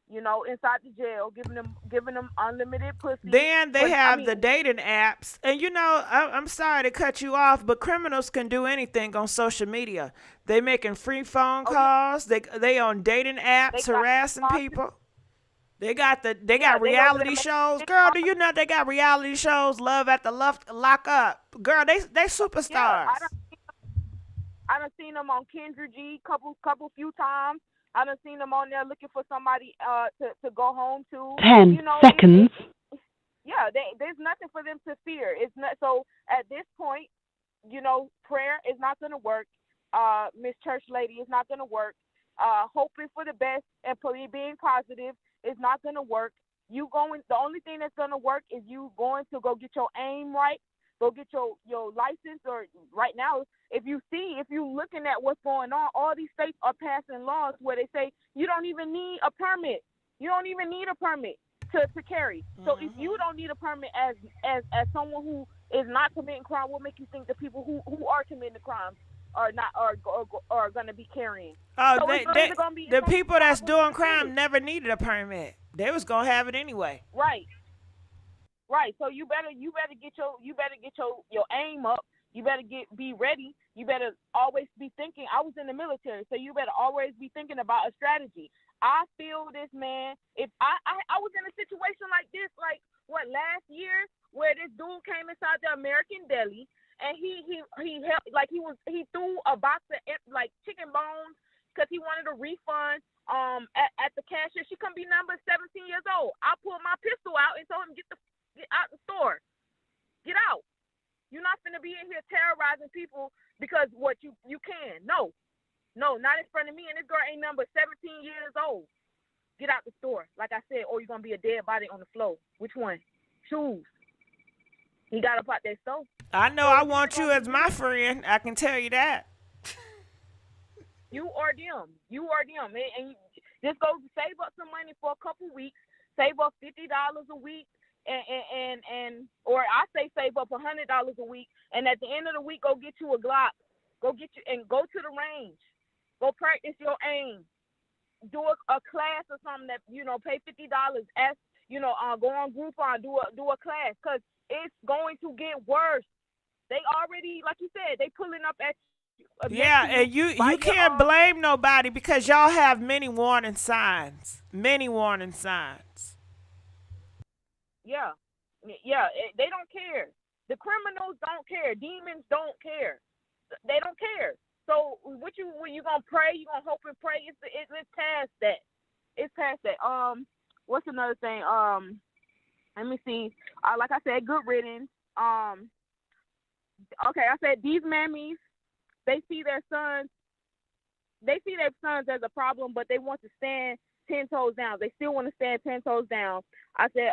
Inside the jail, giving them unlimited pussy. Then they have the dating apps. And I'm sorry to cut you off, but criminals can do anything on social media. They making free phone calls. They on dating apps harassing people. They got reality shows. Girl, do you know they got reality shows? Love at the Lock Up. Girl, they superstars. Yeah, I done seen them on Kendra G few times. I done seen them on there looking for somebody to go home to. 10 seconds. There's nothing for them to fear. It's not so. At this point, prayer is not going to work. Miss Church Lady is not going to work. Hoping for the best and being positive is not going to work. The only thing that's going to work is you going to go get your aim right. Go get your license, or right now, if you're looking at what's going on, all these states are passing laws where they say you don't even need a permit. You don't even need a permit to carry. So if you don't need a permit as someone who is not committing crime, what makes you think the people who are committing crimes are going to be carrying? Oh, so the people that's doing crime never needed a permit. They was gonna have it anyway. Right. So you better get your aim up. You better be ready. You better always be thinking. I was in the military, so you better always be thinking about a strategy. I feel this, man. If I was in a situation like this, last year, where this dude came inside the American deli and he threw a box of chicken bones because he wanted a refund at the cashier. She couldn't be number 17 years old. I pulled my pistol out and told him get out the store. Get out. You're not finna be in here terrorizing people because what you can. No, not in front of me. And this girl ain't number 17 years old. Get out the store, like I said, or you're gonna be a dead body on the floor. Which one? Choose. He got up out that stove. I know. I want you as my friend. I can tell you that. You or them. And just go save up some money for a couple weeks. Save up $50 a week. Or I say save up $100 a week, and at the end of the week, go get you a Glock. Go to the range. Go practice your aim. Do a class or something that pay $50. Go on Groupon. Do a class, because it's going to get worse. They already, like you said, they pulling up at you. And you can't blame nobody because y'all have many warning signs. They don't care. The criminals don't care. Demons don't care. They don't care. So what you gonna pray? You gonna hope and pray? It's past that. It's past that. What's another thing? Let me see. Like I said, good riddance. Okay, I said these mammies, they see their sons as a problem, but they want to stand 10 toes down. They still want to stand 10 toes down. I said,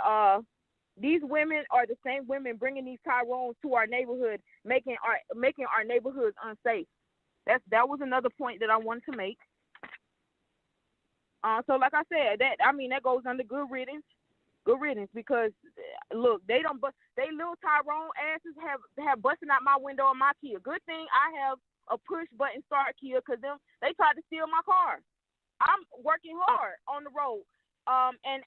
these women are the same women bringing these Tyrones to our neighborhood, making our neighborhoods unsafe. That was another point that I wanted to make. So like I said, that goes under good riddance, because look, they little Tyrone asses have busting out my window on my Kia. Good thing I have a push button start Kia, because they tried to steal my car. I'm working hard on the road. And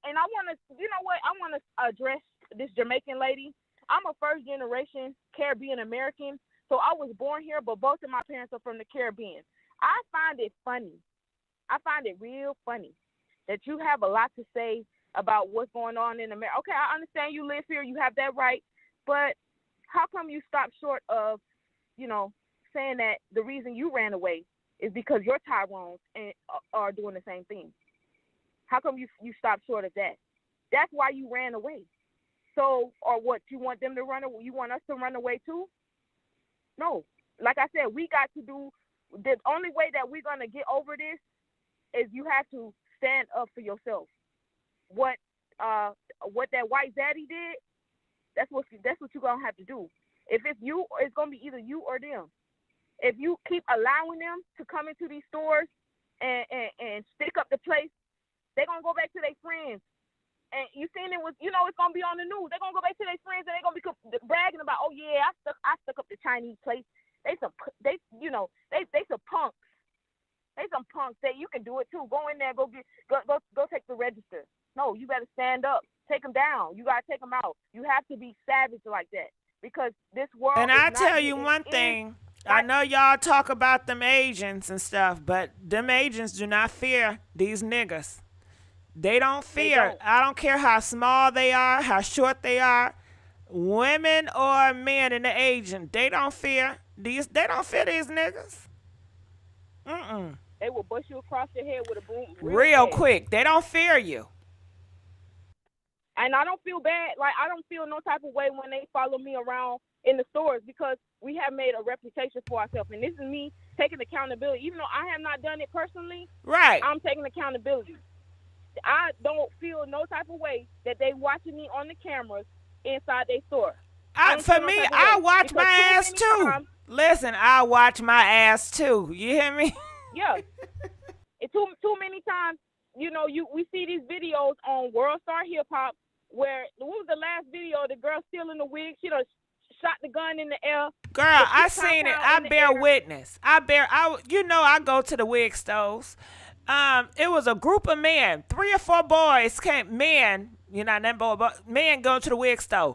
I want to, I want to address this Jamaican lady. I'm a first generation Caribbean American, so I was born here, but both of my parents are from the Caribbean. I find it funny. I find it real funny that you have a lot to say about what's going on in America. Okay, I understand you live here, you have that right, but how come you stop short of, saying that the reason you ran away is because your Tyrones are doing the same thing? How come you stop short of that? That's why you ran away. So, or what, you want them to run away? You want us to run away too? No. Like I said, we got to do, the only way that we're going to get over this is you have to stand up for yourself. What that white daddy did, that's what you're going to have to do. If it's you, it's going to be either you or them. if you keep allowing them to come into these stores and stick up the place, they're gonna go back to their friends. And you seen it was, it's gonna be on the news. They're gonna go back to their friends and they're gonna be bragging about, oh yeah, I stuck up the Chinese place. They some punks. They some punks. Say you can do it too. Go in there, go take the register. No, you better stand up. Take them down. You gotta take them out. You have to be savage like that because this world. And is I not tell you one thing. I know y'all talk about them Asians and stuff, but them Asians do not fear these niggas. They don't fear. I don't care how small they are, how short they are, women or men in the Asian. They don't fear these. They don't fear these niggas. They will bust you across the head with a boom. Real quick. They don't fear you. And I don't feel bad. Like, I don't feel no type of way when they follow me around in the stores because we have made a reputation for ourselves. And this is me taking accountability. Even though I have not done it personally, right? I'm taking accountability. I don't feel no type of way that they watching me on the cameras inside their store. For me, I watch my ass too. Listen, I watch my ass too. You hear me? Yeah. Too many times, we see these videos on World Star Hip Hop where, what was the last video? The girl stealing the wig. She done shot the gun in the air. Girl, I seen it. I bear witness. I go to the wig stores. It was a group of men, 3 or 4 boys came, men, men go to the wig store.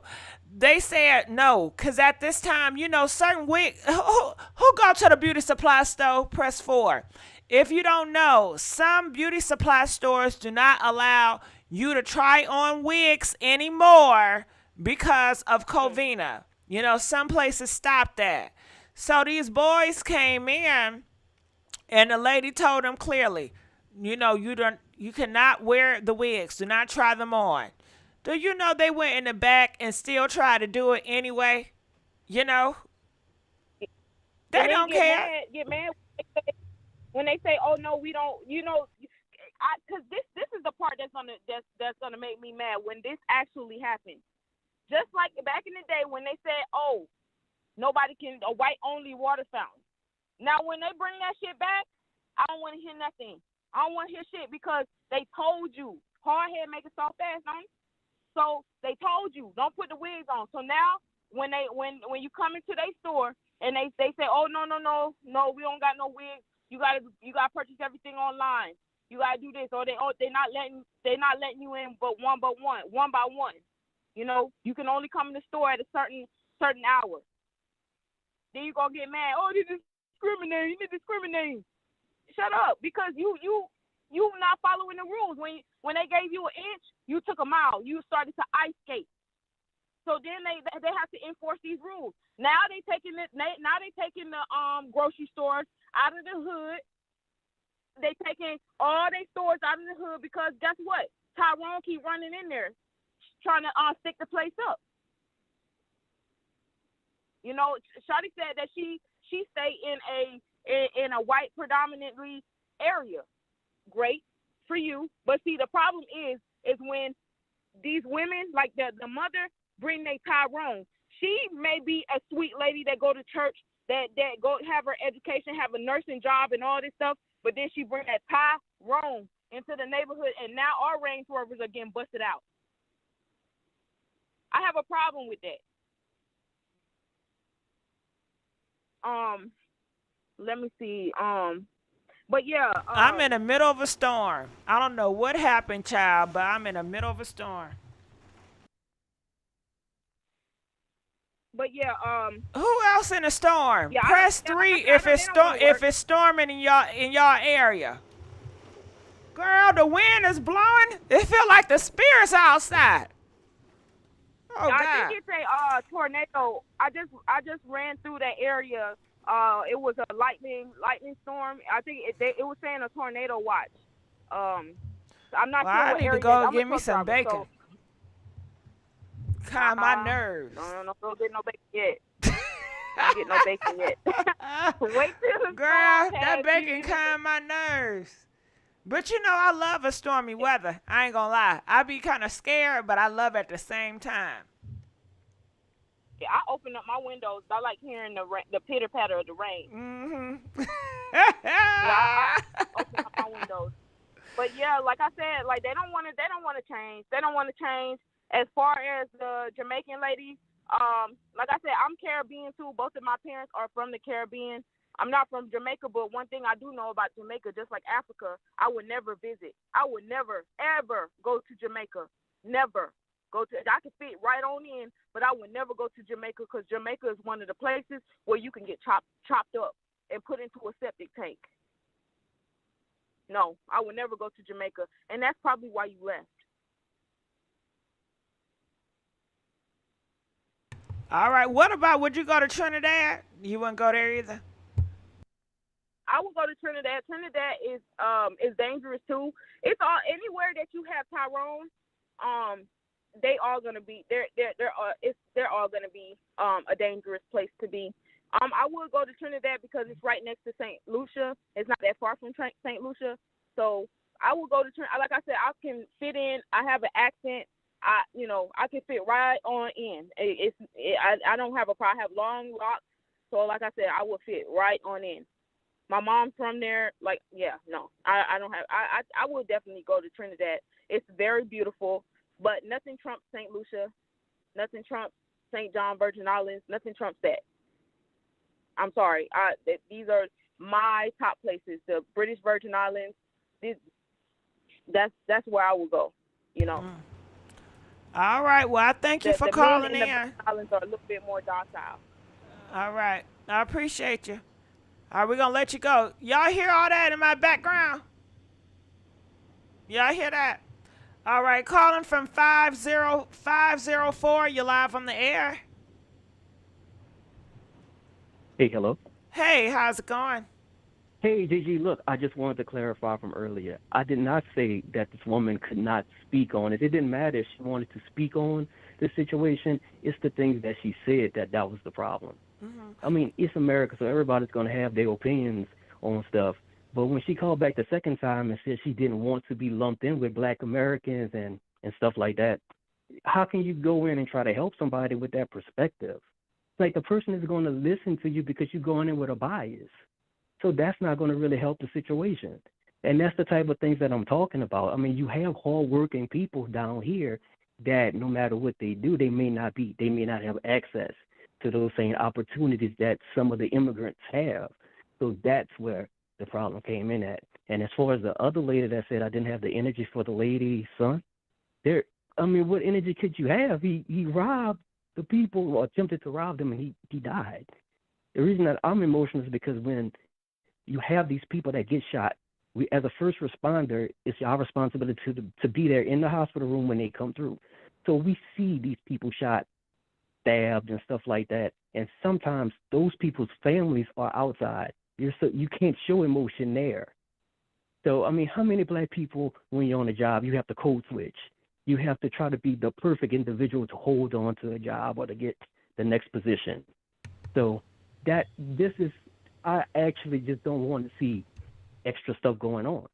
They said no, because at this time, certain wig, who go to the beauty supply store? Press 4. If you don't know, some beauty supply stores do not allow you to try on wigs anymore because of Covina. Some places stopped that. So these boys came in, and the lady told them clearly, you cannot wear the wigs. Do not try them on. Do you know they went in the back and still tried to do it anyway? They don't care. Get mad when they say, "Oh no, we don't." Because this is the part that's gonna make me mad when this actually happens. Just like back in the day when they said, "Oh, nobody can a white only water fountain." Now when they bring that shit back, I don't want to hear nothing. I don't want to hear shit because they told you hard head make it soft ass, don't? So they told you don't put the wigs on. So now when you come into their store and they say, "Oh no, we don't got no wigs. You gotta purchase everything online. You gotta do this," or they're not letting you in one by one. You can only come in the store at a certain hour. Then you gonna get mad. "Oh, this is discriminating. This is discriminating." Shut up, because you not following the rules. When they gave you an inch, you took a mile. You started to ice skate. So then they have to enforce these rules. Now they taking the grocery stores out of the hood. They taking all their stores out of the hood because guess what? Tyrone keep running in there trying to stick the place up. Shawty said that she stayed in a white predominantly area. Great for you, but see the problem is when these women like the mother bring their Tyrone. She may be a sweet lady that go to church, that go have her education, have a nursing job and all this stuff, but then she bring that Tyrone into the neighborhood, and now our Range Rovers are getting busted out. I have a problem with that. Let me see. But yeah. I'm in the middle of a storm. I don't know what happened, child, but I'm in the middle of a storm. But yeah. Who else in a storm? Yeah, Press 3 if it's storming in y'all area. Girl, the wind is blowing. It feel like the spirits outside. Oh, God. I think it's a tornado. I just ran through that area. It was a lightning storm. I think it was saying a tornado watch. I'm not sure I what need area. to go get me some bacon. So, calm my nerves. No, don't get no bacon yet. Don't get no bacon yet. Wait till the girl, that bacon calm my nerves. But I love a stormy weather. I ain't gonna lie. I be kind of scared, but I love at the same time. Yeah, I open up my windows. I like hearing the pitter patter of the rain. Mm-hmm. Yeah, I open up my windows. But yeah, like I said, like they don't want to change. They don't want to change. As far as the Jamaican lady, like I said, I'm Caribbean too. Both of my parents are from the Caribbean. I'm not from Jamaica, but one thing I do know about Jamaica, just like Africa, I would never visit. I would never, ever go to Jamaica. Never go to. I could fit right on in, but I would never go to Jamaica because Jamaica is one of the places where you can get chopped up and put into a septic tank. No, I would never go to Jamaica, and that's probably why you left. All right. What about, would you go to Trinidad? You wouldn't go there either? I would go to Trinidad. Trinidad is dangerous too. It's all anywhere that you have Tyrone, they all gonna be they're all gonna be a dangerous place to be. I would go to Trinidad because it's right next to St. Lucia. It's not that far from St. Lucia, so I would go to Trinidad. Like I said, I can fit in. I have an accent. I can fit right on in. I don't have a problem. I have long locks, so like I said, I would fit right on in. My mom's from there. Like, yeah, no, I don't have. I would definitely go to Trinidad. It's very beautiful, but nothing trumps St. Lucia. Nothing trumps St. John Virgin Islands. Nothing trumps that. I'm sorry. These are my top places. The British Virgin Islands. That's where I will go. All right. Well, I thank you for calling in. The Virgin Islands are a little bit more docile. All right. I appreciate you. All right, we're going to let you go. Y'all hear all that in my background? Y'all hear that? All right, calling from 50504. You're live on the air. Hey, hello. Hey, how's it going? Hey, GIGI, look, I just wanted to clarify from earlier. I did not say that this woman could not speak on it. It didn't matter if she wanted to speak on the situation. It's the things that she said that was the problem. Mm-hmm. I mean, it's America, so everybody's going to have their opinions on stuff. But when she called back the second time and said she didn't want to be lumped in with Black Americans and stuff like that, how can you go in and try to help somebody with that perspective? Like, the person is going to listen to you because you're going in with a bias. So that's not going to really help the situation. And that's the type of things that I'm talking about. I mean, you have hardworking people down here that no matter what they do, they may not have access to those same opportunities that some of the immigrants have. So that's where the problem came in at. And as far as the other lady that said I didn't have the energy for the lady's son, what energy could you have? He robbed the people, or attempted to rob them, and he died. The reason that I'm emotional is because when you have these people that get shot, we, as a first responder, it's our responsibility to be there in the hospital room when they come through. So we see these people shot, stabbed, and stuff like that, and sometimes those people's families are outside. You can't show emotion there. So, I mean, how many Black people, when you're on a job, you have to code switch? You have to try to be the perfect individual to hold on to a job or to get the next position. So I actually just don't want to see extra stuff going on.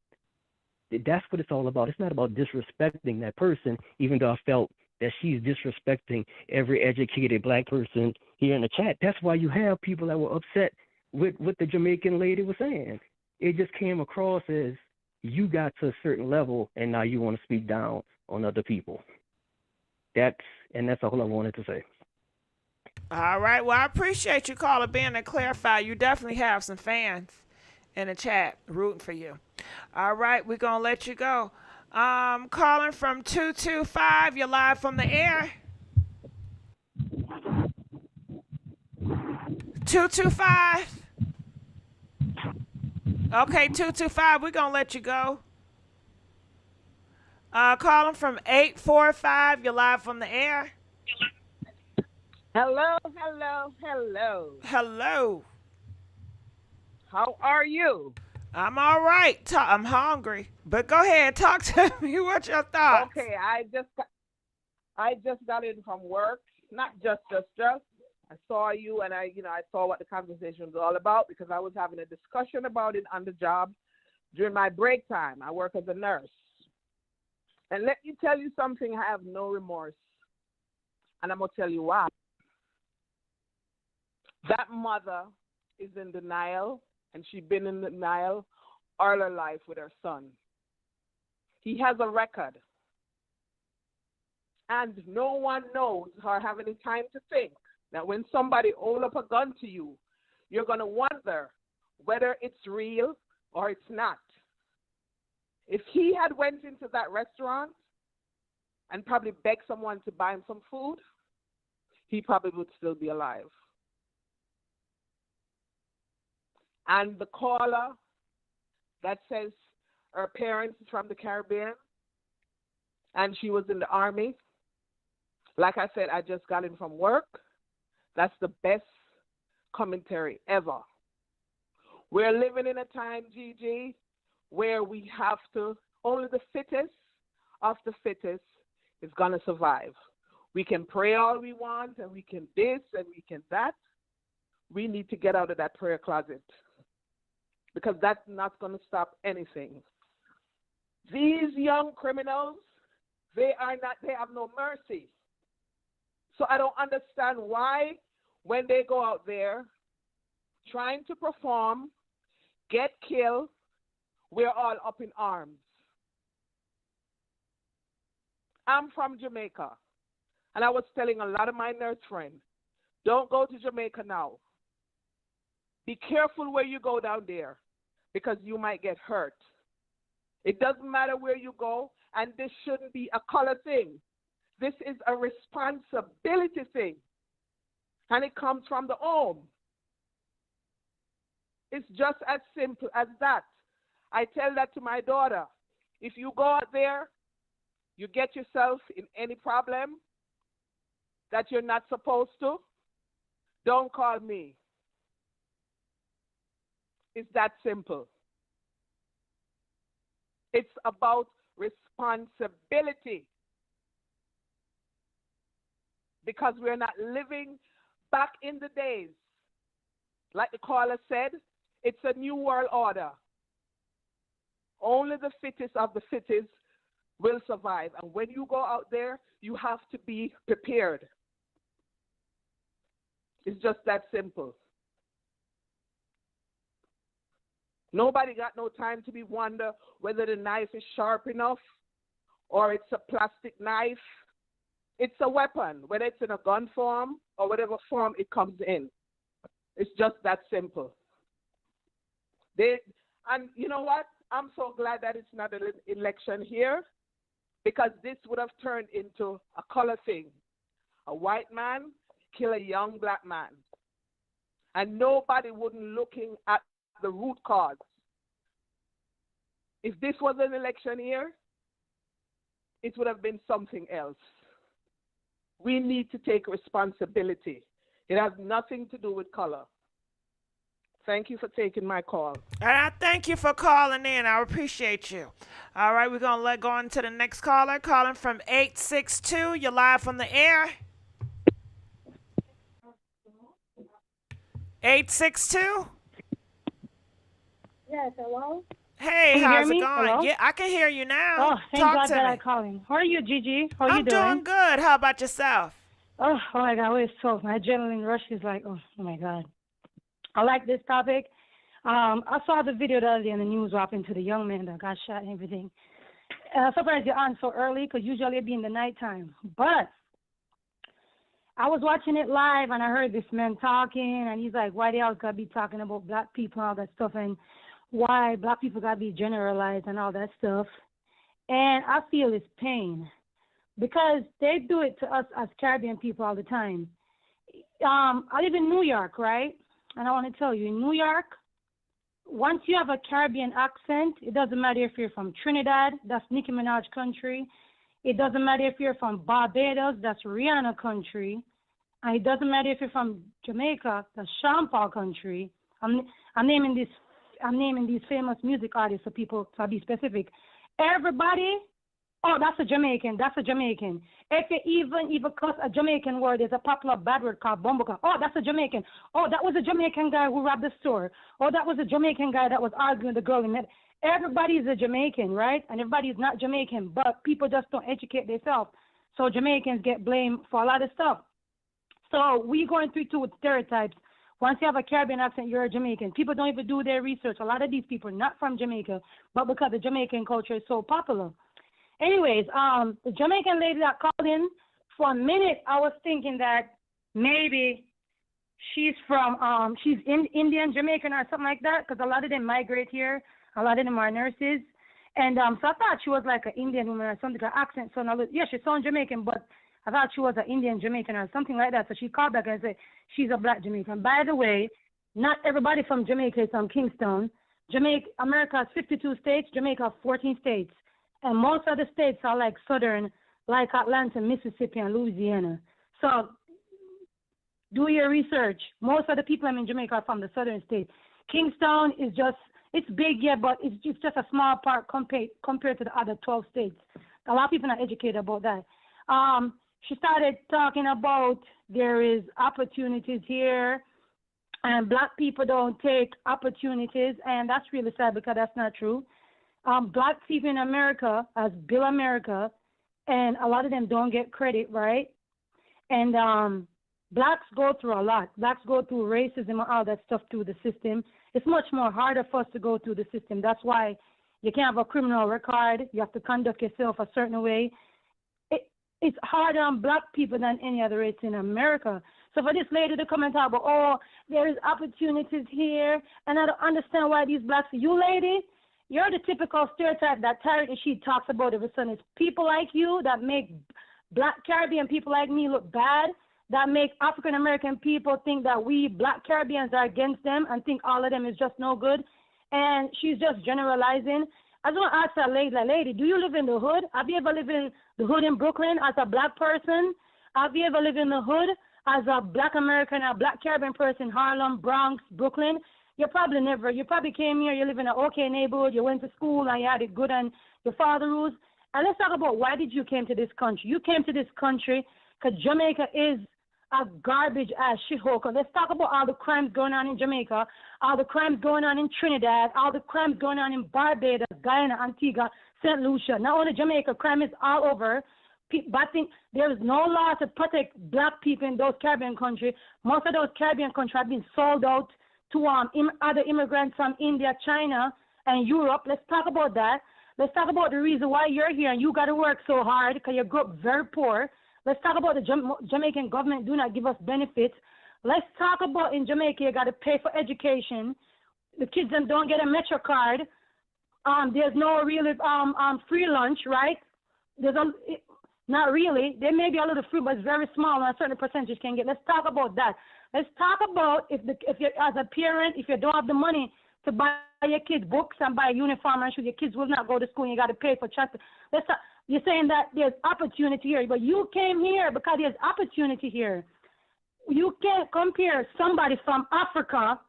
That's what it's all about. It's not about disrespecting that person, even though I felt that she's disrespecting every educated Black person here in the chat. That's why you have people that were upset with what the Jamaican lady was saying. It just came across as you got to a certain level and now you want to speak down on other people. That's all I wanted to say. All right. Well, I appreciate you calling being to clarify. You definitely have some fans in the chat rooting for you. All right. We're going to let you go. Calling from 225. You're live from the air. 225. Okay, 225. We're going to let you go. Calling from 845. You're live from the air. Hello, hello, hello. Hello. How are you? I'm all right. I'm hungry, but go ahead, talk to me. What's your thoughts? Okay, I just got in from work. Not just. I saw you, and I saw what the conversation was all about because I was having a discussion about it on the job during my break time. I work as a nurse, and let me tell you something. I have no remorse, and I'm gonna tell you why. That mother is in denial, and she's been in denial all her life with her son. He has a record. And no one knows or have any time to think that when somebody hold up a gun to you, you're going to wonder whether it's real or it's not. If he had went into that restaurant and probably begged someone to buy him some food, he probably would still be alive. And the caller that says her parents is from the Caribbean and she was in the Army, like I said, I just got in from work. That's the best commentary ever. We're living in a time, Gigi, where we have to, only the fittest of the fittest is going to survive. We can pray all we want, and we can this, and we can that. We need to get out of that prayer closet, because that's not going to stop anything. These young criminals, they have no mercy. So I don't understand why, when they go out there trying to perform, get killed, we're all up in arms. I'm from Jamaica, and I was telling a lot of my nurse friends, don't go to Jamaica now. Be careful where you go down there, because you might get hurt. It doesn't matter where you go, and this shouldn't be a color thing. This is a responsibility thing, and it comes from the home. It's just as simple as that. I tell that to my daughter. If you go out there, you get yourself in any problem that you're not supposed to, don't call me. It's that simple. It's about responsibility. Because we're not living back in the days. Like the caller said, it's a new world order. Only the fittest of the fittest will survive. And when you go out there, you have to be prepared. It's just that simple. Nobody got no time to be wonder whether the knife is sharp enough or it's a plastic knife. It's a weapon, whether it's in a gun form or whatever form it comes in. It's just that simple. And you know what? I'm so glad that it's not an election here, because this would have turned into a color thing. A white man kill a young black man. And nobody wouldn't looking at the root cause. If this was an election year, it would have been something else. We need to take responsibility. It has nothing to do with color. Thank you for taking my call. And I thank you for calling in. I appreciate you. All right, we're going to go on to the next caller. Calling from 862. You're live from the air. 862? Yes, hello? Hey, how's it going? Hello? Yeah, I can hear you now. Oh, thank Talk God to that me. I'm calling. How are you, Gigi? How are you doing? I'm doing good. How about yourself? Oh my God, it's so my adrenaline rush is like, oh my God. I like this topic. I saw the video the other day in the news what happened to the young man that got shot and everything. I'm surprised you're on so early, because usually it'd be in the nighttime. But I was watching it live and I heard this man talking, and he's like, why they always gotta be talking about black people and all that stuff, and why black people gotta be generalized and all that stuff. And I feel his pain, because they do it to us as Caribbean people all the time. I live in New York, right? And I want to tell you, in New York, once you have a Caribbean accent, it doesn't matter if you're from Trinidad, that's Nicki Minaj country. It doesn't matter if you're from Barbados, that's Rihanna country. And it doesn't matter if you're from Jamaica, that's Sean Paul country. I'm naming these famous music artists for people to be specific. Everybody, oh, that's a Jamaican. That's a Jamaican. If you even cuss a Jamaican word, there's a popular bad word called bumblecom. Oh, that's a Jamaican. Oh, that was a Jamaican guy who robbed the store. Oh, that was a Jamaican guy that was arguing with the girl. Everybody is a Jamaican, right? And everybody is not Jamaican, but people just don't educate themselves. So Jamaicans get blamed for a lot of stuff. So we going through two stereotypes Once you have a Caribbean accent, you're a Jamaican. People don't even do their research. A lot of these people are not from Jamaica, but because the Jamaican culture is so popular. Anyways, the Jamaican lady that called in, for a minute, I was thinking that maybe she's from, she's Indian, Jamaican, or something like that, because a lot of them migrate here. A lot of them are nurses. And so I thought she was like an Indian woman or something. Her accent sounded, yeah, she sounds Jamaican, but I thought she was an Indian Jamaican or something like that. So she called back and said she's a black Jamaican. By the way, not everybody from Jamaica is from Kingston. America has 52 states. Jamaica has 14 states. And most of the states are like southern, like Atlanta, Mississippi, and Louisiana. So do your research. Most of the people in Jamaica are from the southern states. Kingston is just, it's big, yeah, but it's just a small part compared to the other 12 states. A lot of people are not educated about that. She started talking about there is opportunities here, and black people don't take opportunities, and that's really sad because that's not true. Black people in America as Bill America, and a lot of them don't get credit, right? And blacks go through a lot. Blacks go through racism and all that stuff through the system. It's much more harder for us to go through the system. That's why you can't have a criminal record. You have to conduct yourself a certain way. It's harder on black people than any other race in America. So for this lady to come and talk about, oh, there is opportunities here, and I don't understand why these blacks, you lady, you're the typical stereotype that Tarek and she talks about every Sunday. It's people like you that make black Caribbean people like me look bad, that make African American people think that we black Caribbeans are against them and think all of them is just no good. And she's just generalizing. I just want to ask that lady, do you live in the hood? Have you ever lived in the hood in Brooklyn as a black person? Have you ever lived in the hood as a black American or black Caribbean person, Harlem, Bronx, Brooklyn? You probably never. You probably came here, you live in an okay neighborhood, you went to school and you had it good and your father rules. And let's talk about why did you came to this country? You came to this country because Jamaica is a garbage-ass shithole. Let's talk about all the crimes going on in Jamaica, all the crimes going on in Trinidad, all the crimes going on in Barbados, Guyana, Antigua, St. Lucia. Not only Jamaica, crime is all over. But I think there is no law to protect black people in those Caribbean countries. Most of those Caribbean countries have been sold out to other immigrants from India, China, and Europe. Let's talk about that. Let's talk about the reason why you're here and you got to work so hard because you grew up very poor. Let's talk about the Jamaican government do not give us benefits. Let's talk about in Jamaica, you got to pay for education. The kids don't get a Metro card. There's no really free lunch, right? Not really. There may be a little free, but it's very small, and a certain percentage can get. Let's talk about that. Let's talk about if you as a parent, if you don't have the money to buy your kids books and buy a uniform and shoes, your kids will not go to school and you got to pay for transport. You're saying that there's opportunity here, but you came here because there's opportunity here. You can't compare somebody from Africa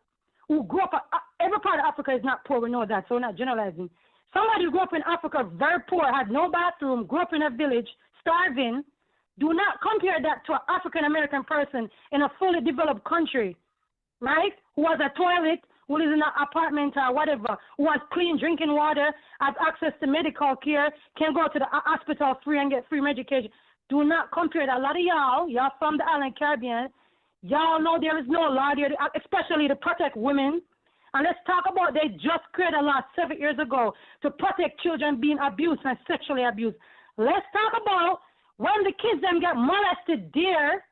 who grew up, every part of Africa is not poor, we know that, so we're not generalizing. Somebody who grew up in Africa very poor, had no bathroom, grew up in a village, starving. Do not compare that to an African-American person in a fully developed country, right, who has a toilet, who lives in an apartment or whatever, who has clean drinking water, has access to medical care, can go to the hospital free and get free medication. Do not compare that. A lot of y'all from the island Caribbean, y'all know there is no law there, especially to protect women. And let's talk about they just created a law 7 years ago to protect children being abused and sexually abused. Let's talk about when the kids them get molested there,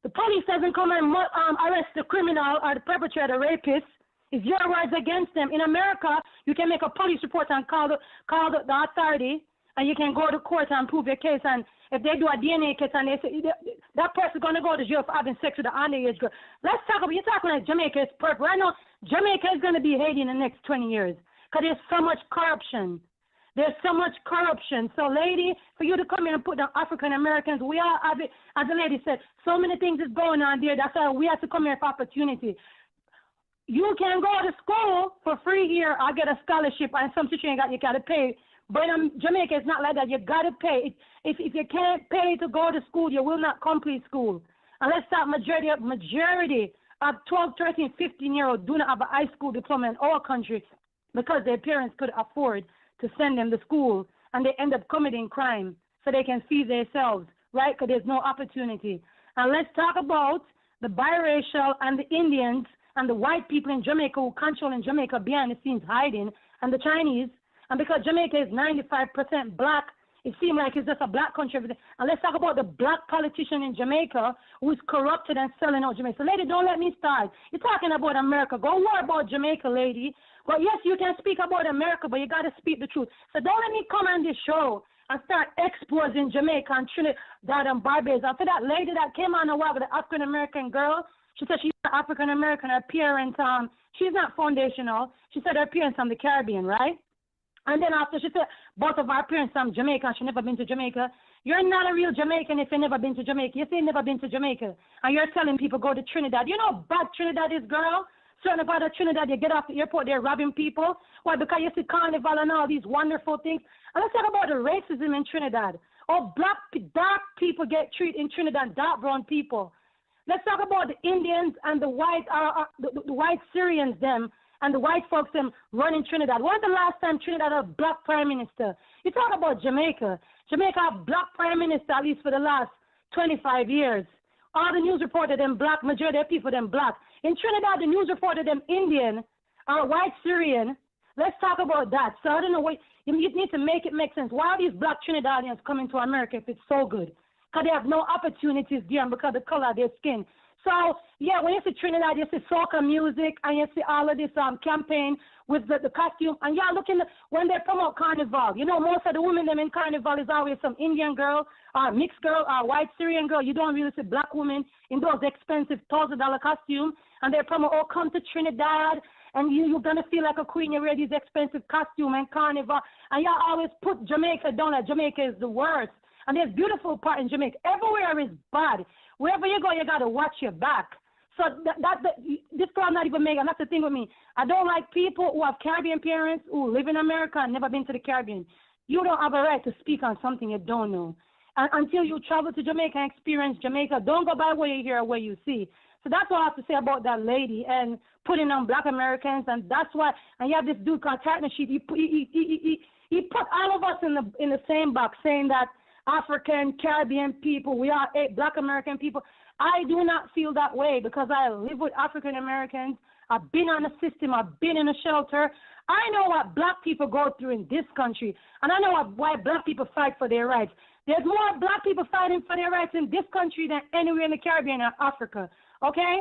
the police doesn't come and arrest the criminal or the perpetrator, rapist. It's your words against them. In America, you can make a police report and call the authority, and you can go to court and prove your case. And if they do a DNA test and they say that person's going to go to jail for having sex with an underage girl. Let's talk about, you're talking like Jamaica is perfect. Right now, Jamaica is going to be Haiti in the next 20 years because there's so much corruption. There's so much corruption. So, lady, for you to come in and put down African Americans, we all have it, as the lady said, so many things is going on there. That's why we have to come here for opportunity. You can go to school for free here. I get a scholarship, and some teacher you got to pay. But in Jamaica, it's not like that. You got to pay. If you can't pay to go to school, you will not complete school. And let's start majority of 12, 13, 15-year-olds do not have a high school diploma in our country because their parents could afford to send them to school, and they end up committing crime so they can feed themselves, right? Because there's no opportunity. And let's talk about the biracial and the Indians and the white people in Jamaica who control in Jamaica behind the scenes hiding, and the Chinese. And because Jamaica is 95% black, it seems like it's just a black country. And let's talk about the black politician in Jamaica who is corrupted and selling out Jamaica. So, lady, don't let me start. You're talking about America. Go worry about Jamaica, lady. But yes, you can speak about America, but you got to speak the truth. So don't let me come on this show and start exposing Jamaica and Trinidad and Barbados. And for that lady that came on a while with the African-American girl, she said she's African-American. Her parents, she's not foundational. She said her parents from the Caribbean, right? And then after she said, both of our parents from Jamaica, she never been to Jamaica. You're not a real Jamaican if you've never been to Jamaica. You say you've never been to Jamaica. And you're telling people go to Trinidad. You know how bad Trinidad is, girl? Certain part of Trinidad, you get off the airport, they're robbing people. Why? Because you see carnival and all these wonderful things. And let's talk about the racism in Trinidad. Oh, dark people get treated in Trinidad, dark brown people. Let's talk about the Indians and the white, the white Syrians, them, and the white folks them running Trinidad. When was the last time Trinidad had a black prime minister? You talk about Jamaica. Jamaica had a black prime minister at least for the last 25 years. All the news reported them black, majority of people them black. In Trinidad, the news reported them Indian or white Syrian. Let's talk about that. So I don't know what, you need to make it make sense. Why are these black Trinidadians coming to America if it's so good? Because they have no opportunities there because of the color of their skin. So, yeah, when you see Trinidad, you see soca music, and you see all of this campaign with the costume. And yeah, looking when they promote carnival, you know, most of the women them in carnival is always some Indian girl, or mixed girl, or white Syrian girl. You don't really see black women in those expensive $1,000 costumes. And they promote, oh, come to Trinidad, and you're going to feel like a queen. You wear these expensive costumes and carnival. And y'all always put Jamaica down, like Jamaica is the worst. And there's beautiful part in Jamaica. Everywhere is bad. Wherever you go, you got to watch your back. So this girl not even making, that's the thing with me. I don't like people who have Caribbean parents who live in America and never been to the Caribbean. You don't have a right to speak on something you don't know. And until you travel to Jamaica and experience Jamaica, don't go by what you hear or what you see. So that's what I have to say about that lady and putting on black Americans. And that's why, and you have this dude called Tartner Sheet. He put all of us in the same box, saying that African, Caribbean people, we are black American people. I do not feel that way because I live with African Americans. I've been on a system. I've been in a shelter. I know what black people go through in this country, and I know why black people fight for their rights. There's more black people fighting for their rights in this country than anywhere in the Caribbean or Africa, okay?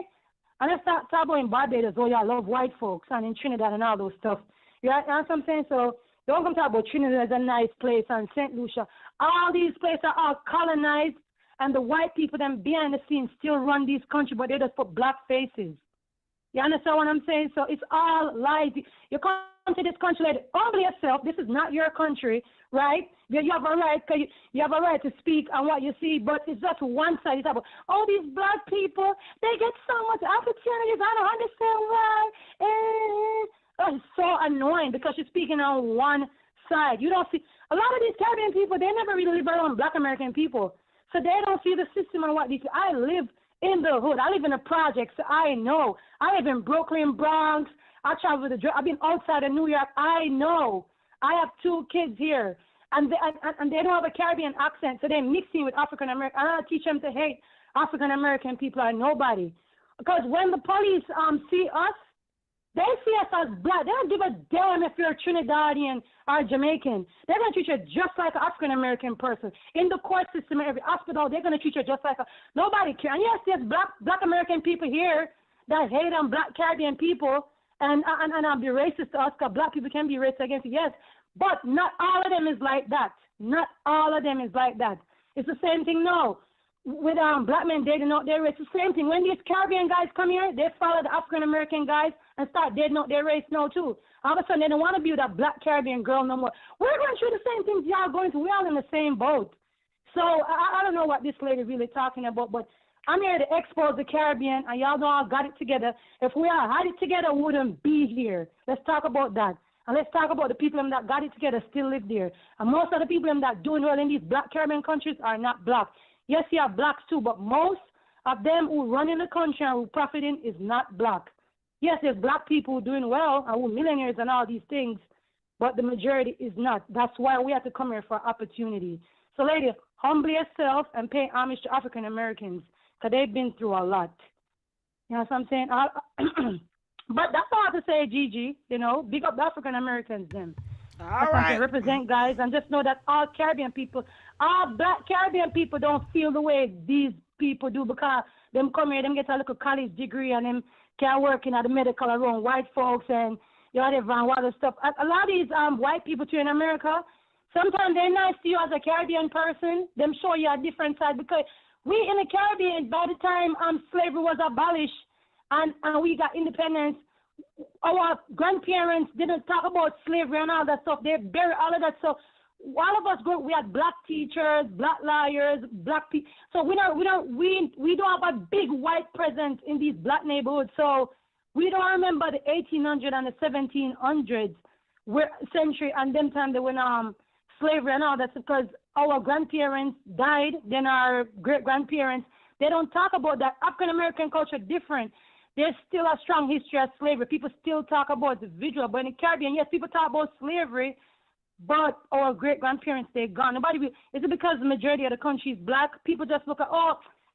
And let's talk about in Barbados, oh, y'all love white folks, and in Trinidad and all those stuff. You know what I'm saying? So don't come talk about Trinidad as a nice place and St. Lucia. All these places are all colonized, and the white people them behind the scenes still run these countries, but they just put black faces. You understand what I'm saying? So it's all lies. You come to this country, like, humble yourself. This is not your country, right? You have a right, you have a right to speak on what you see, but it's just one side. It's about, oh, these black people, they get so much opportunities. I don't understand why. Oh, it's so annoying because you're speaking on one side. You don't see a lot of these Caribbean people. They never really live around black American people, so they don't see the system and what these. I live in the hood. I live in the projects. So I know. I live in Brooklyn, Bronx. I travel with I've been outside of New York. I know. I have 2 kids here, and they don't have a Caribbean accent, so they're mixing with African American. I don't teach them to hate African American people or nobody, because when the police see us. They see us as black. They don't give a damn if you're a Trinidadian or Jamaican. They're going to treat you just like an African-American person. In the court system, in every hospital, they're going to treat you just like a... Nobody cares. And yes, there's black American people here that hate on black Caribbean people and be racist to us because black people can be racist against you. Yes, but not all of them is like that. Not all of them is like that. It's the same thing now. With black men dating out their race, it's the same thing. When these Caribbean guys come here, they follow the African American guys and start dating out their race now too. All of a sudden, they don't want to be with that black Caribbean girl no more. We're going through the same things y'all going through. We're all in the same boat. So I don't know what this lady really talking about, but I'm here to expose the Caribbean, and y'all know I got it together. If we all had it together, we wouldn't be here. Let's talk about that. And let's talk about the people that got it together still live there. And most of the people that doing well in these black Caribbean countries are not black. Yes, you have blacks too, but most of them who run in the country and who profiting is not black. Yes, there's black people who doing well and who millionaires and all these things, but the majority is not. That's why we have to come here for opportunity. So, lady, humble yourself and pay homage to African Americans because they've been through a lot. You know what I'm saying? But that's all I have to say, Gigi. You know, big up the African Americans then. All right. Represent, guys, and just know that all Caribbean people, all Black Caribbean people don't feel the way these people do because them come here, them get a little college degree and them can work in the medical around white folks and whatever and other stuff. A lot of these white people too in America, sometimes they're nice to you as a Caribbean person. Them show you a different side because we in the Caribbean, by the time slavery was abolished and we got independence, our grandparents didn't talk about slavery and all that stuff. They buried all of that stuff. All of us we had black teachers, black lawyers, black people. So we don't have a big white presence in these black neighborhoods. So we don't remember the 1800s and the 1700s century and them time they went slavery and all that because our grandparents died, then our great grandparents. They don't talk about that. African American culture different. There's still a strong history of slavery. People still talk about the visual, but in the Caribbean, yes, people talk about slavery, but our great-grandparents, they're gone. Is it because the majority of the country is black? People just look at,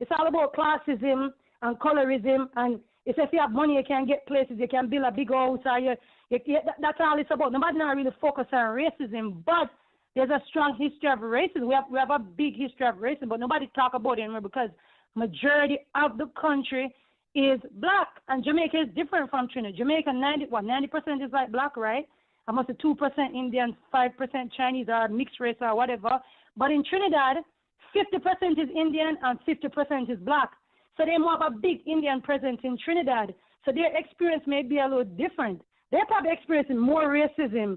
it's all about classism and colorism, and if you have money, you can get places, you can build a big house, or that's all it's about. Nobody not really focus on racism, but there's a strong history of racism. We have a big history of racism, but nobody talk about it anymore because majority of the country is black, and Jamaica is different from Trinidad. Jamaica, 90% is like black, right? Almost 2% Indian, 5% Chinese or mixed race or whatever. But in Trinidad, 50% is Indian and 50% is black. So they more have a big Indian presence in Trinidad. So their experience may be a little different. They're probably experiencing more racism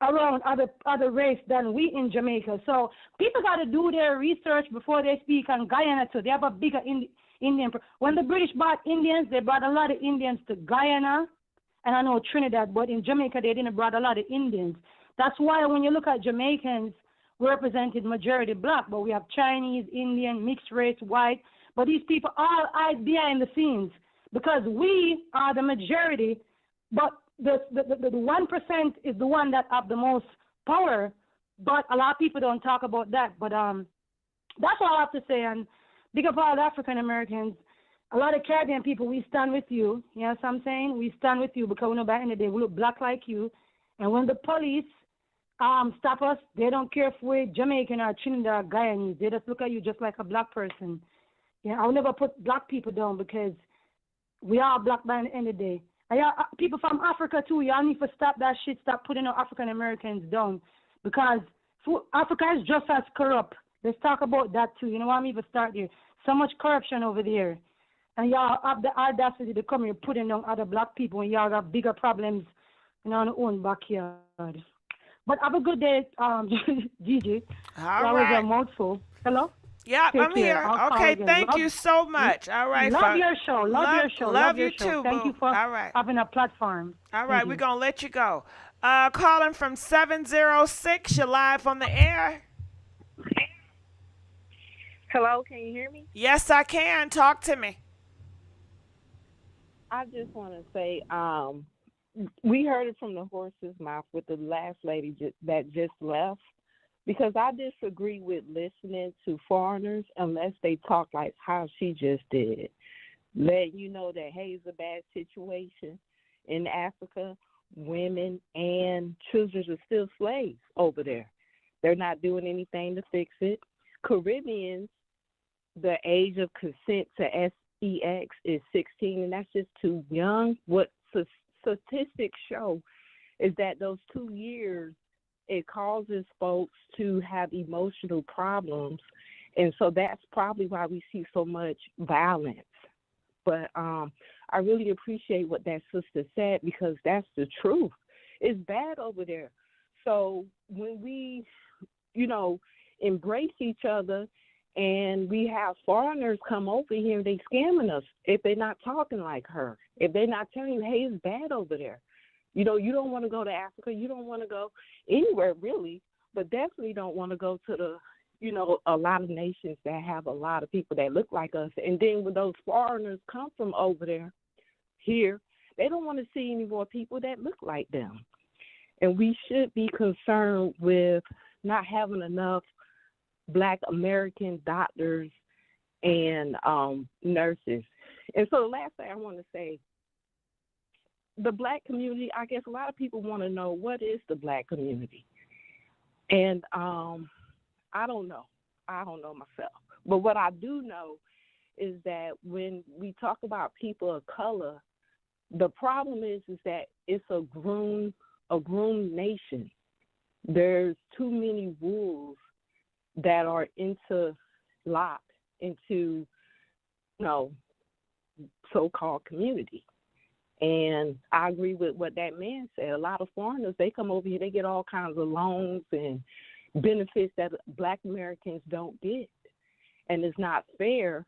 around other race than we in Jamaica. So people got to do their research before they speak on Guyana too. They have a bigger Indian. When the British brought Indians, they brought a lot of Indians to Guyana, and I know Trinidad, but in Jamaica they didn't brought a lot of Indians. That's why when you look at Jamaicans, we're represented majority black, but we have Chinese, Indian, mixed race, white. But these people all hide behind the scenes because we are the majority, but the 1% is the one that have the most power. But a lot of people don't talk about that. But that's all I have to say. And big up all the African Americans. A lot of Caribbean people, we stand with you. You know what I'm saying? We stand with you because we know back in the day we look black like you. And when the police stop us, they don't care if we're Jamaican or Trinidad or Guyanese. They just look at you just like a black person. Yeah, I'll never put black people down because we are black by the end of the day. And people from Africa too, y'all need to stop that shit. Stop putting our African Americans down because Africa is just as corrupt. Let's talk about that too. You know what I mean? Even start there. So much corruption over there. And y'all have the audacity to come here putting down other black people when y'all got bigger problems in our own backyard. But have a good day, Gigi. All right. That was a mouthful. Hello? Yeah, I'm here. Okay, thank you so much. All right. Love your show. Love your show. Love you too, Thank boo. you for having a platform. All right, we're going to let you go. Calling from 706, you're live on the air. Hello, can you hear me? Yes, I can. Talk to me. I just want to say, we heard it from the horse's mouth with the last lady that just left, because I disagree with listening to foreigners unless they talk like how she just did. Letting you know that, hey, it's a bad situation in Africa. Women and children are still slaves over there. They're not doing anything to fix it. Caribbeans, the age of consent to sex is 16, and that's just too young. What statistics show is that those 2 years, it causes folks to have emotional problems, and so that's probably why we see so much violence. But I really appreciate what that sister said, because that's the truth. It's bad over there. So when we, embrace each other, and we have foreigners come over here, they scamming us if they're not talking like her, if they're not telling you, hey, it's bad over there. You don't want to go to Africa. You don't want to go anywhere really, but definitely don't want to go to the, a lot of nations that have a lot of people that look like us. And then when those foreigners come from over there, here, they don't want to see any more people that look like them. And we should be concerned with not having enough Black American doctors and nurses. And so the last thing I want to say, the black community, I guess a lot of people want to know, what is the black community? And I don't know. I don't know myself. But what I do know is that when we talk about people of color, the problem is that it's a groomed nation. There's too many rules that are interlocked into, so-called community. And I agree with what that man said. A lot of foreigners, they come over here, they get all kinds of loans and benefits that Black Americans don't get. And it's not fair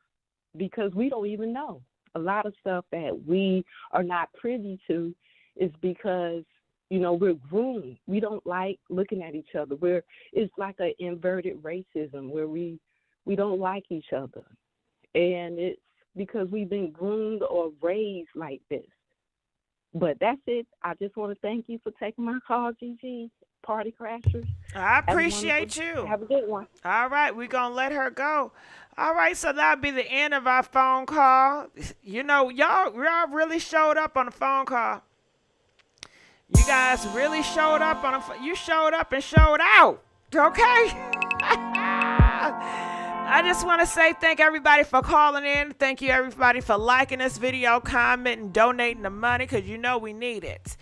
because we don't even know. A lot of stuff that we are not privy to is because, we're groomed. We don't like looking at each other. It's like an inverted racism where we don't like each other. And it's because we've been groomed or raised like this. But that's it. I just want to thank you for taking my call, GG. Party crashers. I appreciate you. Have a good one. All right, we're going to let her go. All right, so that'll be the end of our phone call. Y'all really showed up on the phone call. You guys really showed up you showed up and showed out. Okay? I just want to say thank everybody for calling in. Thank you everybody for liking this video, commenting, donating the money, because we need it.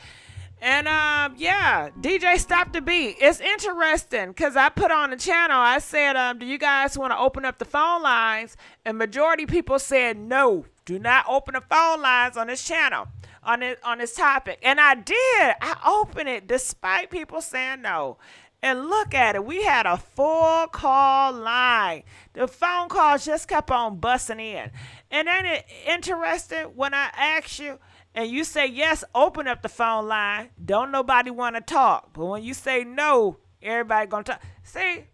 And DJ Stop the Beat. It's interesting because I put on the channel, I said, do you guys want to open up the phone lines? And majority people said no, do not open the phone lines on this channel, on this topic. And I did. I opened it despite people saying no. And look at it. We had a full call line. The phone calls just kept on busting in. And ain't it interesting when I ask you and you say yes, open up the phone line, don't nobody want to talk. But when you say no, everybody going to talk. See,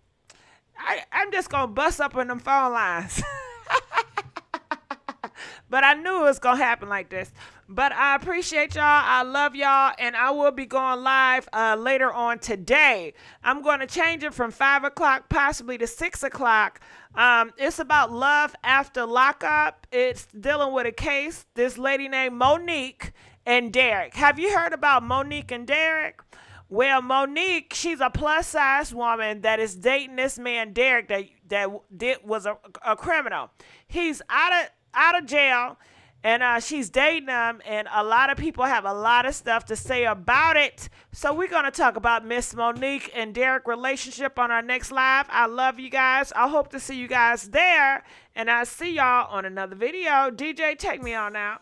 I'm just going to bust up on them phone lines. But I knew it was going to happen like this. But I appreciate y'all. I love y'all. And I will be going live later on today. I'm going to change it from 5 o'clock possibly to 6 o'clock. It's about love after lockup. It's dealing with a case. This lady named Monique and Derek. Have you heard about Monique and Derek? Well, Monique, she's a plus-size woman that is dating this man, Derek, that was a criminal. He's out of jail, and she's dating him, and a lot of people have a lot of stuff to say about it. So we're going to talk about Miss Monique and Derek relationship on our next live. I love you guys. I hope to see you guys there, and I'll see y'all on another video. DJ, take me on out.